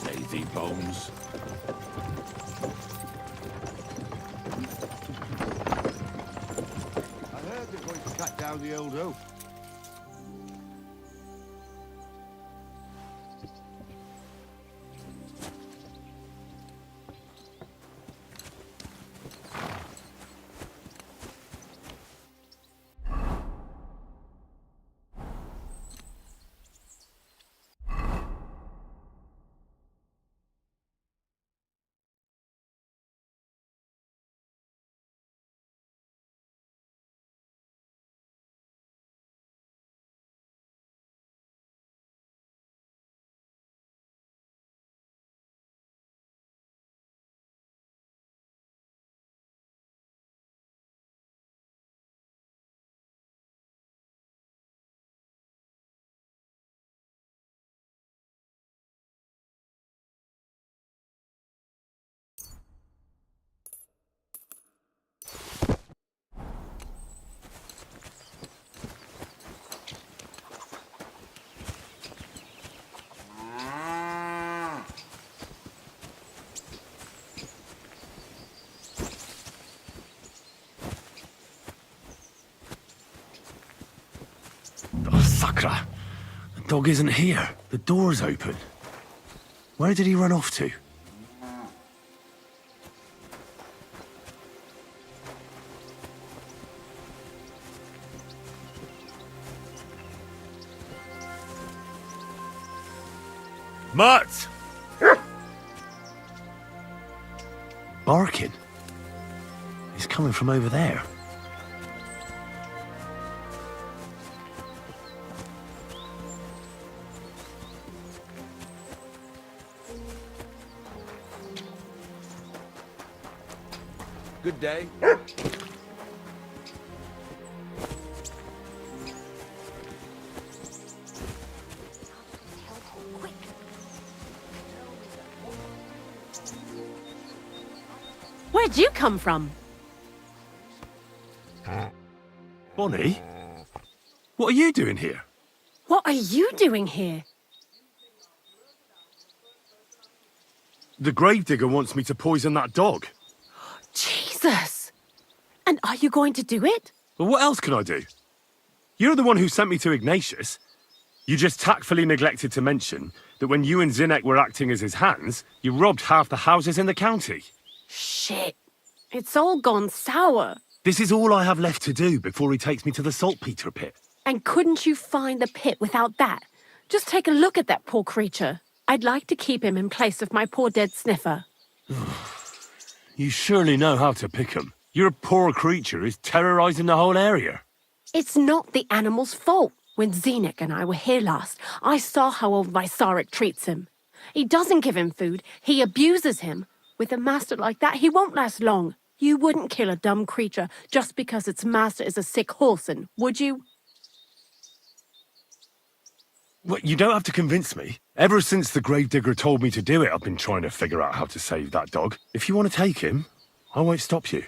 Lazy bones. I heard they're going to cut down the old oak. Oh, Sakra! The dog isn't here. The door's open. Where did he run off to? Mutt! Barking? coming from over there? Good day. Where'd you come from? Bonnie? What are you doing here? What are you doing here? The gravedigger wants me to poison that dog. Jesus! And are you going to do it? Well, what else can I do? You're the one who sent me to Ignatius. You just tactfully neglected to mention that when you and Zinek were acting as his hands, you robbed half the houses in the county. Shit. It's all gone sour. This is all I have left to do before he takes me to the saltpeter pit. And couldn't you find the pit without that? Just take a look at that poor creature. I'd like to keep him in place of my poor dead sniffer. You surely know how to pick 'em. Your poor creature is terrorizing the whole area. It's not the animal's fault. When Zinek and I were here last, I saw how old Vysarik treats him. He doesn't give him food, he abuses him. With a master like that, he won't last long. You wouldn't kill a dumb creature just because its master is a sick horseman, would you? Well, you don't have to convince me. Ever since the gravedigger told me to do it, I've been trying to figure out how to save that dog. If you want to take him, I won't stop you.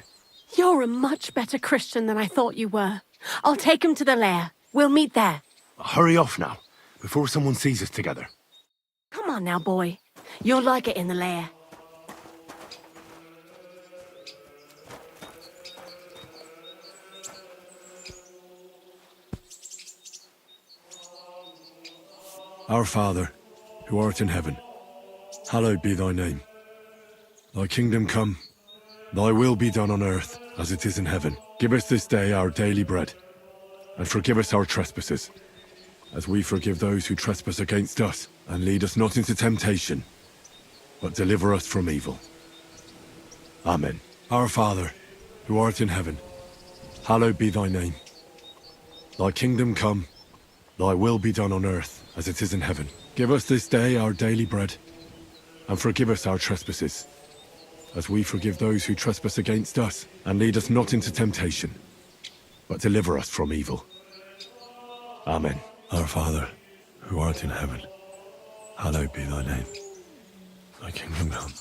You're a much better Christian than I thought you were. I'll take him to the lair. We'll meet there. Hurry off now, before someone sees us together. Come on now, boy. You'll like it in the lair. Our Father, who art in heaven, hallowed be thy name. Thy kingdom come, thy will be done on earth as it is in heaven. Give us this day our daily bread, and forgive us our trespasses, as we forgive those who trespass against us. And lead us not into temptation, but deliver us from evil. Amen. Our Father, who art in heaven, hallowed be thy name. Thy kingdom come, thy will be done on earth as it is in heaven. Give us this day our daily bread, and forgive us our trespasses, as we forgive those who trespass against us. And lead us not into temptation, but deliver us from evil. Amen. Our Father, who art in heaven, hallowed be thy name. Thy kingdom come.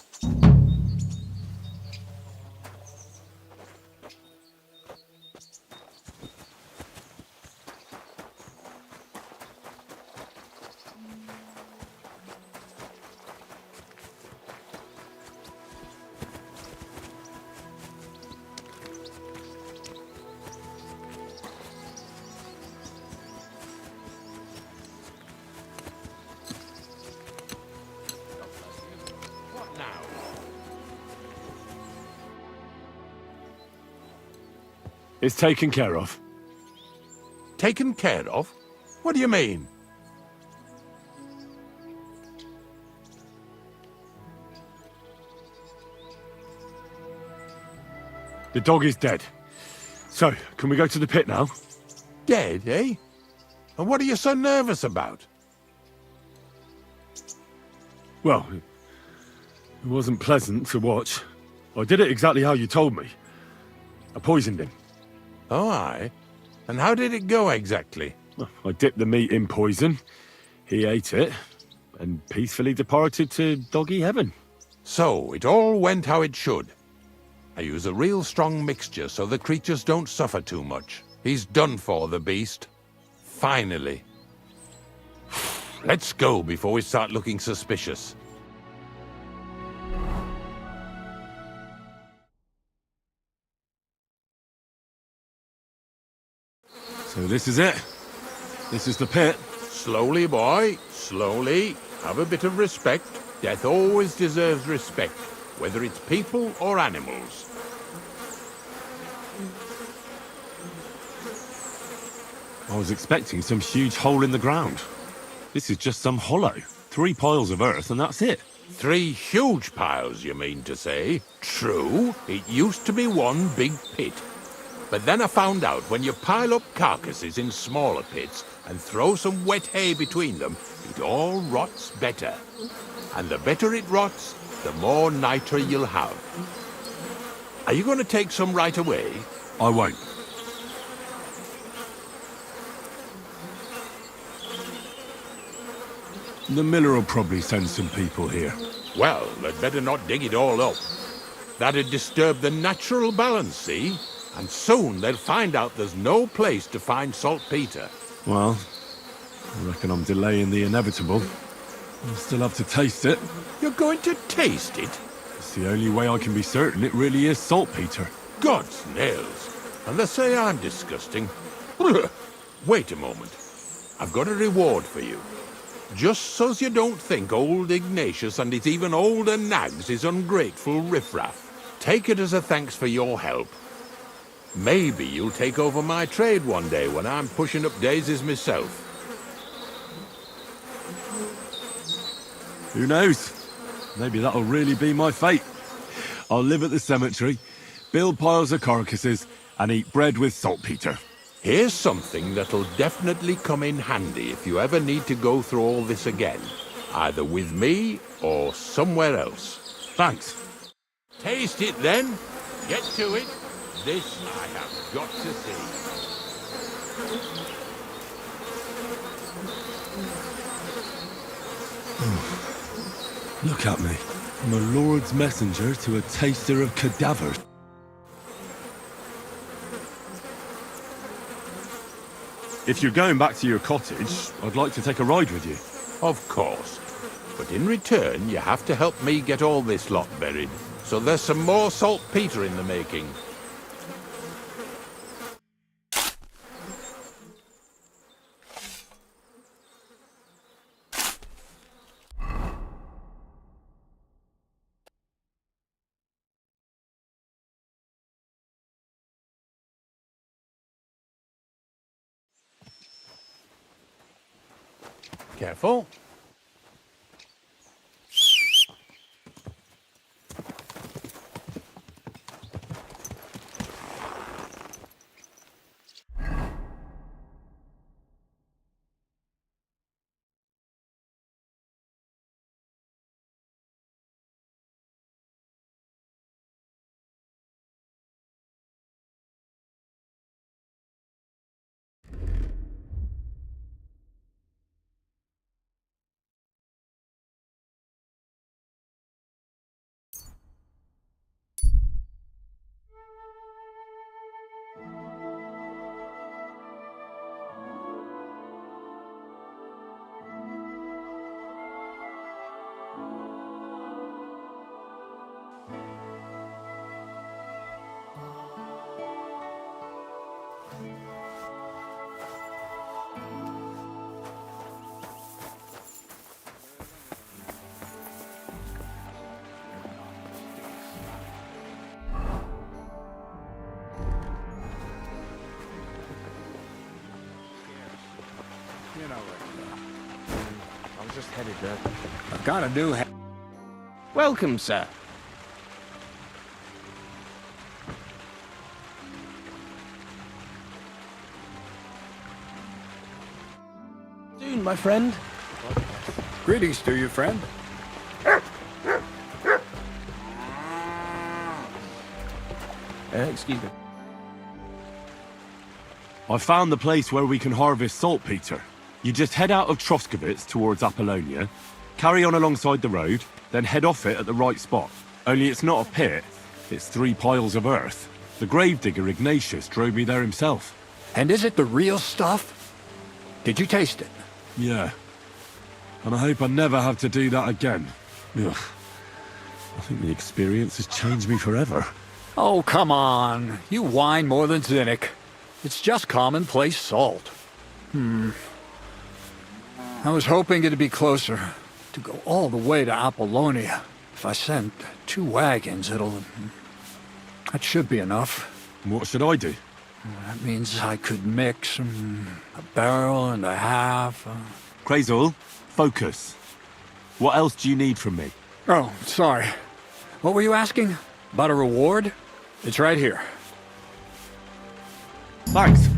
It's taken care of. Taken care of? What do you mean? The dog is dead. So, can we go to the pit now? Dead, eh? And what are you so nervous about? Well, it wasn't pleasant to watch. I did it exactly how you told me. I poisoned him. Oh, aye? And how did it go exactly? Well, I dipped the meat in poison. He ate it, and peacefully departed to doggy heaven. So, it all went how it should. I use a real strong mixture so the creatures don't suffer too much. He's done for, the beast. Finally. Let's go before we start looking suspicious. So this is it. This is the pit. Slowly, boy. Slowly. Have a bit of respect. Death always deserves respect, whether it's people or animals. I was expecting some huge hole in the ground. This is just some hollow. 3 piles of earth and that's it. 3 huge piles, you mean to say? True, it used to be one big pit. But then I found out when you pile up carcasses in smaller pits and throw some wet hay between them, it all rots better. And the better it rots, the more nitre you'll have. Are you going to take some right away? I won't. The miller will probably send some people here. Well, they'd better not dig it all up. That'd disturb the natural balance, see? And soon they'll find out there's no place to find saltpeter. Well, I reckon I'm delaying the inevitable. I'll still have to taste it. You're going to taste it? It's the only way I can be certain it really is saltpeter. God's nails. And they say I'm disgusting. Wait a moment. I've got a reward for you. Just so's you don't think old Ignatius and his even older nags is ungrateful riffraff. Take it as a thanks for your help. Maybe you'll take over my trade one day when I'm pushing up daisies myself. Who knows? Maybe that'll really be my fate. I'll live at the cemetery, build piles of carcasses, and eat bread with saltpeter. Here's something that'll definitely come in handy if you ever need to go through all this again. Either with me or somewhere else. Thanks. Taste it then. Get to it. This I have got to see. Look at me. I'm a lord's messenger to a taster of cadavers. If you're going back to your cottage, I'd like to take a ride with you. Of course. But in return, you have to help me get all this lot buried. So there's some more saltpeter in the making. Careful. I was just headed there. I've got a new Welcome, sir. Soon, my friend. Greetings to you, friend. Excuse me. I found the place where we can harvest saltpeter. You just head out of Troskovitz towards Apollonia, carry on alongside the road, then head off it at the right spot. Only it's not a pit, it's 3 piles of earth. The gravedigger Ignatius drove me there himself. And is it the real stuff? Did you taste it? Yeah. And I hope I never have to do that again. Ugh. I think the experience has changed me forever. Oh, come on. You whine more than Zinnik. It's just commonplace salt. I was hoping it'd be closer. To go all the way to Apollonia. If I send 2 wagons, that should be enough. What should I do? That means I could mix a barrel and a half. Crazel, focus. What else do you need from me? Oh, sorry. What were you asking? About a reward? It's right here. Thanks.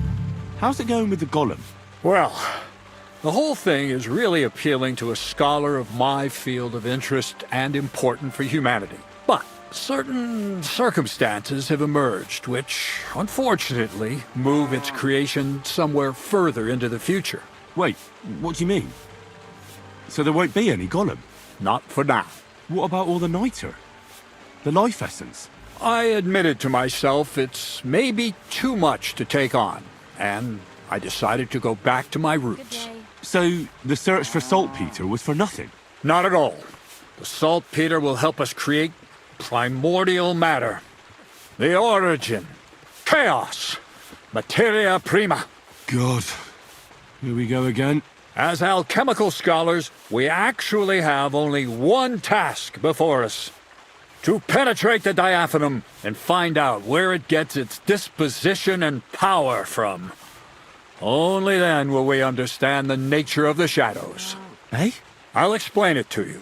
How's it going with the golem? Well, the whole thing is really appealing to a scholar of my field of interest and important for humanity. But certain circumstances have emerged which, unfortunately, move its creation somewhere further into the future. Wait, what do you mean? So there won't be any golem? Not for now. What about all the niter? The life essence? I admitted to myself it's maybe too much to take on, and I decided to go back to my roots. So the search for saltpeter was for nothing? Not at all. The saltpeter will help us create primordial matter. The origin. Chaos. Materia prima. God. Here we go again. As alchemical scholars, we actually have only one task before us. To penetrate the diaphanum and find out where it gets its disposition and power from. Only then will we understand the nature of the shadows. Eh? I'll explain it to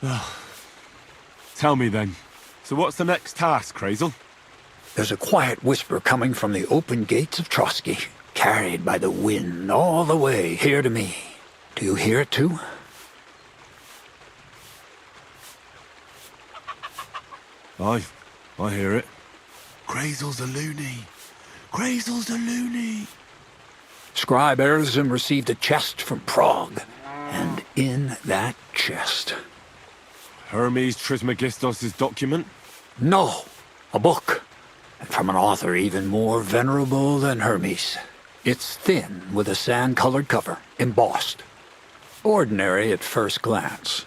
you. Tell me then. So what's the next task, Krazel? There's a quiet whisper coming from the open gates of Trotsky, carried by the wind all the way here to me. Do you hear it too? I hear it. Krazel's a loony. Krazel's a loony. Scribe Erzim received a chest from Prague, and in that chest... Hermes Trismegistos' document? No, a book. And from an author even more venerable than Hermes. It's thin, with a sand-colored cover, embossed. Ordinary at first glance.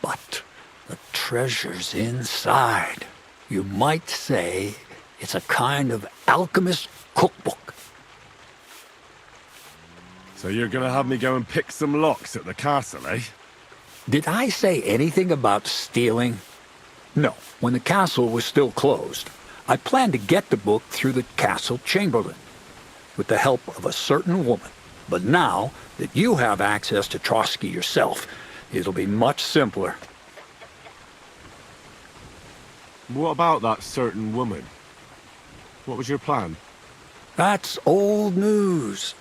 But the treasure's inside. You might say it's a kind of alchemist cookbook. So you're gonna have me go and pick some locks at the castle, eh? Did I say anything about stealing? No, when the castle was still closed, I planned to get the book through the castle chamberlain, with the help of a certain woman. But now that you have access to Trotsky yourself, it'll be much simpler. What about that certain woman? What was your plan? That's old news.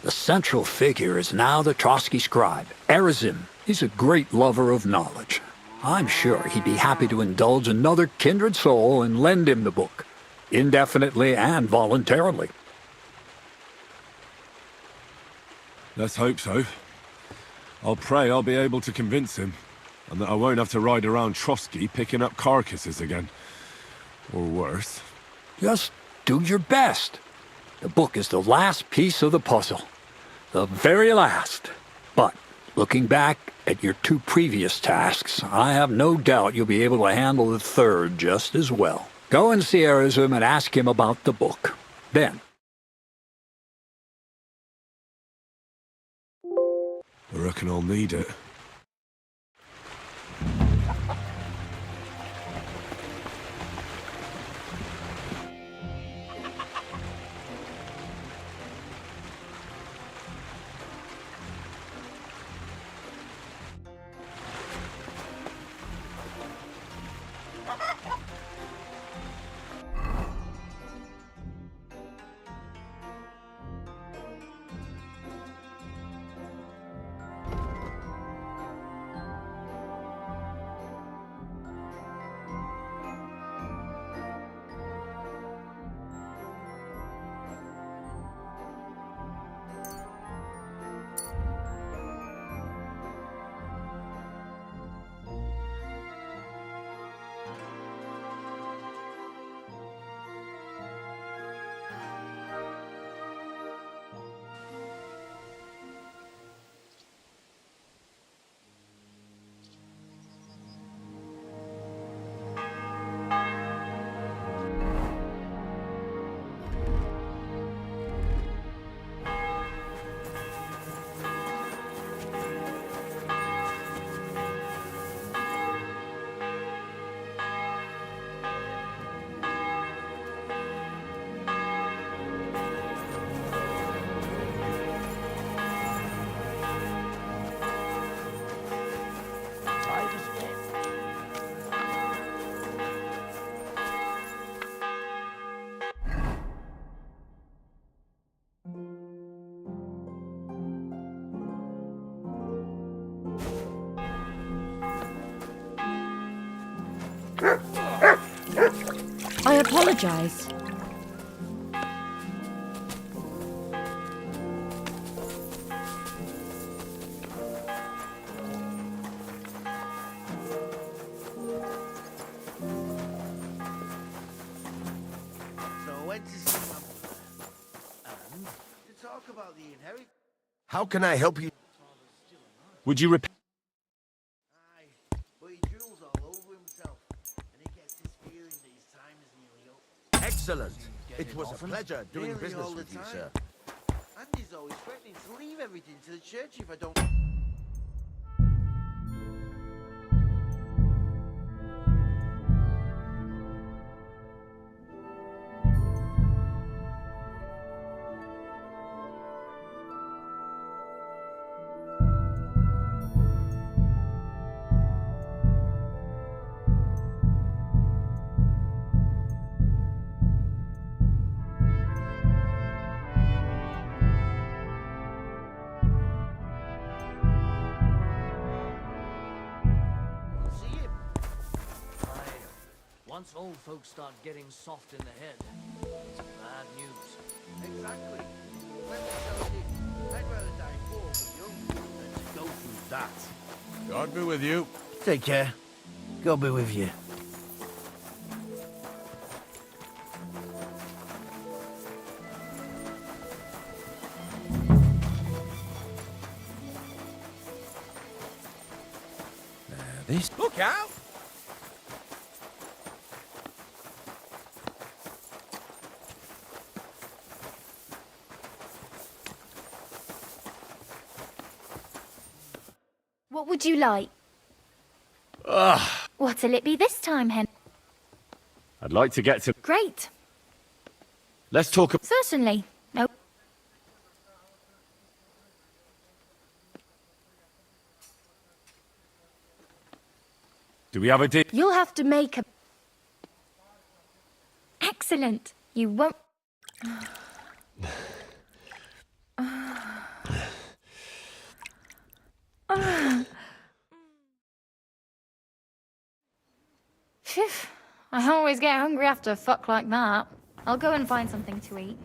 The central figure is now the Trotsky scribe, Erzim. He's a great lover of knowledge. I'm sure he'd be happy to indulge another kindred soul and lend him the book, indefinitely and voluntarily. Let's hope so. I'll pray I'll be able to convince him, and that I won't have to ride around Trotsky picking up carcasses again. Or worse. Just do your best. The book is the last piece of the puzzle. The very last. But, looking back at your two previous tasks, I have no doubt you'll be able to handle the third just as well. Go and see Erzim and ask him about the book. Then, I reckon I'll need it. apologize. So I went to see my mother, and to talk about the inheritance. How can I help you? Would you repeat? But he drools all over himself, and he gets this feeling that his time is nearly up. Excellent. It was a pleasure doing Nearly business all the with you, time. sir. And he's always threatening to leave everything to the church if I don't. See him? Once old folks start getting soft in the head, it's bad news. Exactly. When they tell him, I'd rather die poor but young than to go through that. God be with you. Take care. God be with you. This. Look out! What would you like? What'll it be this time, Hen? I'd like to get to. Great. Let's talk. Certainly. No. Do we have a deal? You'll have to make a... Excellent. You won't... Phew. I always get hungry after a fuck like that. I'll go and find something to eat.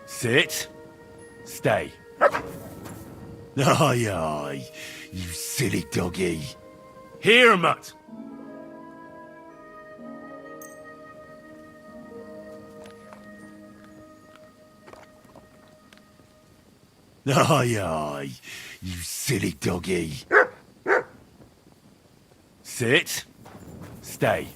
Sit. Stay. Aye, aye, you silly doggy. Here, mutt. Aye, aye, you silly doggy. Sit. Stay.